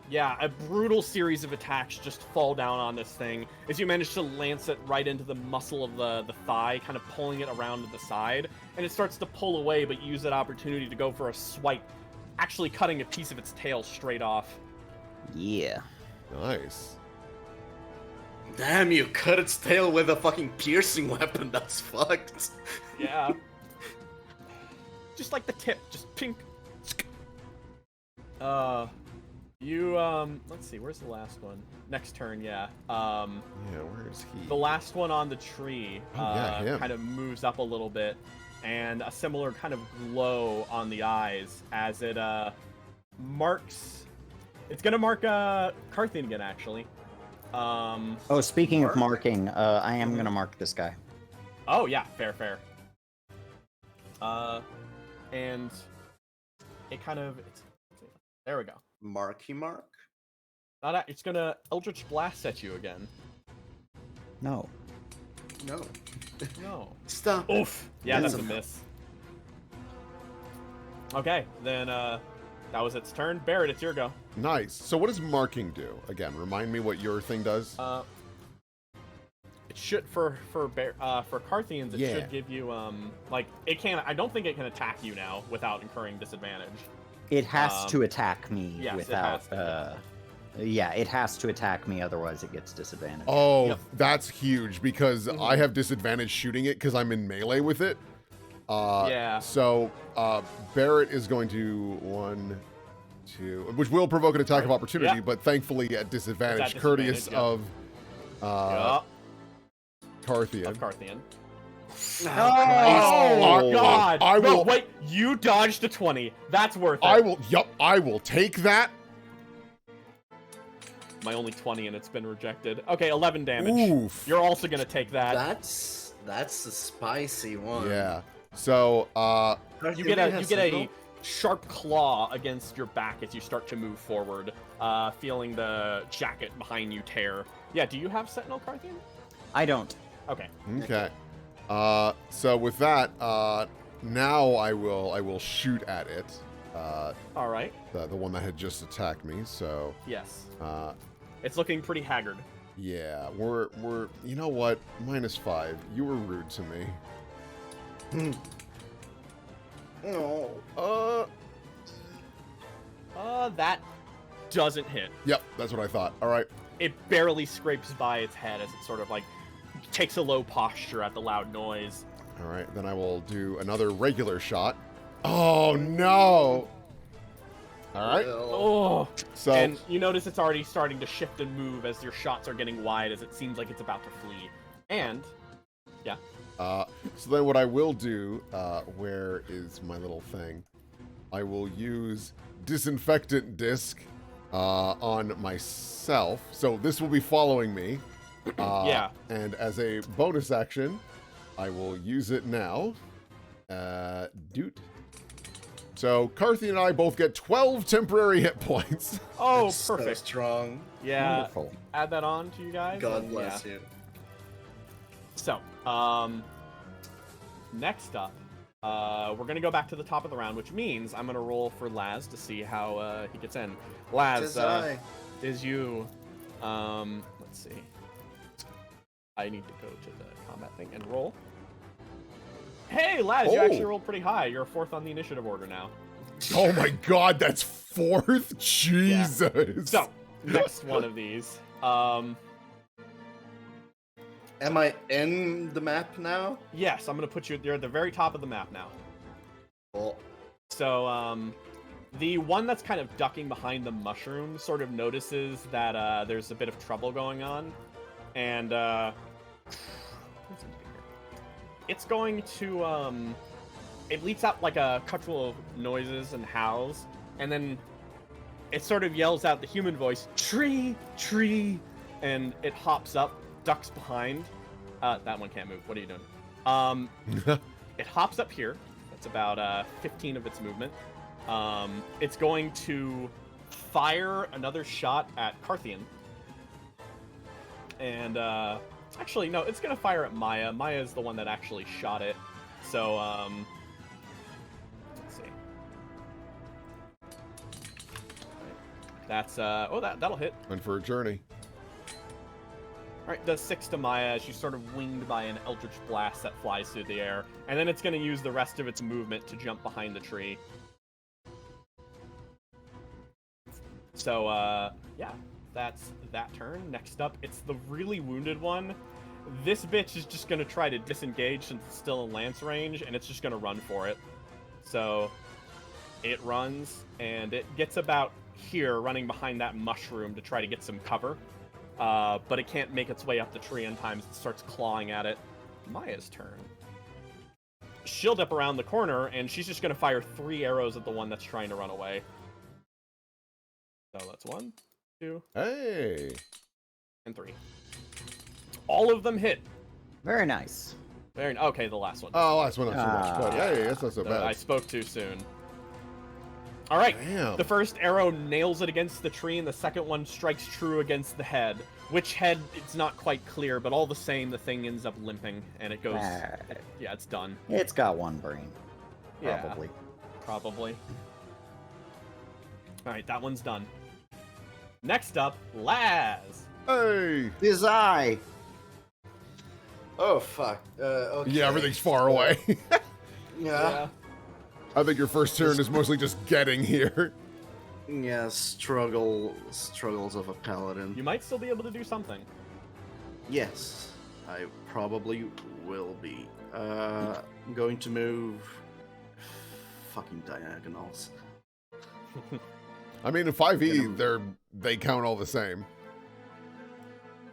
Yeah, a brutal series of attacks just fall down on this thing as you manage to lance it right into the muscle of the thigh, kind of pulling it around to the side, and it starts to pull away, but you use that opportunity to go for a swipe, actually cutting a piece of its tail straight off. Yeah. Nice. Damn, you cut its tail with a fucking piercing weapon. That's fucked. Yeah. Just like the tip, just pink. Let's see, where's the last one? Next turn, yeah. Yeah, where is he? The last one on the tree him. kind of moves up a little bit, and a similar kind of glow on the eyes as it marks. It's gonna mark Carthian again, actually. Oh, speaking of marking, I am gonna mark this guy. Oh yeah, fair. And it kind of there we go. Marky Mark? It's gonna Eldritch Blast at you again. No. No. No. Stop. Oof. Yeah, That's that's a a- miss. Okay, then that was its turn. Barrett, it's your go. Nice. So what does marking do? Again, remind me what your thing does. It should for Carthians. It Yeah. should give you like it can. I don't think it can attack you now without incurring disadvantage. It has to attack me yes, it without. has to. Yeah, it has to attack me, otherwise it gets disadvantage. Oh, Yep. that's huge because I have disadvantage shooting it because I'm in melee with it. Yeah. So Barrett is going to 1, 2, which will provoke an attack of opportunity, Yep. but thankfully at disadvantage, It's at courteous disadvantage, of Carthian. Of Carthian. Oh, God! I No, will. wait. You dodged a 20. That's worth it. I will. Yup. I will take that. my only 20 and it's been rejected. Okay, 11 damage. Oof. You're also gonna take that. That's a spicy one. Yeah. So, You get a sharp claw against your back as you start to move forward, feeling the jacket behind you tear. Yeah, do you have Sentinel, Carthian? I don't. Okay. okay. So with that, now I will shoot at it. All right. The one that had just attacked me. So, Yes. It's looking pretty haggard. yeah, we're you know what? -5. You were rude to me. No. That doesn't hit. Yep, that's what I thought. All right. It barely scrapes by its head as it sort of like takes a low posture at the loud noise. All right, then I will do another regular shot. Oh no! All right. Oh. So And you notice it's already starting to shift and move as your shots are getting wide as it seems like it's about to flee. And yeah. so then what I will do, where is my little thing? I will use disinfectant disc on myself. So this will be following me. Yeah. And as a bonus action, I will use it now. Doot. So Carthy and I both get 12 temporary hit points. Oh, That's so perfect. strong. Yeah. Wonderful. Add that on to you guys. God and bless yeah. you. So, next up, we're gonna go back to the top of the round, which means I'm gonna roll for Laz to see how he gets in. Laz, Tis I. is you. Let's see. I need to go to the combat thing and roll. Hey, Laz, you Oh. actually rolled pretty high. You're 4th on the initiative order now. Oh my god, that's 4th? Jesus. So, next one of these. Am I in the map now? Yes, I'm gonna put you. You're at the very top of the map now. Well, So, the one that's kind of ducking behind the mushroom sort of notices that there's a bit of trouble going on, and it's going to it leaks out like a couple of noises and howls, and then it sort of yells out the human voice, "Tree, tree," and it hops up, ducks behind. That one can't move. What are you doing? It hops up here. That's about 15 of its movement. It's going to fire another shot at Carthian. And actually, no, it's going to fire at Maya. Maya is the one that actually shot it. So, let's see. That's that'll hit. Went for a journey. Alright, does 6 to Maya as she's sort of winged by an eldritch blast that flies through the air. And then it's going to use the rest of its movement to jump behind the tree. So, yeah, that's that turn. Next up, it's the really wounded one. This bitch is just going to try to disengage since it's still in lance range, and it's just going to run for it. So, it runs, and it gets about here, running behind that mushroom to try to get some cover. But it can't make its way up the tree in time as it starts clawing at it. Maya's turn. She'll dip around the corner, and she's just going to fire 3 arrows at the one that's trying to run away. So that's 1, 2, Hey. and 3. All of them hit. Very nice. Okay, the last one. Oh, last one not so much. But hey, that's not so bad. I spoke too soon. All right. Damn. The first arrow nails it against the tree, and the second one strikes true against the head. Which head, it's not quite clear, but all the same, the thing ends up limping, and it goes... yeah, it's done. It's got one brain. Yeah. Probably. Probably. Alright, that one's done. Next up, Laz. Hey. Tis I. oh fuck. Okay. Yeah, everything's far away. Yeah. I think your first turn is mostly just getting here. Yeah. Struggles of a paladin. You might still be able to do something. Yes, I probably will be. I'm going to move. Fucking diagonals. I mean, in 5e, they count all the same.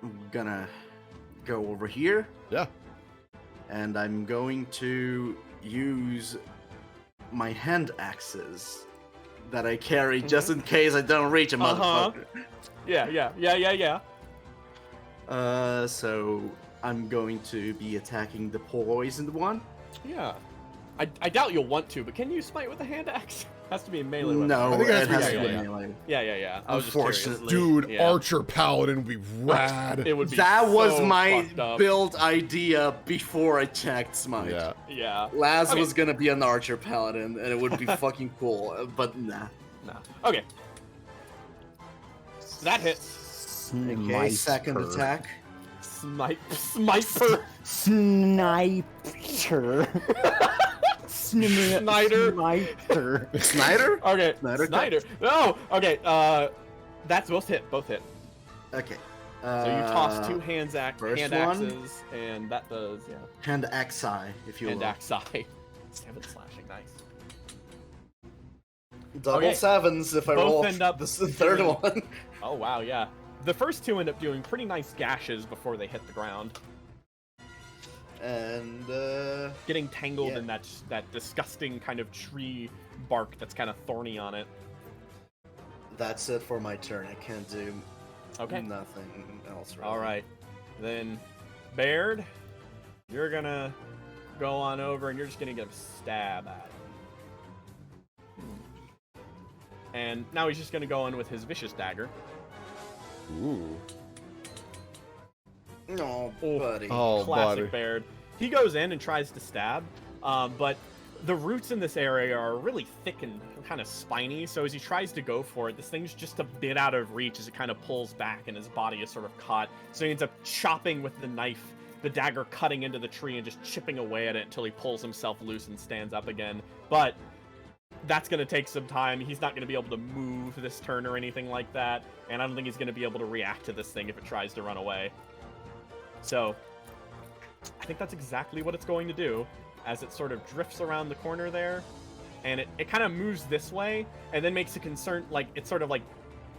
I'm gonna go over here. Yeah. And I'm going to use my hand axes that I carry just in case I don't reach a motherfucker. Yeah. So I'm going to be attacking the poisoned one. Yeah. I doubt you'll want to, but can you smite with a hand axe? Has to be a melee weapon. No, I think it has to to be be melee. melee. Yeah. I was just curious. Unfortunately. Dude, Yeah. Archer Paladin would be rad. It would be That was so my fucked up. build idea before I checked Smite. Yeah. Yeah. Laz Okay. was gonna be an Archer Paladin, and it would be fucking cool, but nah. No. Okay. That hits. Okay, second attack. Sniper. Sniper. Snyder. Sniper. Snyder? Okay. Snyder Snyder. No. Okay. That's both hit. Both hit. Okay. So you toss two hand first axes, and that does Hand axe if you hand will. axe eye. 7 slashing. Nice. Double Okay. sevens if I Both roll end up this the third doing- one. Oh wow, yeah. The first two end up doing pretty nice gashes before they hit the ground, And getting tangled Yeah. in that disgusting kind of tree bark that's kind of thorny on it. that's it for my turn. I can't do Okay. nothing else really. All right, then Baird, you're gonna go on over and you're just gonna give a stab at him. And now he's just gonna go in with his vicious dagger. Ooh. No, Oh. buddy. Oh, Classic buddy. Baird. He goes in and tries to stab, but the roots in this area are really thick and kind of spiny, so as he tries to go for it, this thing's just a bit out of reach as it kind of pulls back and his body is sort of caught. So he ends up chopping with the knife, the dagger cutting into the tree and just chipping away at it until he pulls himself loose and stands up again. But that's going to take some time. He's not going to be able to move this turn or anything like that, and I don't think he's going to be able to react to this thing if it tries to run away. So I think that's exactly what it's going to do, as it sort of drifts around the corner there, and it kind of moves this way, and then makes a concern, like, it sort of, like,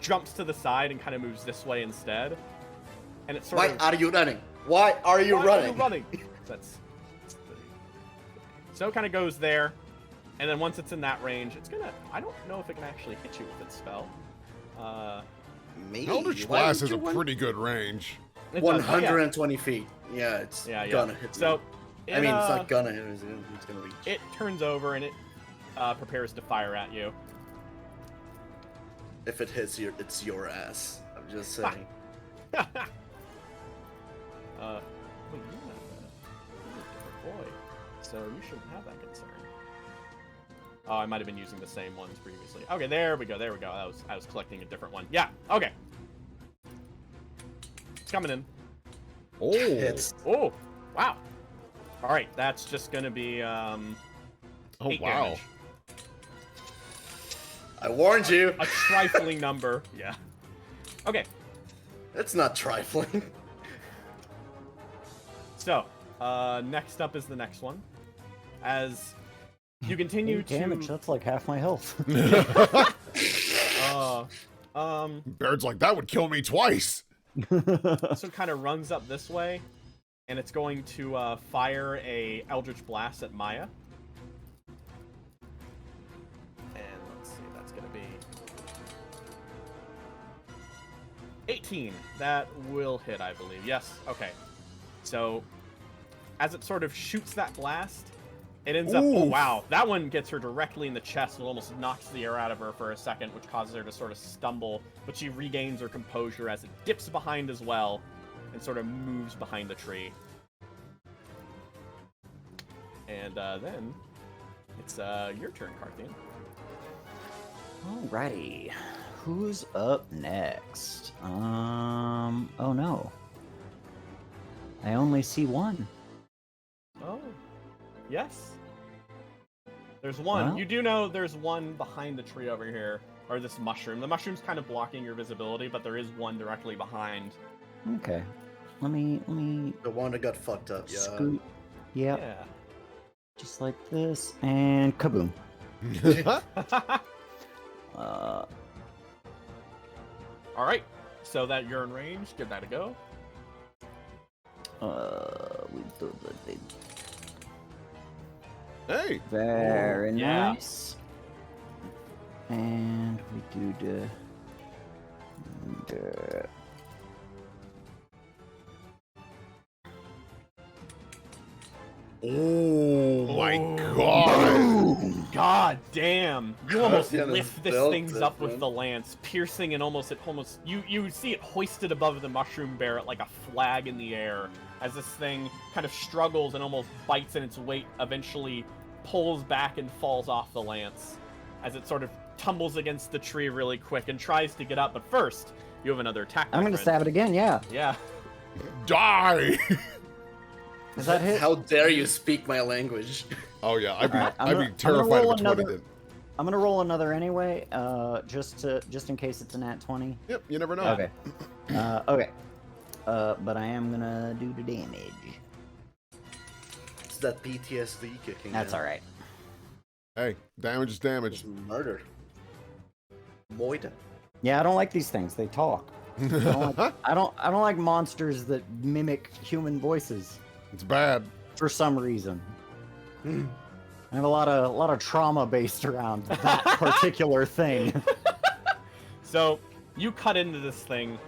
jumps to the side and kind of moves this way instead. And it's sort Why of... are you running? Why are you Why running? Are you running? So it kind of goes there, and then once it's in that range, it's gonna... I don't know if it can actually hit you with its spell. Me? Eldritch Why Blast would has a you run pretty good range. It does, yeah. 120 feet. Yeah, it's gonna hit me. So, I mean, it's not gonna hit me. It's gonna reach. It turns over and it prepares to fire at you. If it hits you, it's your ass. I'm just saying. Wait, you're a different boy, so you shouldn't have that concern. Oh, I might have been using the same ones previously. Okay, there we go. I was collecting a different one. Yeah. Okay. It's coming in. Oh. Hits. Oh, wow. All right, that's just gonna be 8 wow. damage. I warned you. A trifling number. Yeah. Okay. It's not trifling. So, next up is the next one. As you continue 8 damage, to... that's like half my health. Baird's like, that would kill me twice. So it kind of runs up this way, and it's going to fire a Eldritch Blast at Maya. And let's see, that's going to be 18. That will hit, I believe. Yes, okay. So, as it sort of shoots that blast, it ends up... Oh, Oof. wow. That one gets her directly in the chest and almost knocks the air out of her for a second, which causes her to sort of stumble, but she regains her composure as it dips behind as well and sort of moves behind the tree. And then it's your turn, Carthian. Alrighty. Who's up next? Oh no. I only see one. Oh, yes. There's one. Well. You do know there's one behind the tree over here, or this mushroom. The mushroom's kind of blocking your visibility, but there is one directly behind. Okay. Let me The one that got fucked up. Yeah. scoot. Yep. Yeah. Just like this, and kaboom. All right. So that you're in range. Give that a go. We do the Hey. very yeah. nice. And we do the Oh my god! God damn! You almost Cortina lift this built thing it, up with man. the lance, piercing and almost you see it hoisted above the mushroom barret like a flag in the air as this thing kind of struggles and almost bites in its weight, eventually pulls back and falls off the lance as it sort of tumbles against the tree really quick and tries to get up. But first, you have another attack. I'm my gonna friend. stab it again, yeah. Yeah. Die! Does that hit? How dare you speak my language? Oh yeah, I'd be, Alright, I'm I'd gonna- be I'm terrified gonna if roll a 20 another- did. I'm gonna roll another anyway, just in case it's a nat 20. Yep, you never know. Okay. Okay. But I am gonna do the damage. It's that PTSD kicking. That's in. all right. Hey, damage is damage. It's murder. Moida. Yeah, I don't like these things. They talk. I don't like monsters that mimic human voices It's bad. for some reason. I have a lot of trauma based around that particular thing. So you cut into this thing,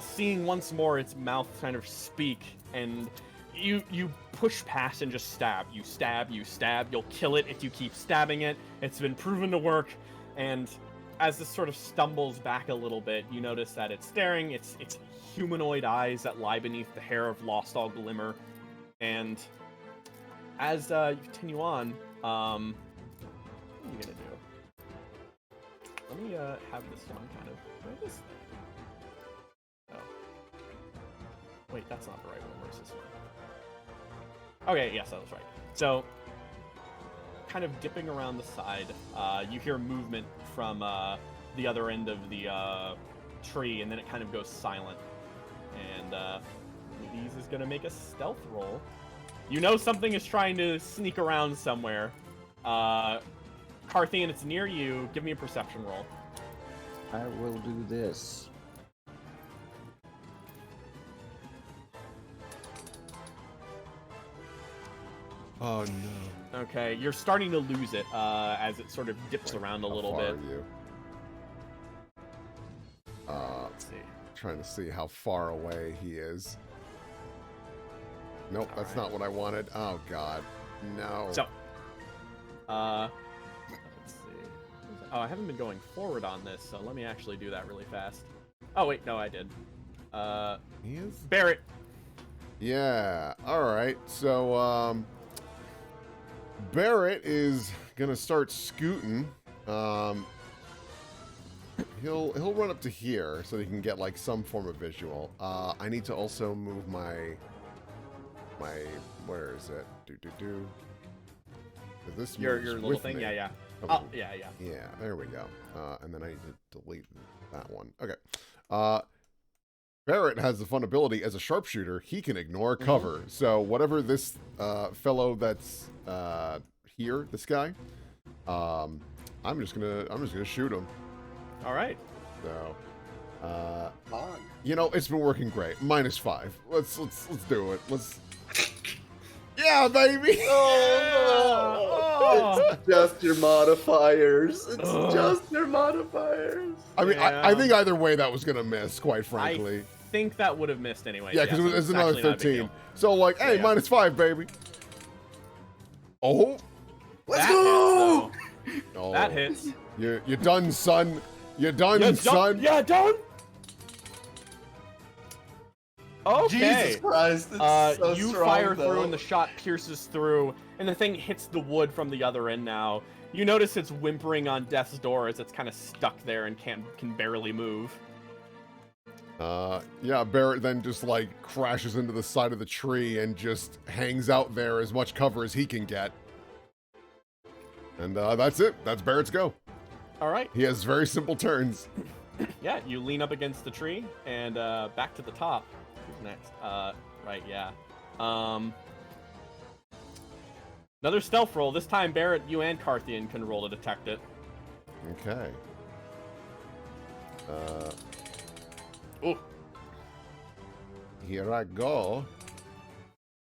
seeing once more its mouth kind of speak, and you push past and just stab. You stab, you stab. You'll kill it if you keep stabbing it. It's been proven to work. And as this sort of stumbles back a little bit, you notice that it's staring. Its humanoid eyes that lie beneath the hair have lost all glimmer. And as you continue on, what are you gonna do? Let me have this one kind of. Where is this thing? Oh. Wait, that's not the right one. Where's this one? Okay, yes, that was right. So, kind of dipping around the side, you hear movement from the other end of the tree, and then it kind of goes silent. And Louise is gonna make a stealth roll. You know something is trying to sneak around somewhere. Carthian, it's near you. Give me a perception roll. I will do this. Oh no. Okay, you're starting to lose it as it sort of dips around a little How far bit. are you? Let's see. Trying to see how far away he is. Nope, that's not what I wanted. Oh god, no. So, let's see. Oh, I haven't been going forward on this, so let me actually do that really fast. Oh wait, no, I did. He is. Barrett. Yeah. All right. So, Barrett is gonna start scooting. He'll run up to here so he can get like some form of visual. I need to also move my where is it? This Your moves little with thing, me. yeah. Okay. Oh, yeah. Yeah, there we go. And then I need to delete that one. Okay. Barrett has the fun ability as a sharpshooter. He can ignore cover. So whatever this fellow that's here, this guy, I'm just gonna shoot him. All right. So, On. you know, it's been working great. -5. Let's do it. Let's. Yeah, baby. Oh. It's just your modifiers. It's just your modifiers. I mean, Yeah. I think either way that was gonna miss. Quite frankly. I think that would have missed anyway. Yeah, because so it's another actually not a big 13. deal. So like, hey, Yeah. -5, baby. Oh. Let's That go! hits, though. Oh. That hits. You're done, son. You're done, son. Yeah, done. Okay. Jesus Christ, it's so you strong, fire though. through and the shot pierces through, and the thing hits the wood from the other end now. You notice it's whimpering on death's door as it's kind of stuck there and can barely move. Yeah, Barrett then just like crashes into the side of the tree and just hangs out there as much cover as he can get. And that's it. That's Barrett's go. All right. He has very simple turns. Yeah, you lean up against the tree and back to the top. Who's next? Right, yeah. Another stealth roll. This time, Barrett, you and Carthian can roll to detect it. Okay. Ooh. Here I go.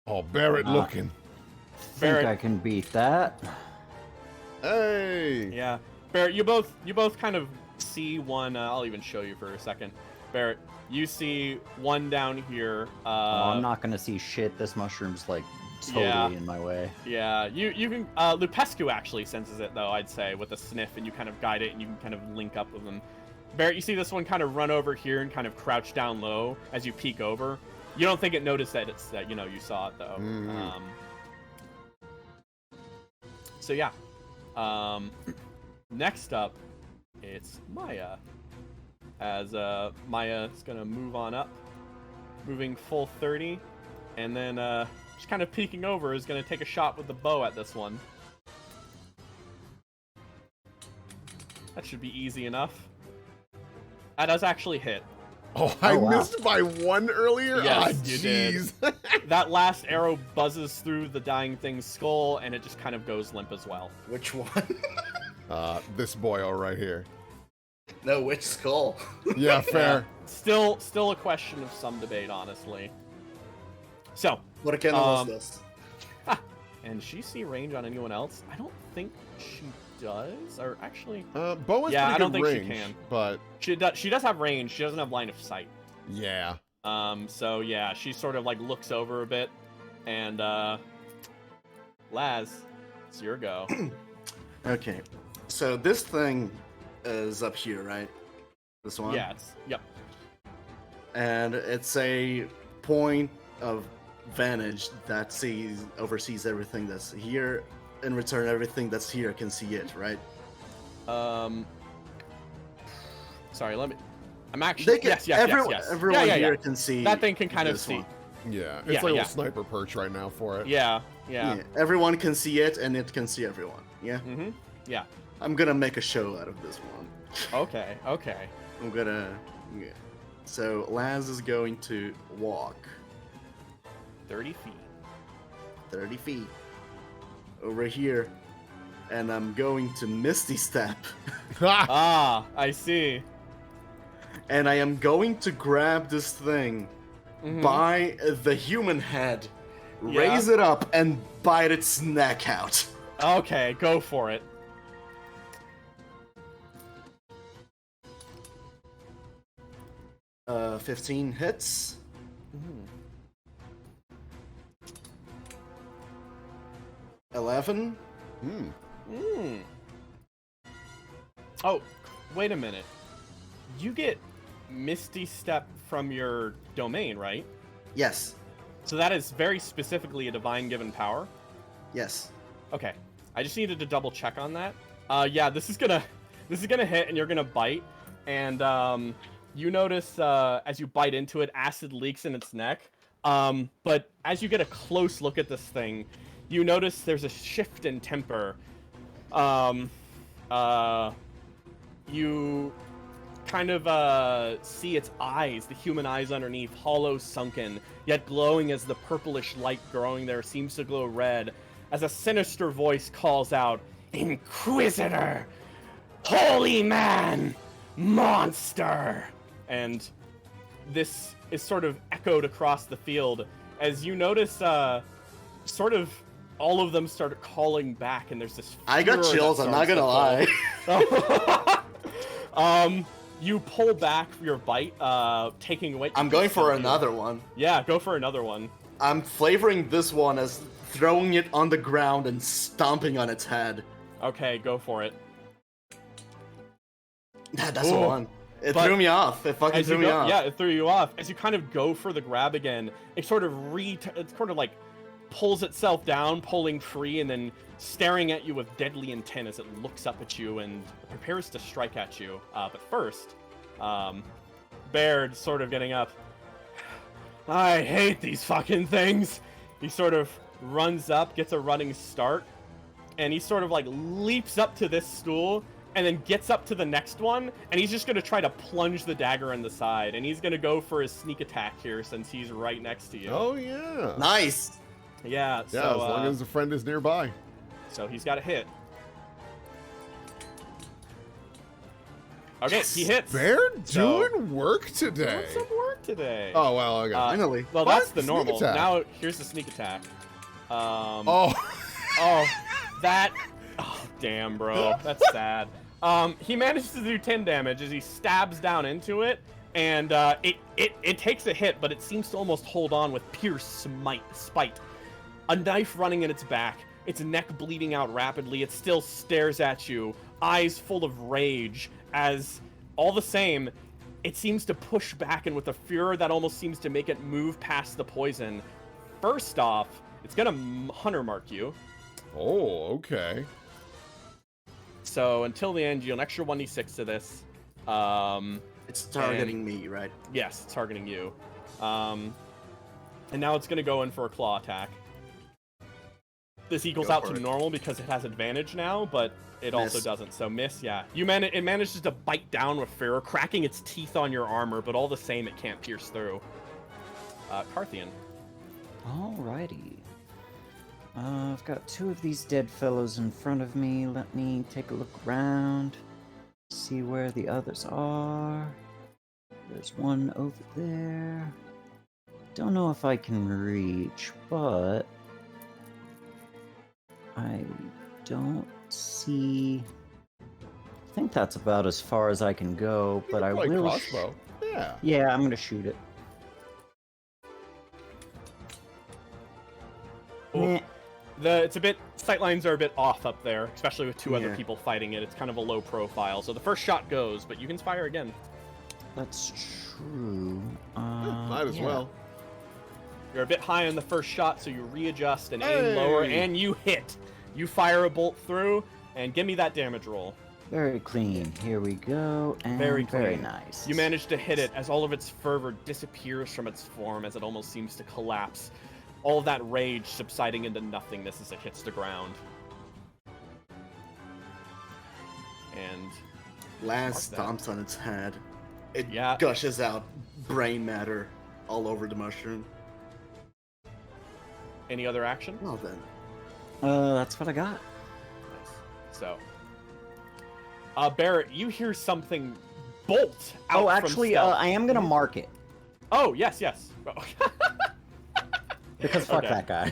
Oh, Barrett looking. I think Barrett. I can beat that. Hey. Yeah. Barrett, you both kind of see one. I'll even show you for a second. Barrett, you see one down here. I'm not gonna see shit. This mushroom's like totally in my way. Yeah, you can. Lupescu actually senses it though. I'd say with a sniff, and you kind of guide it, and you can kind of link up with them. Barrett, you see this one kind of run over here and kind of crouch down low as you peek over. You don't think it noticed that you saw it though. So yeah. Next up, it's Maya. As Maya is gonna move on up, moving full 30, and then just kind of peeking over is gonna take a shot with the bow at this one. That should be easy enough. That does actually hit. Oh, I missed by one earlier? Yes, oh, you jeez. did. That last arrow buzzes through the dying thing's skull, and it just kind of goes limp as well. Which one? This boyo right here. No, which skull? Yeah, fair. Still a question of some debate, honestly. So. What kind of was this? And she see range on anyone else? I don't think she does. Or actually. Bo is I don't pretty think good range, she can. But she does have range. She doesn't have line of sight. Yeah. So yeah, she sort of like looks over a bit, and Laz, it's your go. Okay, so this thing is up here, right? This one? Yeah, yep. And it's a point of vantage that oversees everything that's here. In return, everything that's here can see it, right? Sorry, I'm actually. Yes. Everyone here can see. That thing can kind of see. One. Yeah, it's like a sniper perch right now for it. Yeah. Everyone can see it, and it can see everyone. Yeah. Mm-hmm. Yeah. I'm gonna make a show out of this one. Okay. I'm gonna. Yeah. So Laz is going to walk 30 feet. 30 feet over here, and I'm going to Misty Step. I see. And I am going to grab this thing by the human head, raise it up, and bite its neck out. Okay, go for it. Uh, 15 hits. 11. Oh, wait a minute. You get Misty Step from your domain, right? Yes. So that is very specifically a divine given power? Yes. Okay. I just needed to double check on that. Yeah, this is gonna hit, and you're gonna bite, and you notice as you bite into it, acid leaks in its neck. But as you get a close look at this thing, you notice there's a shift in temper. You kind of see its eyes, the human eyes underneath, hollow, sunken, yet glowing as the purplish light growing there seems to glow red, as a sinister voice calls out, "Inquisitor! Holy man! Monster!" And this is sort of echoed across the field as you notice sort of all of them started calling back, and there's this I got chills, I'm not gonna lie. You pull back your bite, taking away. I'm going for another one. Yeah, go for another one. I'm flavoring this one as throwing it on the ground and stomping on its head. Okay, go for it. That's a one. It threw me off. It fucking threw me off. Yeah, it threw you off. As you kind of go for the grab again, it sort of like pulls itself down, pulling free, and then staring at you with deadly intent as it looks up at you and prepares to strike at you. But first, Baird sort of getting up. I hate these fucking things. He sort of runs up, gets a running start, and he sort of like leaps up to this stool and then gets up to the next one, and he's just going to try to plunge the dagger in the side, and he's going to go for his sneak attack here since he's right next to you. Oh, yeah. Nice. Yeah, yeah, as long as the friend is nearby. So he's got a hit. Okay, he hits. They're doing work today. Doing some work today. Oh, well, okay. Finally. Well, What? that's the Sneak normal. attack. Now, here's the sneak attack. Oh. Oh, that... Oh, damn, bro. That's sad. He manages to do 10 damage as he stabs down into it, and it takes a hit, but it seems to almost hold on with pierce spite. A knife running in its back, its neck bleeding out rapidly. It still stares at you, eyes full of rage, as all the same, it seems to push back, and with a furor that almost seems to make it move past the poison. First off, it's gonna hunter mark you. Oh, okay. So until the end, you'll an extra 1d6 to this. It's targeting me, right? Yes, it's targeting you. And now it's gonna go in for a claw attack. This equals out to normal because it has advantage now, but it also doesn't. So miss, yeah. It manages to bite down with Pharaoh, cracking its teeth on your armor, but all the same, it can't pierce through. Carthian. Alrighty. I've got 2 of these dead fellows in front of me. Let me take a look around, see where the others are. There's one over there. Don't know if I can reach, but I don't see. I think that's about as far as I can go, but I will. Crossbow. Yeah. Yeah, I'm gonna shoot it. Oh. It's a bit, sightlines are a bit off up there, especially with 2 other people fighting it. It's kind of a low profile, so the first shot goes, but you can fire again. That's true. Might as well. You're a bit high on the first shot, so you readjust and aim lower, and you hit. You fire a bolt through, and give me that damage roll. Very clean. Here we go. And very clean. Very nice. You manage to hit it as all of its fervor disappears from its form, as it almost seems to collapse. All of that rage subsiding into nothingness as it hits the ground. And Laz stomps on its head. It gushes out brain matter all over the mushroom. Any other action? Well then. That's what I got. Nice. So, Barrett, you hear something bolt out. Oh, actually, I am gonna mark it. Oh, yes. Because fuck that guy.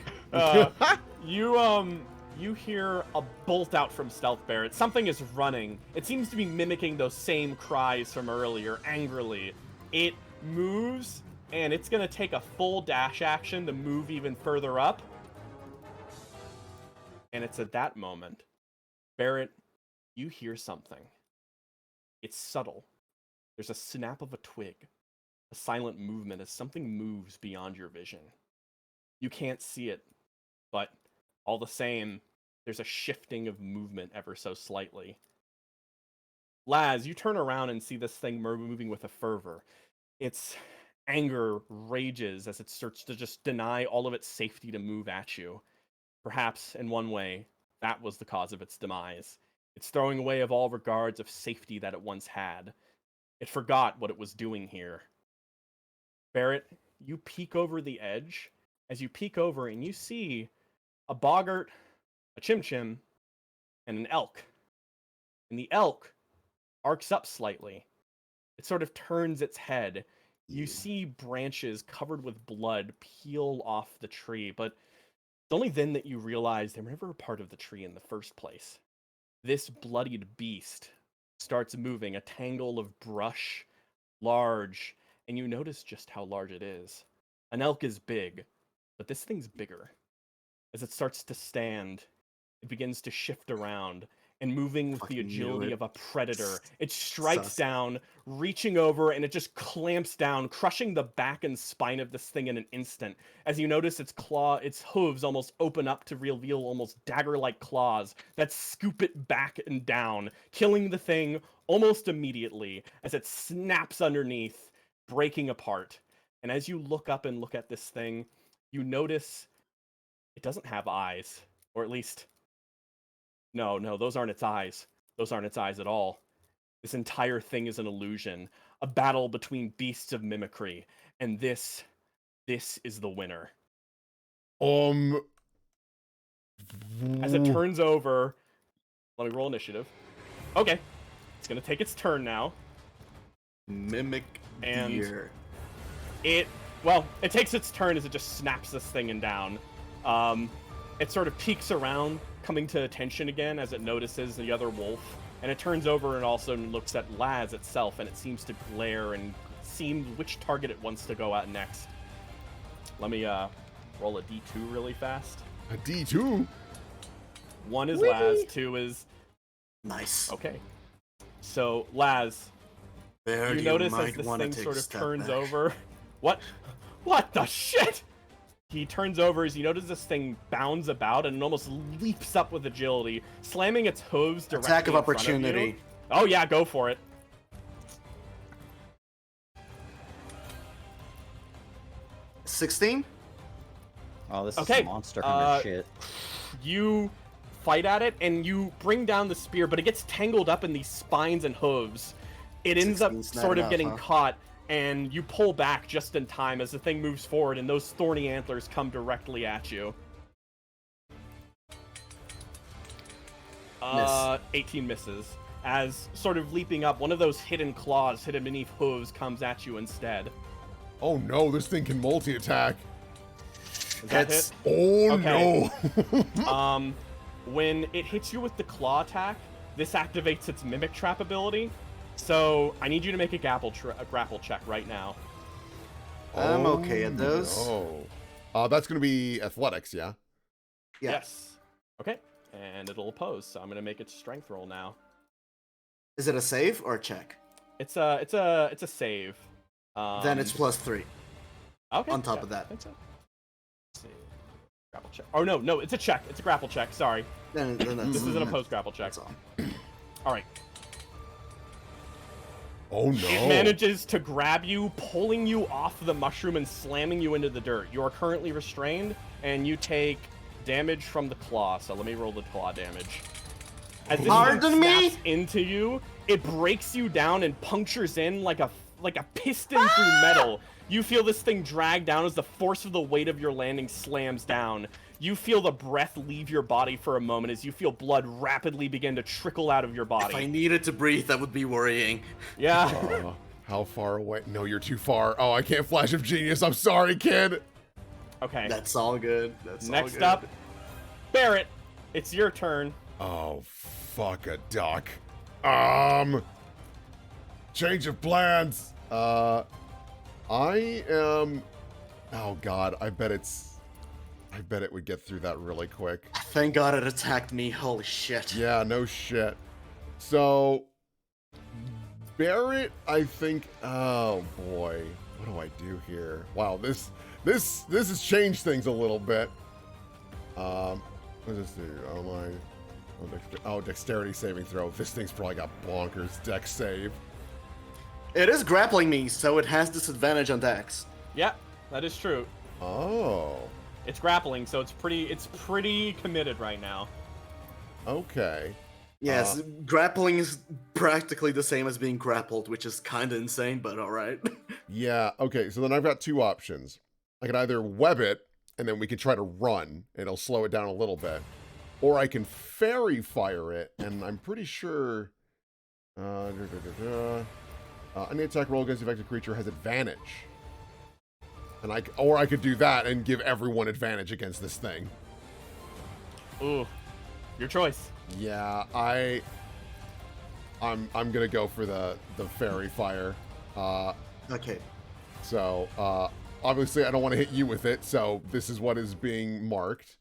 You hear a bolt out from stealth, Barrett. Something is running. It seems to be mimicking those same cries from earlier, angrily. It moves, and it's going to take a full dash action to move even further up. And it's at that moment, Barrett, you hear something. It's subtle. There's a snap of a twig, a silent movement as something moves beyond your vision. You can't see it, but all the same, there's a shifting of movement ever so slightly. Laz, you turn around and see this thing moving with a fervor. Its anger rages as it starts to just deny all of its safety to move at you. Perhaps, in one way, that was the cause of its demise. It's throwing away of all regards of safety that it once had. It forgot what it was doing here. Barrett, you peek over the edge. As you peek over and you see a boggart, a chimchim, and an elk. And the elk arcs up slightly. It sort of turns its head. You see branches covered with blood peel off the tree, but it's only then that you realize they were never a part of the tree in the first place. This bloodied beast starts moving, a tangle of brush, large, and you notice just how large it is. An elk is big, but this thing's bigger. As it starts to stand, it begins to shift around, and moving with the agility of a predator, it strikes down, reaching over, and it just clamps down, crushing the back and spine of this thing in an instant. As you notice its hooves almost open up to reveal almost dagger-like claws that scoop it back and down, killing the thing almost immediately as it snaps underneath, breaking apart. And as you look up and look at this thing, you notice it doesn't have eyes, or at least... No, those aren't its eyes. Those aren't its eyes at all. This entire thing is an illusion, a battle between beasts of mimicry, and this is the winner. As it turns over, let me roll initiative. Okay, it's gonna take its turn now. Mimic and deer. It takes its turn as it just snaps this thing and down. It sort of peeks around, coming to attention again as it notices the other wolf and it turns over and also looks at Laz itself, and it seems to glare and see which target it wants to go at next. Let me roll a D2 really fast. A D2? 1 is Laz, 2 is... Nice. Okay. So, Laz, There you notice as this thing sort of turns over... What? What the shit? He turns over as you notice this thing bounds about and it almost leaps up with agility, slamming its hooves directly Attack of in front opportunity. you. Oh yeah, go for it. 16? Oh, this is Okay, some Monster Hunter shit. You fight at it and you bring down the spear, but it gets tangled up in these spines and hooves. It ends up 16's not sort of enough, getting huh? caught, and you pull back just in time as the thing moves forward and those thorny antlers come directly at you. 18 misses. As sort of leaping up, one of those hidden claws hidden beneath hooves comes at you instead. Oh no, this thing can multi-attack. Does that Hits. hit? Oh Okay. no. When it hits you with the claw attack, this activates its mimic trap ability. So I need you to make a grapple check right now. I'm okay at those. Oh. That's going to be athletics, yeah? Yeah. Yes. Okay. And it'll oppose, so I'm gonna make its strength roll now. Is it a save or a check? It's a save. Then it's +3. Okay. on top yeah, of that. I think so. Let's see. Grapple check. Oh no, it's a check. It's a grapple check. Sorry. Then that's, This is an opposed grapple check. that's all. All right. Oh no. It manages to grab you, pulling you off the mushroom and slamming you into the dirt. You are currently restrained, and you take damage from the claw. So let me roll the claw damage. As this Pardon thing me? snaps into you, it breaks you down and punctures in like a piston through metal. You feel this thing drag down as the force of the weight of your landing slams down. You feel the breath leave your body for a moment as you feel blood rapidly begin to trickle out of your If I body. needed to breathe, that would be worrying. Yeah. How far away? No, you're too far. Oh, I can't flash of genius. I'm sorry, kid. Okay. That's all good. That's all Next good. up, Barrett. It's your turn. Oh, fuck a duck. Change of plans. I am. Oh God, I bet it would get through that really quick. Thank God it attacked me. Holy shit. Yeah, no shit. So, Barrett, I think. Oh boy, what do I do here? Wow, this has changed things a little bit. What does this do? Dexterity saving throw. This thing's probably got bonkers dex save. It is grappling me, so it has disadvantage on dex. Yeah, that is true. Oh, It's grappling, so it's pretty committed right now. okay. Yes, grappling is practically the same as being grappled, which is kind of insane, but alright. Yeah, okay, so then I've got two options. I can either web it, and then we can try to run, and it'll slow it down a little bit. Or I can fairy fire it, and I'm pretty sure... any attack roll against the affected creature has advantage. And I could do that and give everyone advantage against this thing. Ooh, your choice. Yeah, I'm gonna go for the fairy fire. Okay. So, obviously I don't want to hit you with it, so this is what is being marked.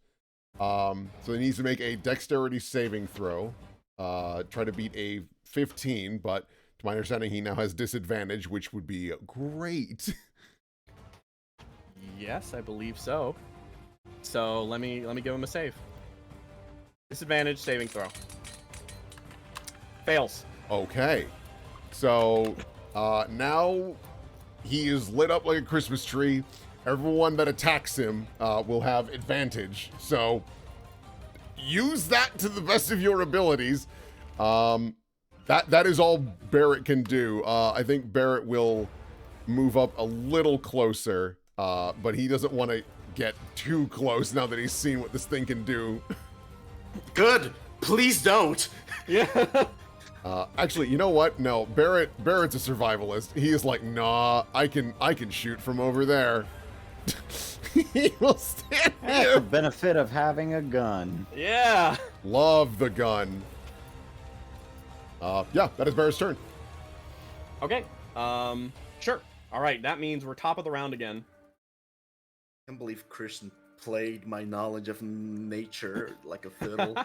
So he needs to make a dexterity saving throw. Try to beat a 15, but to my understanding he now has disadvantage, which would be great. Yes, I believe so. So let me give him a save. Disadvantage saving throw. Fails. Okay. So, now he is lit up like a Christmas tree. Everyone that attacks him will have advantage. So, use that to the best of your abilities. That is all Barrett can do. I think Barrett will move up a little closer, but he doesn't want to get too close now that he's seen what this thing can do. Good! Please don't! Yeah. Actually, you know what? No, Barrett's a survivalist. He is like, nah, I can shoot from over there. He will stand That's the here. benefit of having a gun. Yeah. Love the gun. Yeah, that is Bear's turn. Okay. Sure. All right. That means we're top of the round again. I can't believe Christian played my knowledge of nature like a fiddle.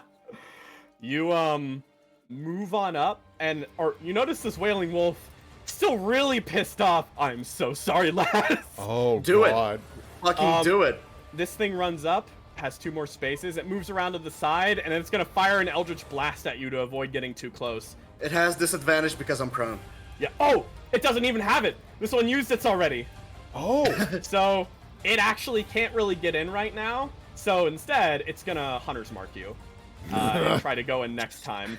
You move on up, and you notice this wailing wolf still really pissed off. I'm so sorry, lads. Oh, Do God. it. Fucking do it. This thing runs up, has 2 more spaces. It moves around to the side, and it's gonna fire an Eldritch Blast at you to avoid getting too close. It has disadvantage because I'm prone. Yeah. Oh, it doesn't even have it. This one used its already. Oh. So it actually can't really get in right now. So instead, it's gonna Hunter's Mark you. And try to go in next time.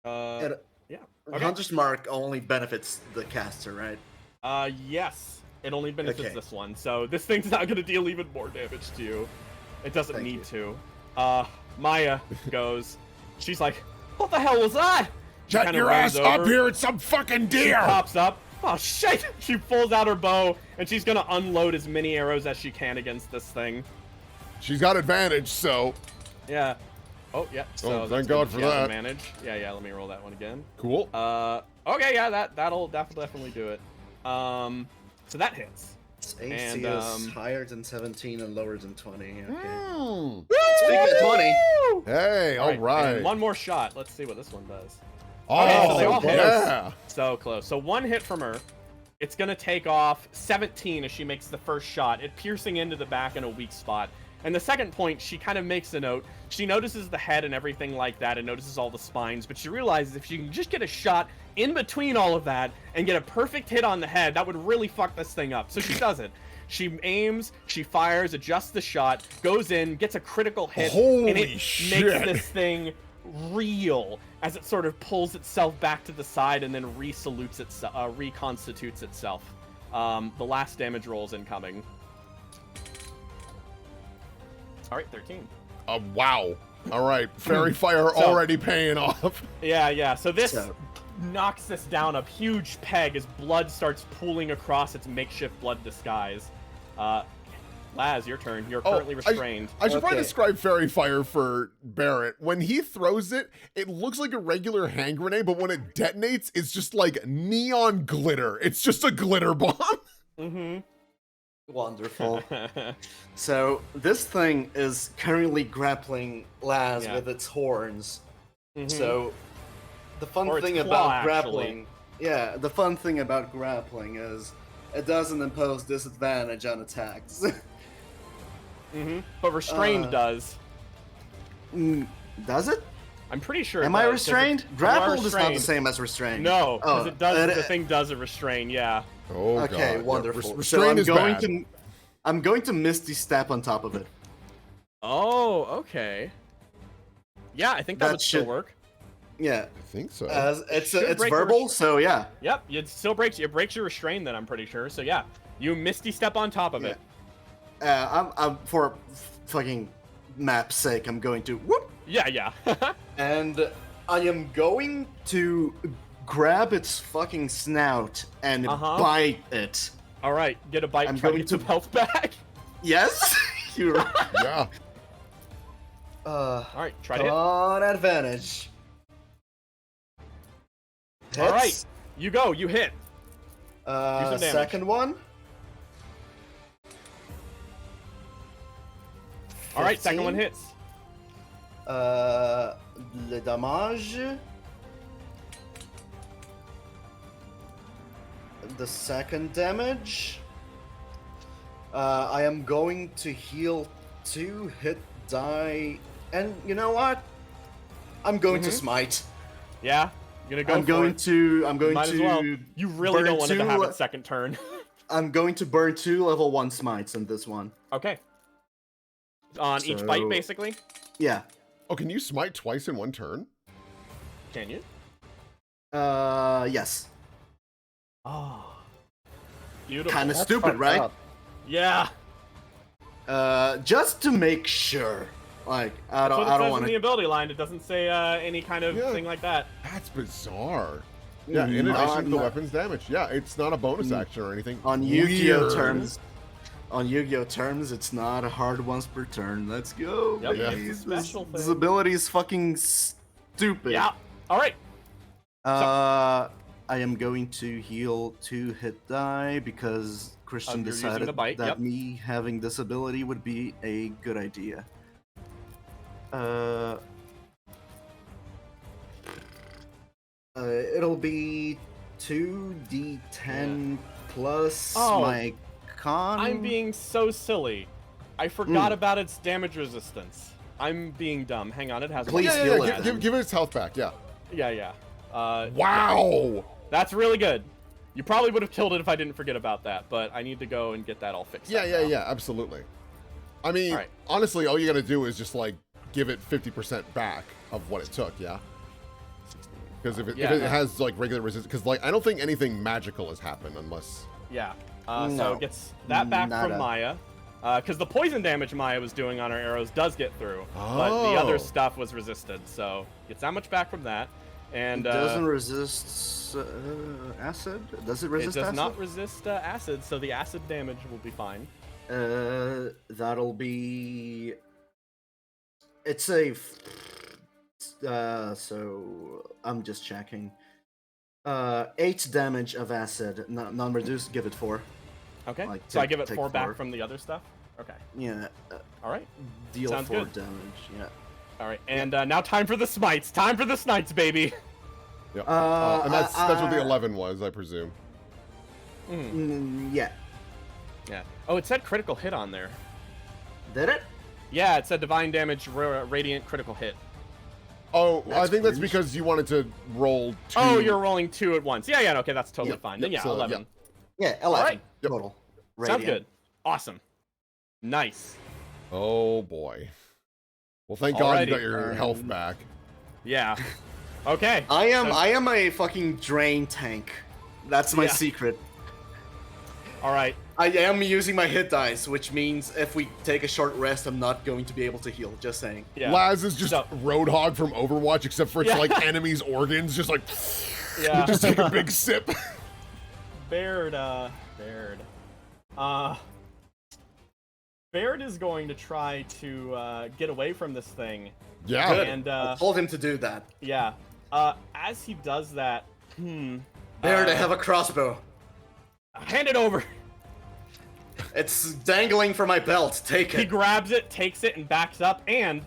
Yeah. Okay. Hunter's Mark only benefits the caster, right? Yes. It only benefits Okay. this one. So this thing's not gonna deal even more damage to you. It doesn't Thank need you. to. Maya goes. She's like, what the hell was that? She Get kinda your runs ass up over. here! It's some fucking She deer! pops up. Oh shit! She pulls out her bow and she's gonna unload as many arrows as she can against this thing. She's got advantage, so Yeah. Oh yeah. So thank that's God good. for She has that. advantage. Yeah. Let me roll that one again. cool. Okay. Yeah. That'll definitely do it. So that hits. Its AC And, is higher than 17 and lower than 20. Okay. Mm. Speaking of 20, Hey, all right. and one more shot. Let's see what this one does. Oh, Okay, so they all hit. yeah. So close. So one hit from her. It's gonna take off 17 as she makes the first shot, it piercing into the back in a weak spot. And the second point, she kind of makes a note. She notices the head and everything like that, and notices all the spines, but she realizes if she can just get a shot in between all of that and get a perfect hit on the head, that would really fuck this thing up. So she does it. She aims, she fires, adjusts the shot, goes in, gets a critical hit, and it Holy shit. makes this thing reel as it sort of pulls itself back to the side and then reconstitutes itself. The last damage roll is incoming. All right, 13. Wow. All right. Fairy fire So- already paying off. Yeah. So this So- knocks this down a huge peg as blood starts pooling across its makeshift blood disguise. Laz, your turn. You're currently restrained. I should probably Okay. describe fairy fire for Barrett. When he throws it, it looks like a regular hand grenade, but when it detonates, it's just like neon glitter. It's just a glitter bomb. Mm-hmm. wonderful. So this thing is currently grappling Laz Yeah. with its horns. Mhm. So the fun Or its thing claw, about actually. grappling, yeah, the fun thing about grappling is it doesn't impose disadvantage on attacks. Mm-hmm. But restrained does. Does it? I'm pretty sure. Am it I does, 'cause restrained? you are Grappled is not the restrained. same as restrained. No, because Oh, it does. it- The thing does a restrain. Yeah. Oh, Okay, God. wonderful. So Restraint I'm is going bad. to, I'm going to Misty Step on top of it. Oh, okay. Yeah, I think that That would still should- work. Yeah, I think so. as it's Should it's break the verbal, rest- so yeah. Yep, it still breaks. It breaks your restrain. Then I'm pretty sure. So yeah, you misty step on top of it. I'm for fucking map's sake, I'm going to whoop, Yeah. and I am going to grab its fucking snout and Uh-huh. bite it. All right, get a bite. I'm Try to going get some health back. Yes, you're Yeah. All right, try to hit. on advantage. All right, Hits. you go. You hit. Do some damage. Second one. All right, second one 15. hits. Le dommage. The second damage. I am going to heal 2 hit die, and you know what? I'm going to smite. Yeah, you're gonna I'm go. going to. I'm going Might to. as well. You really burn don't want it to 2 have its second turn. I'm going to burn 2 level 1 smites in this one. Okay. On each bite, So- basically. Yeah. Oh, can you smite twice in one turn? Can you? Yes. Oh. Beautiful. Kind of That's stupid, fucked right? up. Yeah. Just to make sure. Like, I That's don't what it says want in the to. ability line. It doesn't say any kind of Yeah. thing like that. That's bizarre. Yeah, in Mm, addition to the not- weapons damage. Yeah, it's not a bonus action or anything. On Yu-Gi-Oh Weird. terms, on Yu-Gi-Oh terms, it's not a hard once per turn. Let's go. Yep, Yeah. it's a special This thing. ability is fucking stupid. Yeah. All right. I am going to heal 2 hit die because Christian You're using decided the bite, that yep. me having this ability would be a good idea. It'll be 2d10 plus Oh, my con. I'm being so silly. I forgot about its damage resistance. I'm being dumb. Hang on, it has. Please Yeah, heal yeah, it. give it its health back. Yeah. Yeah. Wow. That's really good. You probably would have killed it if I didn't forget about that, but I need to go and get that all fixed. up now. Yeah. Absolutely. I mean, Alright. honestly, all you gotta do is just like give it 50% back of what it took. Yeah. Because if it has like regular resistance, because like I don't think anything magical has happened unless. Yeah. No. So it gets that back Nada. from Maya. Because the poison damage Maya was doing on her arrows does get through, but the other Oh. stuff was resisted, so gets that much back from that. And It doesn't resist acid? Does it it resist does acid? not resist acid, so the acid damage will be fine. That'll be. It's a. So I'm just checking. 8 damage of acid, non-reduced. Give it 4. Okay. Like, So I take- give it take 4 back 4. from the other stuff. Okay. Yeah. All right. Deal Sounds 4 good. damage. Yeah. All right. And now time for the smites. Time for the smites, baby. Yep. And that's what the 11 was, I presume. Yeah. Yeah. Oh, it said critical hit on there. Did it? Yeah, it said divine damage, radiant critical hit. Oh, I That's think that's cringe. because you wanted to roll 2. Oh, you're rolling 2 at once. Yeah. Okay, that's totally Yep, fine. yep, Then yeah, so, 11. Yeah. 11 right. Yep. total. Sounds Radiant. good. Awesome. Nice. Oh boy. Well, thank God you Alrighty. got your health back. Yeah. Okay. I am a fucking drain tank. That's my Yeah. secret. All right. I am using my hit dice, which means if we take a short rest, I'm not going to be able to heal. Just saying. Yeah. Laz is just So- Roadhog from Overwatch, except for it's Yeah. like enemies' organs, just like Yeah. just take a big sip. Baird. Baird is going to try to get away from this thing. Yeah. Good. And I told him to do that. yeah. As he does that, There, they have a crossbow. hand it over. It's dangling from my belt. Take He it. grabs it, takes it, and backs up, and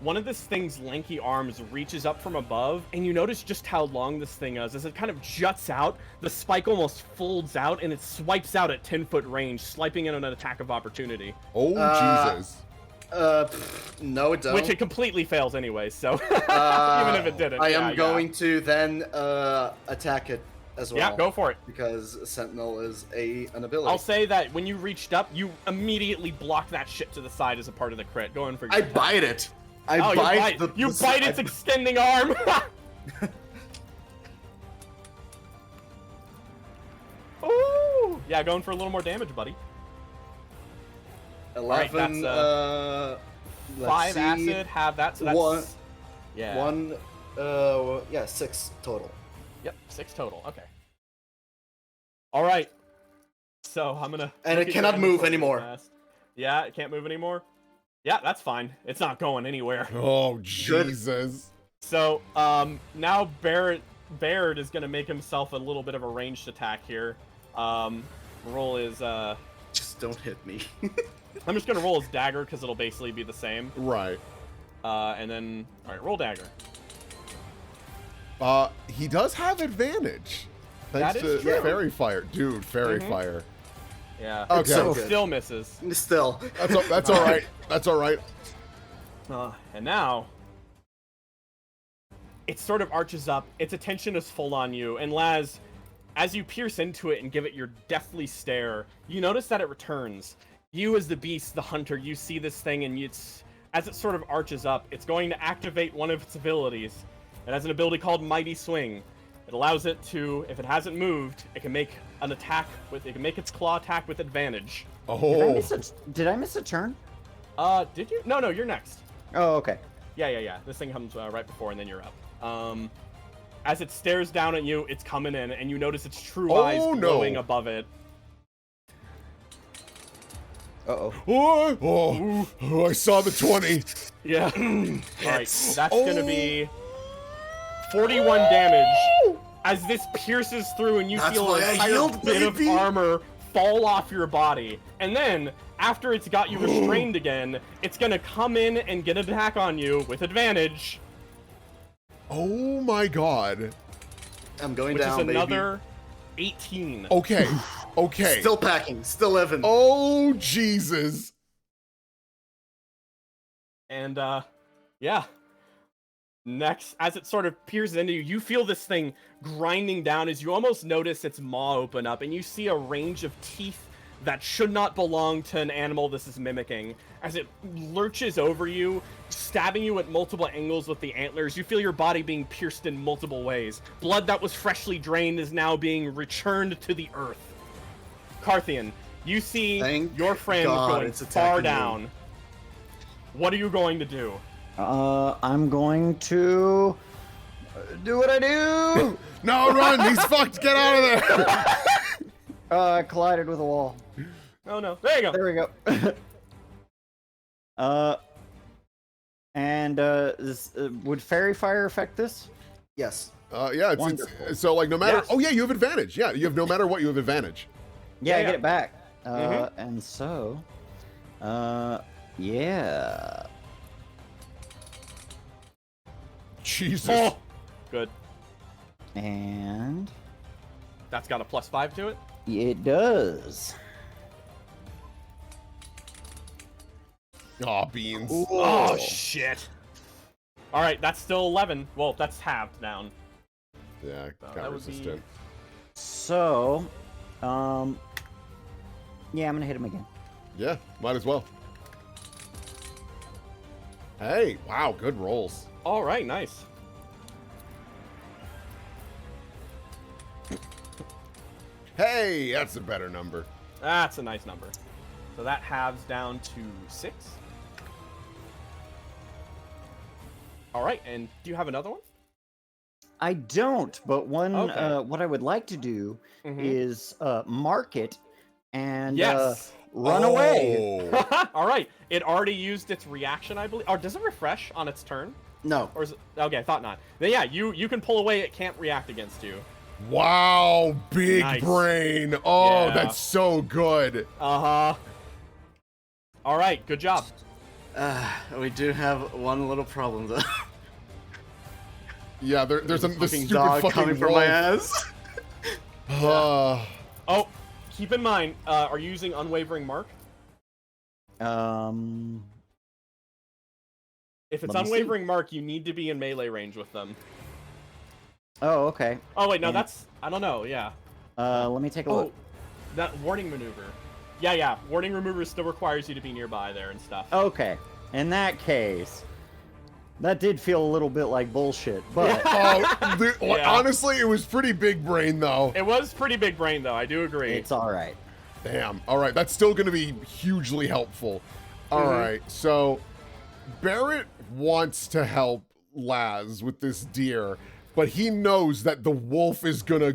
one of this thing's lanky arms reaches up from above, and you notice just how long this thing is. As it kind of juts out, the spike almost folds out, and it swipes out at 10-foot range, swiping in on an attack of opportunity. Oh Jesus. No, it don't. Which it completely fails anyway, so even if it didn't. I yeah, am yeah. going to then attack it as well. Yeah, go for it. Because Sentinel is an ability. I'll say that when you reached up, you immediately block that shit to the side as a part of the crit. Go in for your I attack. bite it. I Oh, bite you bite its extending arm. Ooh! Yeah, going for a little more damage, buddy. 11. Alright, let's 5 see. acid, have that, so that's... One- Yeah. 1. 6 total. Yep, 6 total, okay. Alright. So, I'm gonna... And look it at your cannot move inventory anymore. fast. Yeah, it can't move anymore? Yeah, that's fine. It's not going anywhere. Oh Jesus. So, now Baird is gonna make himself a little bit of a ranged attack here. Roll is, Just don't hit me. I'm just gonna roll his dagger, because it'll basically be the same. Right. And then, alright, roll dagger. He does have advantage. Thanks That to is true. Fairy Fire. Dude, Fairy Fire. Yeah. Okay. so good. Still misses. Still. That's all right. That's all right. And now, it sort of arches up. Its attention is full on you. And Laz, as you pierce into it and give it your deathly stare, you notice that it returns. You as the beast, the hunter, you see this thing, and as it sort of arches up, it's going to activate one of its abilities. It has an ability called Mighty Swing. It allows it to, if it hasn't moved, it can make an attack it can make its claw attack with advantage. Oh. Did I miss a turn? Did you? No, you're next. Oh, okay. Yeah. This thing comes right before, and then you're up. As it stares down at you, it's coming in, and you notice its true eyes Oh, no. glowing above it. Oh, I saw the 20. Yeah. All right, that's gonna be 41 damage as this pierces through, and you That's feel why an I entire healed, bit of baby. armor fall off your body. And then, after it's got you restrained again, it's gonna come in and get an attack on you with advantage. Oh my god. I'm going Which down, is baby. another 18. Okay. Okay. Still packing. Still living. Oh, Jesus. And, yeah. Next, as it sort of peers into you, you feel this thing grinding down as you almost notice its maw open up, and you see a range of teeth that should not belong to an animal this is mimicking. As it lurches over you, stabbing you at multiple angles with the antlers, you feel your body being pierced in multiple ways. Blood that was freshly drained is now being returned to the earth. Carthian, you see Thank your friend God going it's far attacking down. me. What are you going to do? I'm going to do what I do. No, run. He's fucked. Get out of there. I collided with a wall. Oh no, there you go. There we go. Would fairy fire affect this? Yes. Yeah, Wonderful. so like no matter. Yes. Oh yeah, you have advantage. Yeah, you have no matter what, you have advantage. Yeah, I Yeah. get it back. Mhm. And so, yeah. Jesus. Oh, good. And That's got a +5 to it. it does. Aw, beans. Oh shit. All right, that's still 11. Well, that's halved down. Yeah, that got would be- resistant. So, yeah, I'm gonna hit him again. Yeah, might as well. Hey, wow, good rolls. All right, nice. Hey, that's a better number. That's a nice number. So that halves down to 6. All right, and do you have another one? I don't, but one Okay. what I would like to do Mhm. is mark it and Yes. run away. Oh. All right. It already used its reaction, I believe. Or does it refresh on its turn? No. Or is it? Okay, I thought not. Then yeah, you can pull away. It can't react against you. Wow, big Nice. brain. Oh, Yeah. that's so good. Uh-huh. All right, good job. We do have one little problem though. Yeah, there's a fucking stupid dog fucking coming for wolf. my ass. Oh, keep in mind, are you using Unwavering Mark? If it's Let me see. Unwavering Mark, you need to be in melee range with them. Oh, okay. Oh, wait, no, And- that's... I don't know, yeah. Let me take a look. That Warning Maneuver. Yeah, Warning Remover still requires you to be nearby there and stuff. Okay. In that case, that did feel a little bit like bullshit, but Yeah. Honestly, it was pretty big brain though. It was pretty big brain, though, I do agree. it's all right. Damn. All right, that's still going to be hugely helpful. All right, so Barrett wants to help Laz with this deer, but he knows that the wolf is gonna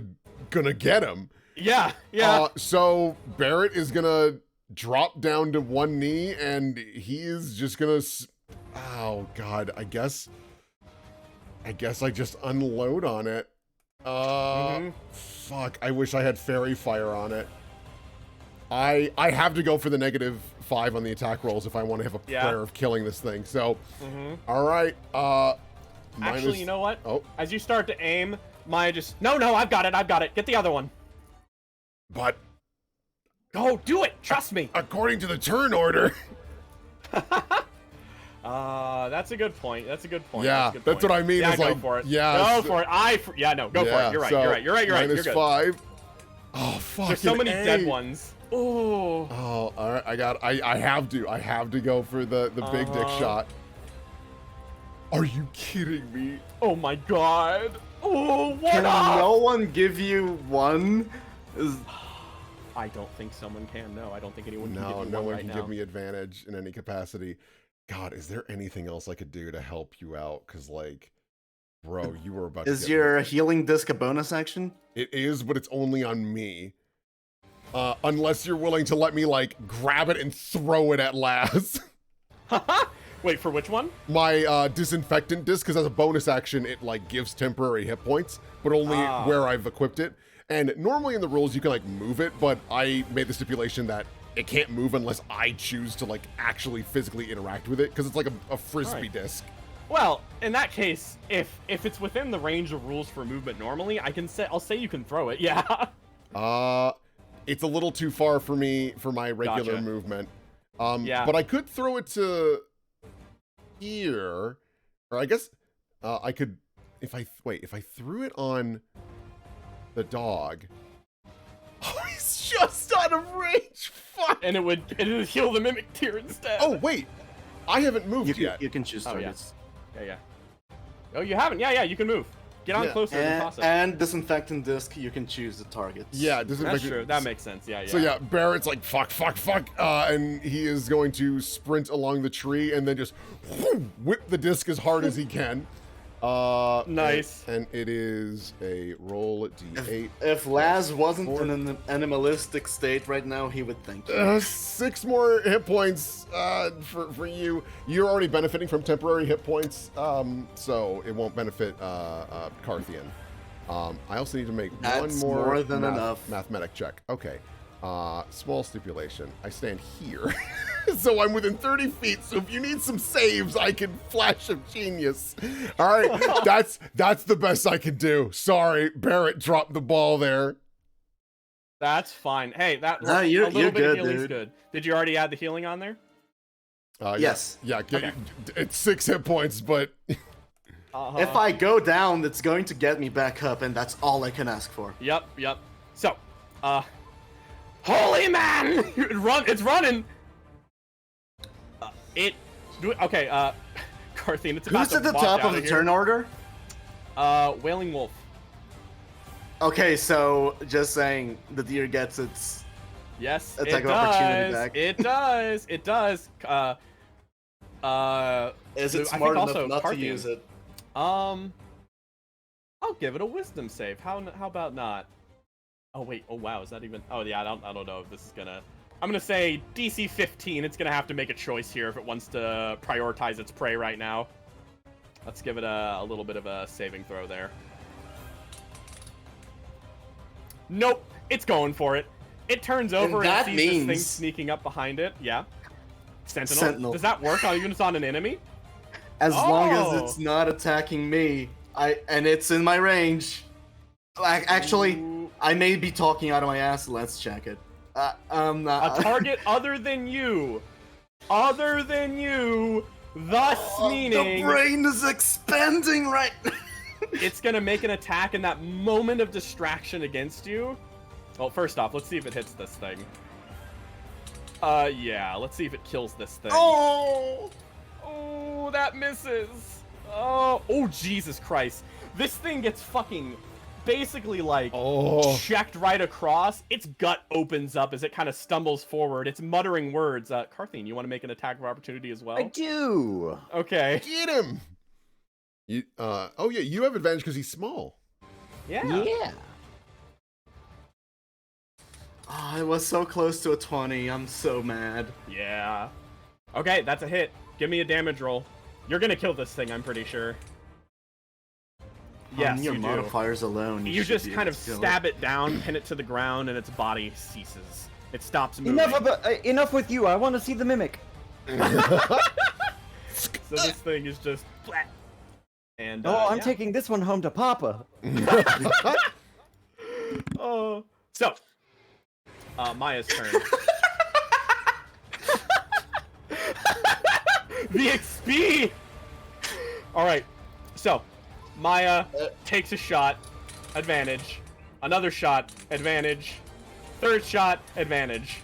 get him. Yeah. So Barrett is gonna drop down to one knee, and he is just gonna. Oh God, I guess I just unload on it. Fuck. I wish I had fairy fire on it. I have to go for the -5 on the attack rolls if I want to have a prayer of killing this thing. So, all right. Actually, you know what? Oh. As you start to aim, Maya just... No, I've got it. Get the other one. But Go, do it. Trust me. according to the turn order. That's a good point. Yeah, that's what I mean. Yeah, is go like, for it. yeah, Go so- for it. Go for it. You're right. so You're right. You're good. -5. Oh fuck! There's so many dead ones. Oh. Oh, all right. I have to go for the big dick shot. Are you kidding me? Oh my god. Oh, what Can up? no one give you one? I don't think someone can. No, I don't think anyone can No, give you no one one right can now. give me advantage in any capacity. God, is there anything else I could do to help you out? Because, like, bro, you were about to Is get your me. healing disc a bonus action? It is, but it's only on me. Unless you're willing to let me, like, grab it and throw it at Laz. Wait, for which one? My disinfectant disc, because as a bonus action, it, like, gives temporary hit points, but only where I've equipped it. And normally in the rules, you can, like, move it, but I made the stipulation that it can't move unless I choose to, like, actually physically interact with it, because it's like a frisbee disc. Well, in that case, if it's within the range of rules for movement normally, I'll say you can throw it. Yeah. It's a little too far for me for my regular Gotcha. movement. Yeah. But I could throw it to here, or I guess I could if I threw it on the dog. Oh, he's just out of range. Fuck. And it would heal the mimic tier instead. Oh wait, I haven't moved yet. You can choose Oh, yeah. targets. Yeah. Oh, you haven't? Yeah, you can move. Get on Yeah. closer and toss it. And disinfectant disc, you can choose the targets. Yeah, That's true. That makes sense. Yeah. So yeah, Barrett's like fuck, and he is going to sprint along the tree and then just whip the disc as hard as he can. Nice. And it is a roll d8. If Laz wasn't in an animalistic state right now, he would thank you. 6 more hit points for you. You're already benefiting from temporary hit points, so it won't benefit Carthian. I also need to make That's one more than enough. mathematic check. Okay. Small stipulation. I stand here. So I'm within 30 feet, so if you need some saves, I can flash of genius. All right, that's the best I can do. Sorry, Barrett dropped the ball there. That's fine. Hey, No, a you're little bit good, of healing's dude. good. Did you already add the healing on there? Yes. Yeah, Okay. it's 6 hit points, but... If I go down, it's going to get me back up, and that's all I can ask for. Yep. So, holy man! It's running! Okay, Carthian, it's about Who's to at the walk top out of the here. turn order? Wailing Wolf. Okay, so just saying, the deer gets its Yes, attack it of opportunity does. back. It does. It does. Is I it think smart enough also not Carthian. to use it? I'll give it a wisdom save. How about not? Oh wait. Oh wow. Is that even? Oh yeah. I don't know if this is gonna. I'm gonna say DC 15. It's gonna have to make a choice here if it wants to prioritize its prey right now. Let's give it a little bit of a saving throw there. Nope. It's going for it. It turns over and that sees this thing means- sneaking up behind it. Yeah. Sentinel. Sentinel. Does that work on units on an enemy? As long as Oh. it's not attacking me, and it's in my range. Actually, Ooh. I may be talking out of my ass. Let's check it. A target other than you, thus meaning The brain is expanding right. it's gonna make an attack in that moment of distraction against you. Well, first off, let's see if it hits this thing. Yeah, let's see if it kills this thing. Oh, That misses. Oh, Jesus Christ. This thing gets fucking basically like checked right across. Its gut opens up as it kind of stumbles forward. It's muttering words. Carthian, you want to make an attack of opportunity as well? I do. Okay. Get him! You, oh yeah, you have advantage because he's small. Yeah. Yeah. Oh, I was so close to a 20. I'm so mad. Yeah. Okay, that's a hit. Give me a damage roll. You're gonna kill this thing, I'm pretty sure. Yes, your you do. modifiers alone. You should just be able kind of to kill stab it down, pin it to the ground, and its body ceases. It stops moving. Enough with you. I want to see the mimic. So this thing is just flat. And I'm yeah. taking this one home to Papa. Oh. So, Maya's turn. The XP! Alright, so, Maya takes a shot, advantage. Another shot, advantage. Third shot, advantage.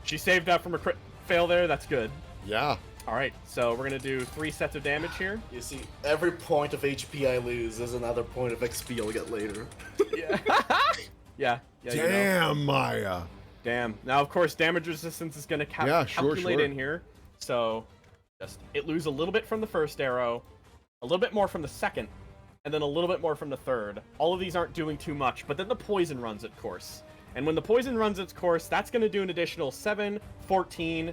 She saved up from a crit fail there, that's good. Yeah. Alright, so we're gonna do 3 sets of damage here. You see, every point of HP I lose is another point of XP I'll get later. Yeah. yeah, you know. Damn, Maya. Damn. Now, of course, damage resistance is going to Yeah, sure, calculate sure. in here. So, it lose a little bit from the first arrow, a little bit more from the second, and then a little bit more from the third. All of these aren't doing too much, but then the poison runs its course. And when the poison runs its course, that's going to do an additional 7, 14,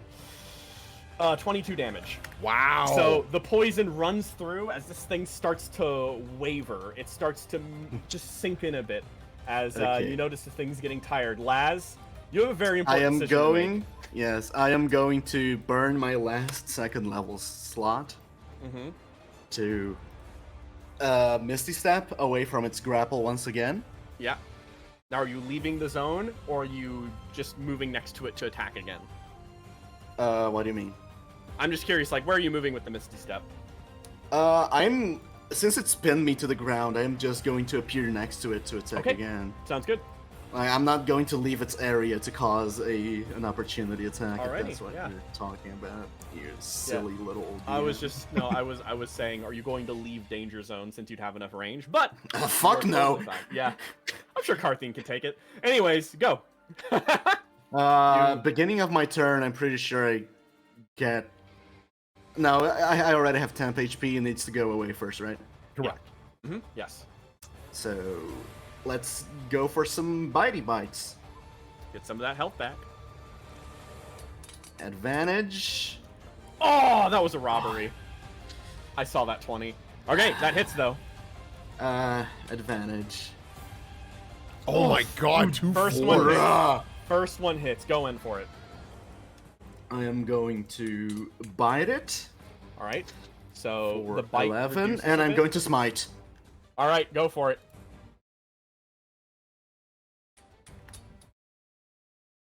22 damage. Wow. So the poison runs through as this thing starts to waver. It starts to just sink in a bit as you notice the thing's getting tired. Laz, you have a very important decision to make. Yes, I am going to burn my last second level slot to Misty Step away from its grapple once again. Yeah. Now, are you leaving the zone, or are you just moving next to it to attack again? What do you mean? I'm just curious, like, where are you moving with the Misty Step? Since it's pinned me to the ground, I'm just going to appear next to it to attack again. Sounds good. I'm not going to leave its area to cause an opportunity attack. Alrighty, If that's what you're talking about. You silly little old I was just I was saying, are you going to leave danger zone since you'd have enough range? But fuck no. Yeah, I'm sure Carthene can take it. Anyways, go. Beginning of my turn, I'm pretty sure I get. No, I already have temp HP and needs to go away first, right? Correct. Yeah. Yes. So let's go for some bitey bites. Get some of that health back. Advantage. Oh, that was a robbery. I saw that 20. Okay, that hits though. Advantage. Oh my god, two First fours. one hits. First one hits. Go in for it. I am going to bite it. All right. So For the bite 11, reduces and a I'm bit. going to smite. All right, go for it.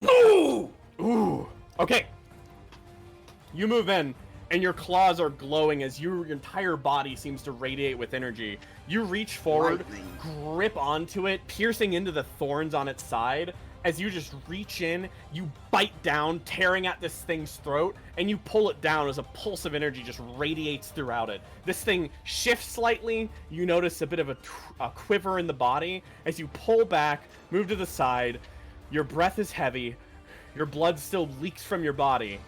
Ooh! Ooh! Okay. You move in, and your claws are glowing as your entire body seems to radiate with energy. You reach forward, Lightning. grip onto it, piercing into the thorns on its side. As you just reach in, you bite down, tearing at this thing's throat, and you pull it down as a pulse of energy just radiates throughout it. This thing shifts slightly. You notice a bit of a quiver in the body. As you pull back, move to the side, your breath is heavy, your blood still leaks from your body,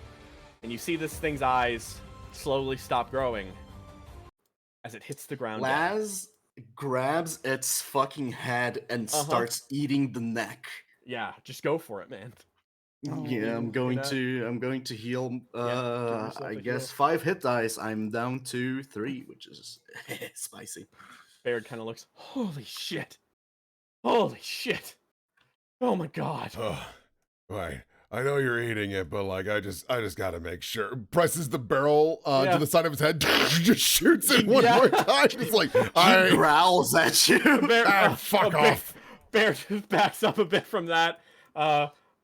and you see this thing's eyes slowly stop growing as it hits the ground. Laz grabs its fucking head and starts eating the neck. Yeah, just go for it, man. Yeah, I'm going to heal. yourself I a guess heal. 5 hit dice. I'm down to 3, which is spicy. Baird kind of looks, holy shit. Holy shit. Oh my god. Right. I know you're eating it, but like I just gotta make sure. Presses the barrel Yeah. to the side of his head, just shoots it one more time. It's like, He growls at you. fuck off. Bear just backs up a bit from that.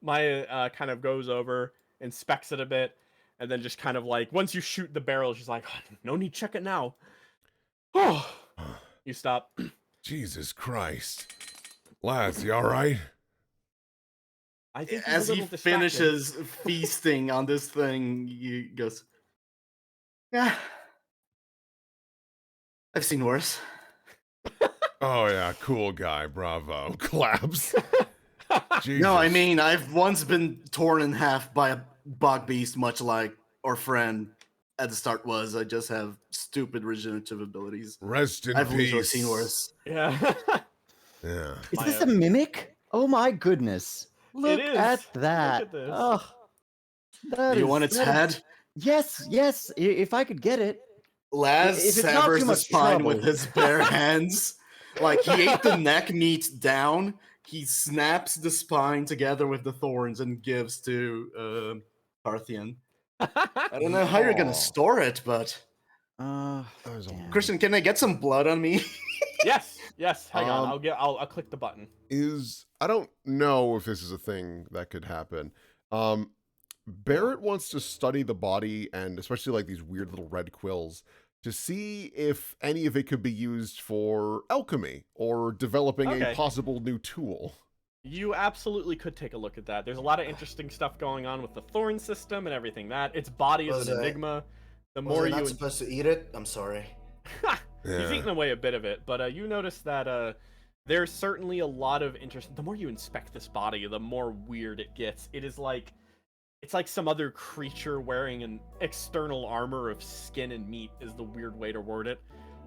Maya kind of goes over, inspects it a bit, and then just kind of like, once you shoot the barrel, she's like, no need check it now. Oh, you stop. Jesus Christ. Laz, you alright? I think he's a As he little distracted. finishes feasting on this thing, he goes, yeah, I've seen worse. Oh yeah, cool guy, bravo. Claps. Jesus. No, I mean, I've once been torn in half by a bog beast, much like our friend at the start was. I just have stupid regenerative abilities. Rest in I've peace. literally seen worse. Yeah. Yeah. Is this a mimic? Oh my goodness. Look is. at that. Look at this. Oh, Do you want its head? Yes, yes. If I could get it. Laz If it's not severs too the much spine trouble. with his bare hands. Like, he ate the neck meat down. He snaps the spine together with the thorns and gives to Parthian. I don't know how you're gonna store it, but Damn. Christian, can I get some blood on me? Yes. Hang on. I'll click the button. I don't know if this is a thing that could happen. Barrett wants to study the body and especially like these weird little red quills to see if any of it could be used for alchemy or developing a possible new tool. You absolutely could take a look at that. There's a lot of interesting stuff going on with the thorn system and everything. That its body is an enigma. The more you supposed to eat it? I'm sorry. He's eaten away a bit of it, but you notice that there's certainly a lot of interest. The more you inspect this body, the more weird it gets. It's like some other creature wearing an external armor of skin and meat is the weird way to word it.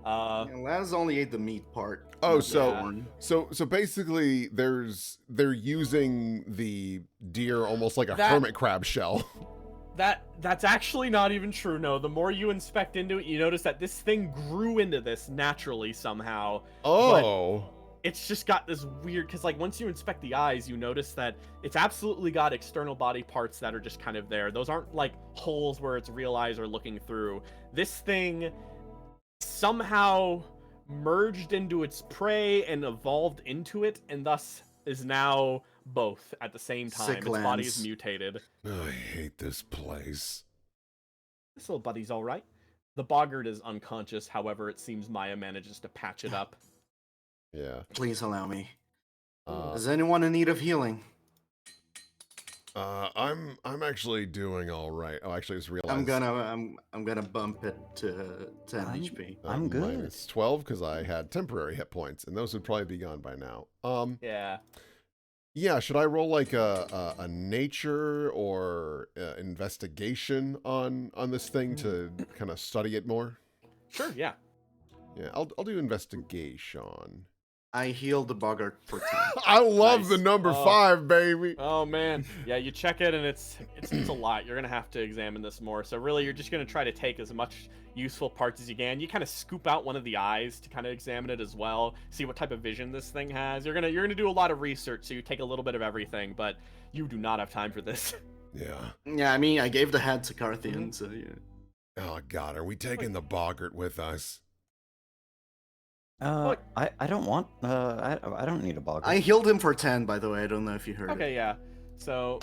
Laz only ate the meat part. Oh, not the so horn. so basically, they're using the deer almost like a That- hermit crab shell. That's actually not even true. No, the more you inspect into it, you notice that this thing grew into this naturally somehow. Oh. It's just got this weird, because like once you inspect the eyes, you notice that it's absolutely got external body parts that are just kind of there. Those aren't like holes where its real eyes are looking through. This thing somehow merged into its prey and evolved into it, and thus is now both at the same time. Its body is mutated. I hate this place. This little buddy's all right. The boggart is unconscious. However, it seems Maya manages to patch it up. Yeah. Please allow me. Uh, Is anyone in need of healing? I'm actually doing all right. Oh, actually, I just realized. I'm gonna bump it to 10 HP. I'm good. Minus 12 because I had temporary hit points, and those would probably be gone by now. Yeah. Yeah. Should I roll like a nature or investigation on this thing to kind of study it more? Sure, yeah. Yeah, I'll do investigation. I healed the boggart for 10. I love Nice. the number Oh. 5, baby. Oh man, yeah. You check it, and it's a lot. You're gonna have to examine this more. So really, you're just gonna try to take as much useful parts as you can. You kind of scoop out one of the eyes to kind of examine it as well, see what type of vision this thing has. You're gonna do a lot of research, so you take a little bit of everything, but you do not have time for this. Yeah. Yeah, I mean, I gave the head to Carthian, so yeah. Oh God, are we taking the boggart with us? Look. I don't want. I don't need a boggart. I healed him for 10, by the way. I don't know if you heard Okay, it. yeah. So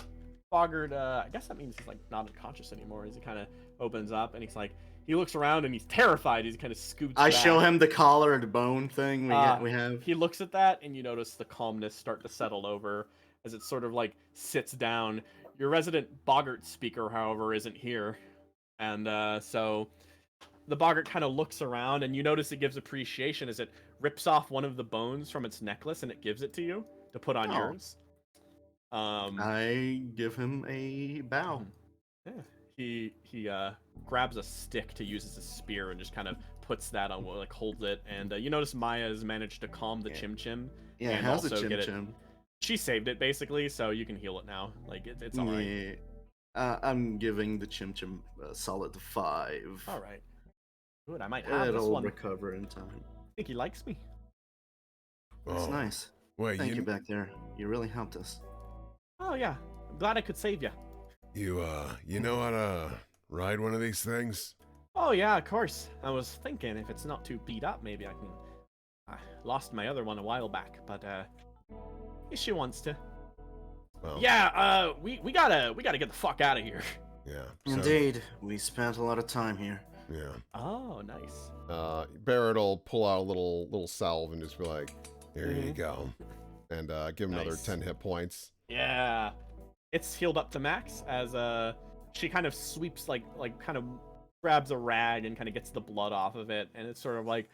boggart, I guess that means he's like not unconscious anymore. As he kind of opens up, and he's like, he looks around and he's terrified. He kind of scoots. I back. show him the collar, the bone thing we have. He looks at that, and you notice the calmness start to settle over as it sort of like sits down. Your resident boggart speaker, however, isn't here, and so the boggart kind of looks around, and you notice it gives appreciation as it rips off one of the bones from its necklace and it gives it to you to put on Oh. yours. I give him a bow. Yeah. He grabs a stick to use as a spear and just kind of puts that on, like holds it, and you notice Maya has managed to calm the Yeah. Chim Chim. Yeah, And how's the also Chim get it- Chim? She saved it basically, so you can heal it now. Like it's all right. Yeah. I'm giving the Chim Chim a solid 5. All right. Good. I might have this It'll one. recover in time. I think he likes me. That's Oh, nice. Wait, Thank you back there. You really helped us. Oh yeah. I'm glad I could save you. you know how to ride one of these things? Oh yeah, of course. I was thinking if it's not too beat up, maybe I can. I lost my other one a while back, but if she wants to. Well, Yeah. We gotta get the fuck out of here. Yeah. so- Indeed, we spent a lot of time here. Yeah. Oh, nice. Barrett will pull out a little salve and just be like, Here you Mhm. go. and give him another Nice. 10 hit points. Yeah. It's healed up to max as she kind of sweeps like kind of grabs a rag and kind of gets the blood off of it, and it's sort of like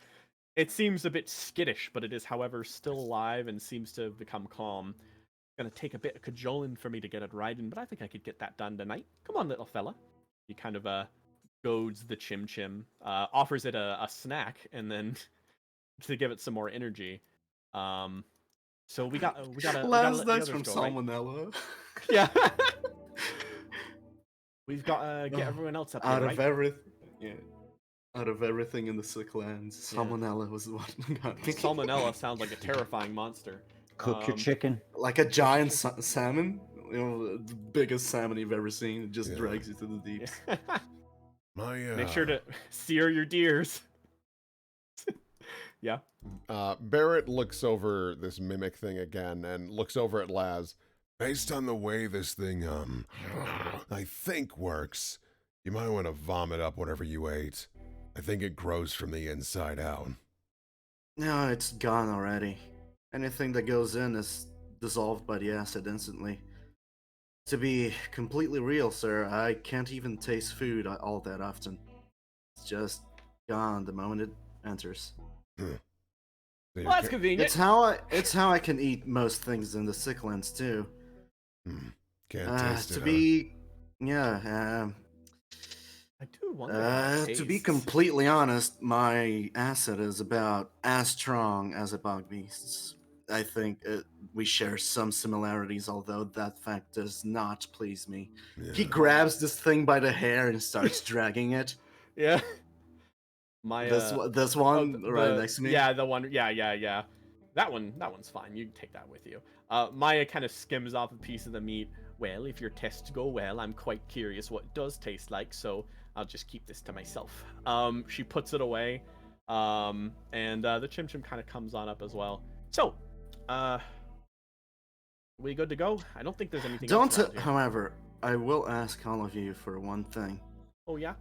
it seems a bit skittish, but it is however still alive and seems to have become calm. Gonna take a bit of cajoling for me to get it riding, but I think I could get that done tonight. Come on, little fella. He kind of goads the Chim Chim, offers it a snack, and then to give it some more energy. So we gotta Last let the night's others from go, right? Salmonella. Yeah. We've got to get everyone else up Out here, of right? everything, yeah. Out of everything in the Sick Lands, Salmonella was the one that got me. Salmonella sounds like a terrifying monster. Cook your Um, chicken. Like a giant salmon, you know, the biggest salmon you've ever seen. It just Yeah. drags you to the deep. My Make sure to sear your deers. Yeah. Barrett looks over this mimic thing again and looks over at Laz. Based on the way this thing I think works, you might want to vomit up whatever you ate. I think it grows from the inside out. No, it's gone already. Anything that goes in is dissolved by the acid instantly. To be completely real, sir, I can't even taste food all that often. It's just gone the moment it enters. So Well, you're that's ca- convenient. It's how I can eat most things in the Sick Lands too. Can't taste To it. be, yeah, I do wonder. To be completely honest, my asset is about as strong as a Bog Beast's. I think we share some similarities, although that fact does not please me. Yeah. He grabs this thing by the hair and starts dragging it. Yeah. My this one right next to me. Yeah, the one. Yeah. That one's fine. You can take that with you. Maya kind of skims off a piece of the meat. Well, if your tests go well, I'm quite curious what it does taste like, so I'll just keep this to myself. She puts it away, and the Chim Chim kind of comes on up as well. So, we good to go? I don't think there's anything else around here. However, I will ask all of you for one thing. Oh, yeah?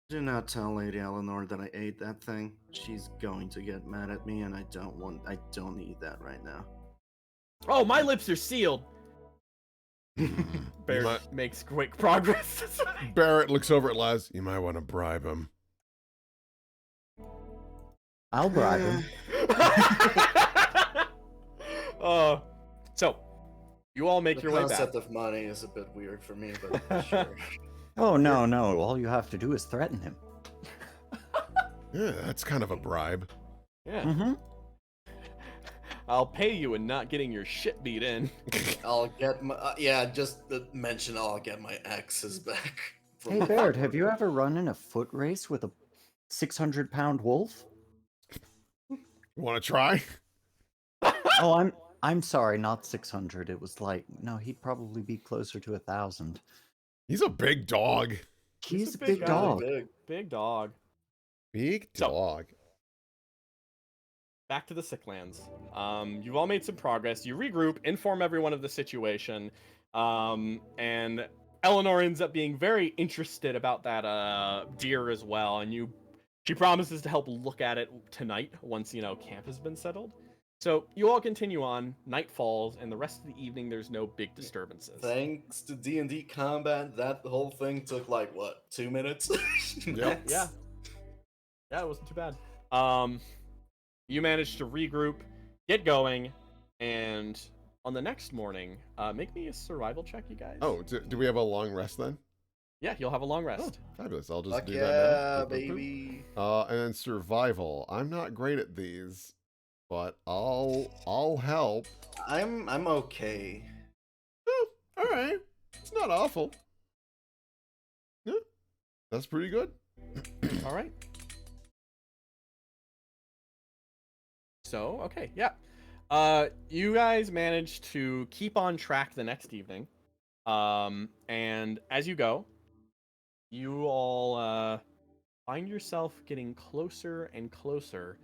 Do not tell Lady Eleanor that I ate that thing. She's going to get mad at me, and I don't need that right now. Oh, my lips are sealed! Barrett makes quick progress. Barrett looks over at Laz. You might want to bribe him. I'll bribe him. So, you all make your way back. The concept of money is a bit weird for me, but sure. Oh, no. All you have to do is threaten him. Yeah, that's kind of a bribe. Yeah. Mm-hmm. I'll pay you and not getting your shit beat in. I'll get my just mention I'll get my exes back. Hey, Baird, have you ever run in a foot race with a 600-pound wolf? You want to try? Oh, I'm sorry, not 600. It was like, no, he'd probably be closer to 1,000. He's a big dog. He's a big dog. Big dog. Big dog. Back to the Sicklands. You've all made some progress. You regroup, inform everyone of the situation, and Eleanor ends up being very interested about that deer as well. And she promises to help look at it tonight once camp has been settled. So you all continue on. Night falls, and the rest of the evening there's no big disturbances. Thanks to D&D combat, that whole thing took like what, 2 minutes? Yeah, it wasn't too bad. You managed to regroup, get going, and on the next morning, make me a survival check, you guys. Oh, do we have a long rest then? Yeah, you'll have a long rest. Oh, fabulous. I'll just Fuck do yeah, that now. baby. And then survival. I'm not great at these, but I'll help. I'm okay. Oh, all right. It's not awful. Yeah, that's pretty good. All right. So, okay, yeah. You guys managed to keep on track the next evening. And as you go, you all find yourself getting closer and closer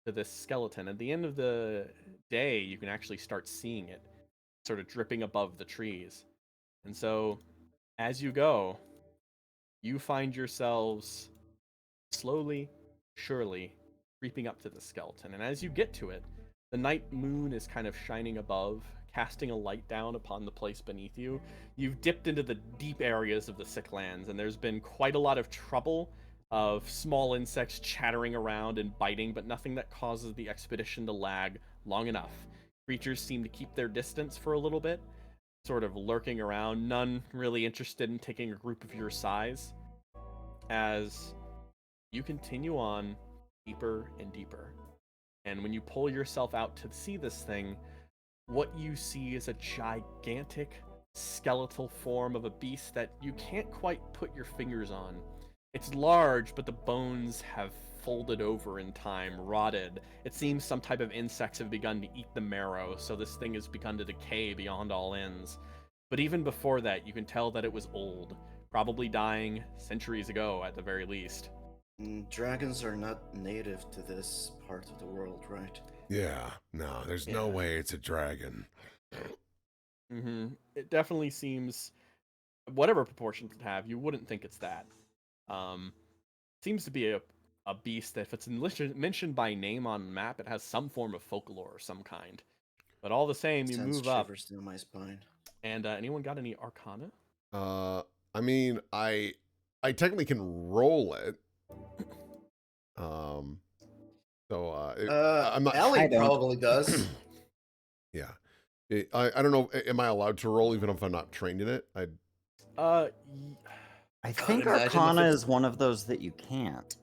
to this skeleton. At the end of the day, you can actually start seeing it sort of dripping above the trees. And so, as you go, you find yourselves slowly, surely creeping up to the skeleton. And as you get to it, the night moon is kind of shining above, casting a light down upon the place beneath you. You've dipped into the deep areas of the Sicklands, and there's been quite a lot of trouble of small insects chattering around and biting, but nothing that causes the expedition to lag long enough. Creatures seem to keep their distance for a little bit, sort of lurking around, none really interested in taking a group of your size. As you continue on deeper and deeper. And when you pull yourself out to see this thing, what you see is a gigantic skeletal form of a beast that you can't quite put your fingers on. It's large, but the bones have folded over in time, rotted. It seems some type of insects have begun to eat the marrow, so this thing has begun to decay beyond all ends. But even before that, you can tell that it was old, probably dying centuries ago at the very least. Dragons are not native to this part of the world, right? Yeah, no, there's no way it's a dragon. Mm-hmm. It definitely seems, whatever proportions it have, you wouldn't think it's that. Seems to be a beast that if it's mentioned by name on the map, it has some form of folklore of some kind. But all the same, you move up. Down my spine. And anyone got any Arcana? I mean, I technically can roll it. I'm not. Ellie probably does. Yeah, I don't know. Am I allowed to roll even if I'm not trained in it? I think imagine if Arcana it's- is one of those that you can't.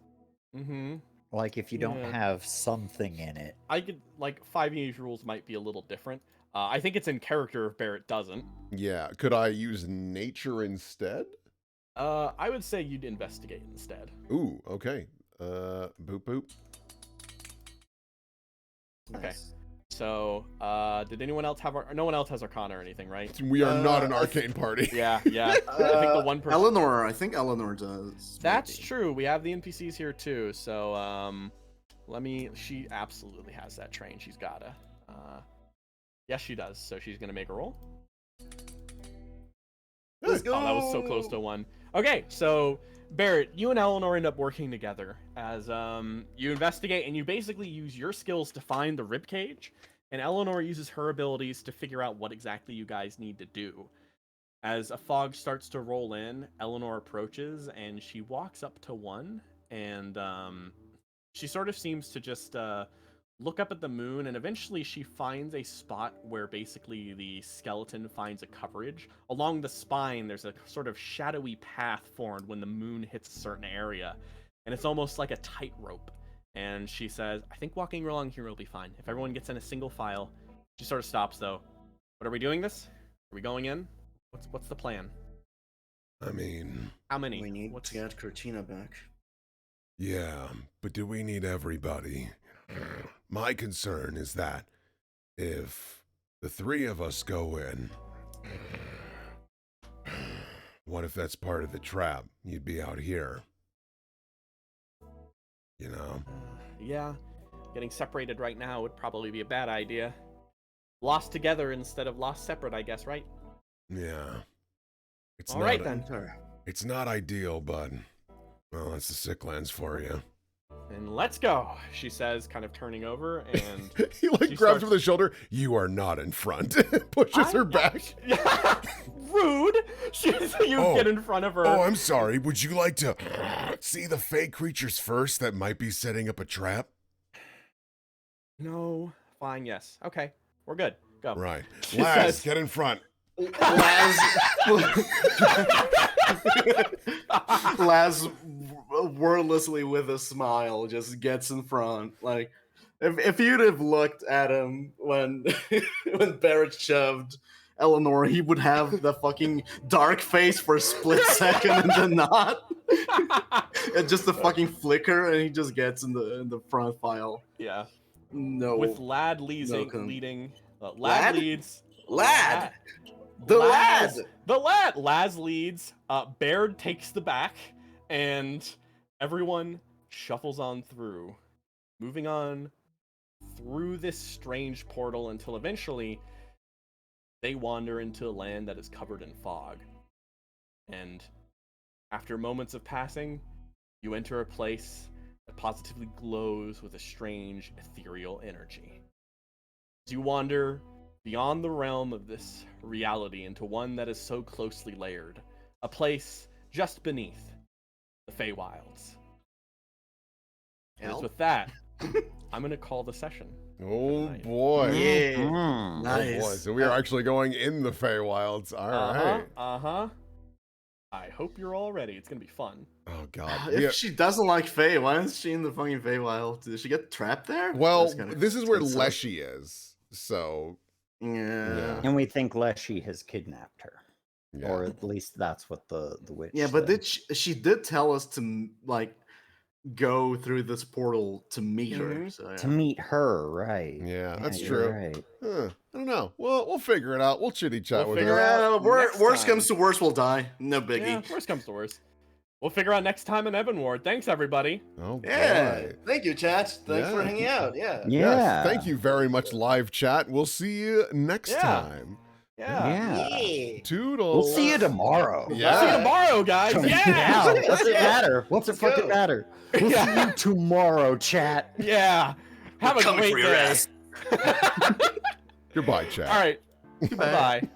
Mm-hmm. Like, if you don't Yeah. have something in it. I could, like, 5e rules might be a little different. I think it's in character if Barrett doesn't. Yeah. Could I use nature instead? I would say you'd investigate instead. Ooh, okay. Boop boop. Okay. So, did anyone else have no one else has Arcana or anything, right? We are not an arcane party. Yeah, yeah. I think the one person. Eleanor, I think Eleanor does. That's maybe. true. We have the NPCs here too. So, she absolutely has that train. She's gotta. Yes, she does. So she's gonna make a roll. Let's go. Oh, that was so close to 1. Okay, so Barrett, you and Eleanor end up working together as you investigate, and you basically use your skills to find the ribcage, and Eleanor uses her abilities to figure out what exactly you guys need to do. As a fog starts to roll in, Eleanor approaches, and she walks up to one, and she sort of seems to just look up at the moon, and eventually she finds a spot where basically the skeleton finds a coverage. Along the spine, there's a sort of shadowy path formed when the moon hits a certain area, and it's almost like a tightrope. And she says, I think walking along here will be fine. If everyone gets in a single file. She sort of stops, though. What are we doing this? Are we going in? What's the plan? I mean, How many? We need What's to get Cortina back. yeah, but do we need everybody? My concern is that if the 3 of us go in, what if that's part of the trap? You'd be out here. You know? Yeah, getting separated right now would probably be a bad idea. Lost together instead of lost separate, I guess, right? Yeah. It's All not right, then. It's not ideal, but well, that's the Sicklands for you. And let's go, she says, kind of turning over, and He like She grabs starts- her by the shoulder. You are not in front. Pushes her back. Rude. You Oh. get in front of her. Oh, I'm sorry. Would you like to see the fey creatures first that might be setting up a trap? No. Fine. Yes. Okay. We're good. Go. Right. She Laz, says- get in front. Laz wordlessly with a smile just gets in front. Like, if you'd have looked at him when when Barrett shoved Eleanor, he would have the fucking dark face for a split second and then not. And just the fucking flicker, and he just gets in the front file. Yeah. No, With Lad leading. con- leading Lad Lad? leads. Lad! The lad! The lad! Laz leads. Baird takes the back, and everyone shuffles on through, moving on through this strange portal until eventually they wander into a land that is covered in fog. And after moments of passing, you enter a place that positively glows with a strange ethereal energy. As you wander beyond the realm of this reality into one that is so closely layered, a place just beneath the Fey Wilds. And it's Hell? with that, I'm going to call the session. Oh boy. Yeah. Mm. Nice. Oh boy. So we are actually going in the Fey Wilds. All right. Uh-huh. I hope you're all ready. It's going to be fun. Oh god. If Yeah. she doesn't like Faye, why is she in the fucking Fey Wild? Did she get trapped there? Well, That's kinda- this is where that's kinda sus. Leshy is. So Yeah. And we think Leshi has kidnapped her. yeah. Or at least that's what the witch Yeah, but said. she did tell us to like go through this portal to meet her. Mhm. So, To yeah. meet her, right. Yeah, that's you're true. Right. Huh, I don't know. We'll figure it out. We'll chitty chat We'll with figure her. out next Worst time. comes to worst, we'll die. No biggie. Yeah, worst comes to worst. We'll figure out next time in Ebon Ward. Thanks, everybody. Oh Yeah. boy. Thank you, chat. Thanks for Yeah. hanging out. Yeah. Yeah. Yes, thank you very much, live chat. We'll see you next Yeah. time. Yeah. Yeah. Toodles. We'll see you tomorrow. Yeah. See you tomorrow, guys. Yeah. Yeah. What's it matter? What's it Let's go. fucking matter? We'll see you tomorrow, chat. Yeah. Have a Coming great for your day. ass. Goodbye, chat. All right. Bye-bye.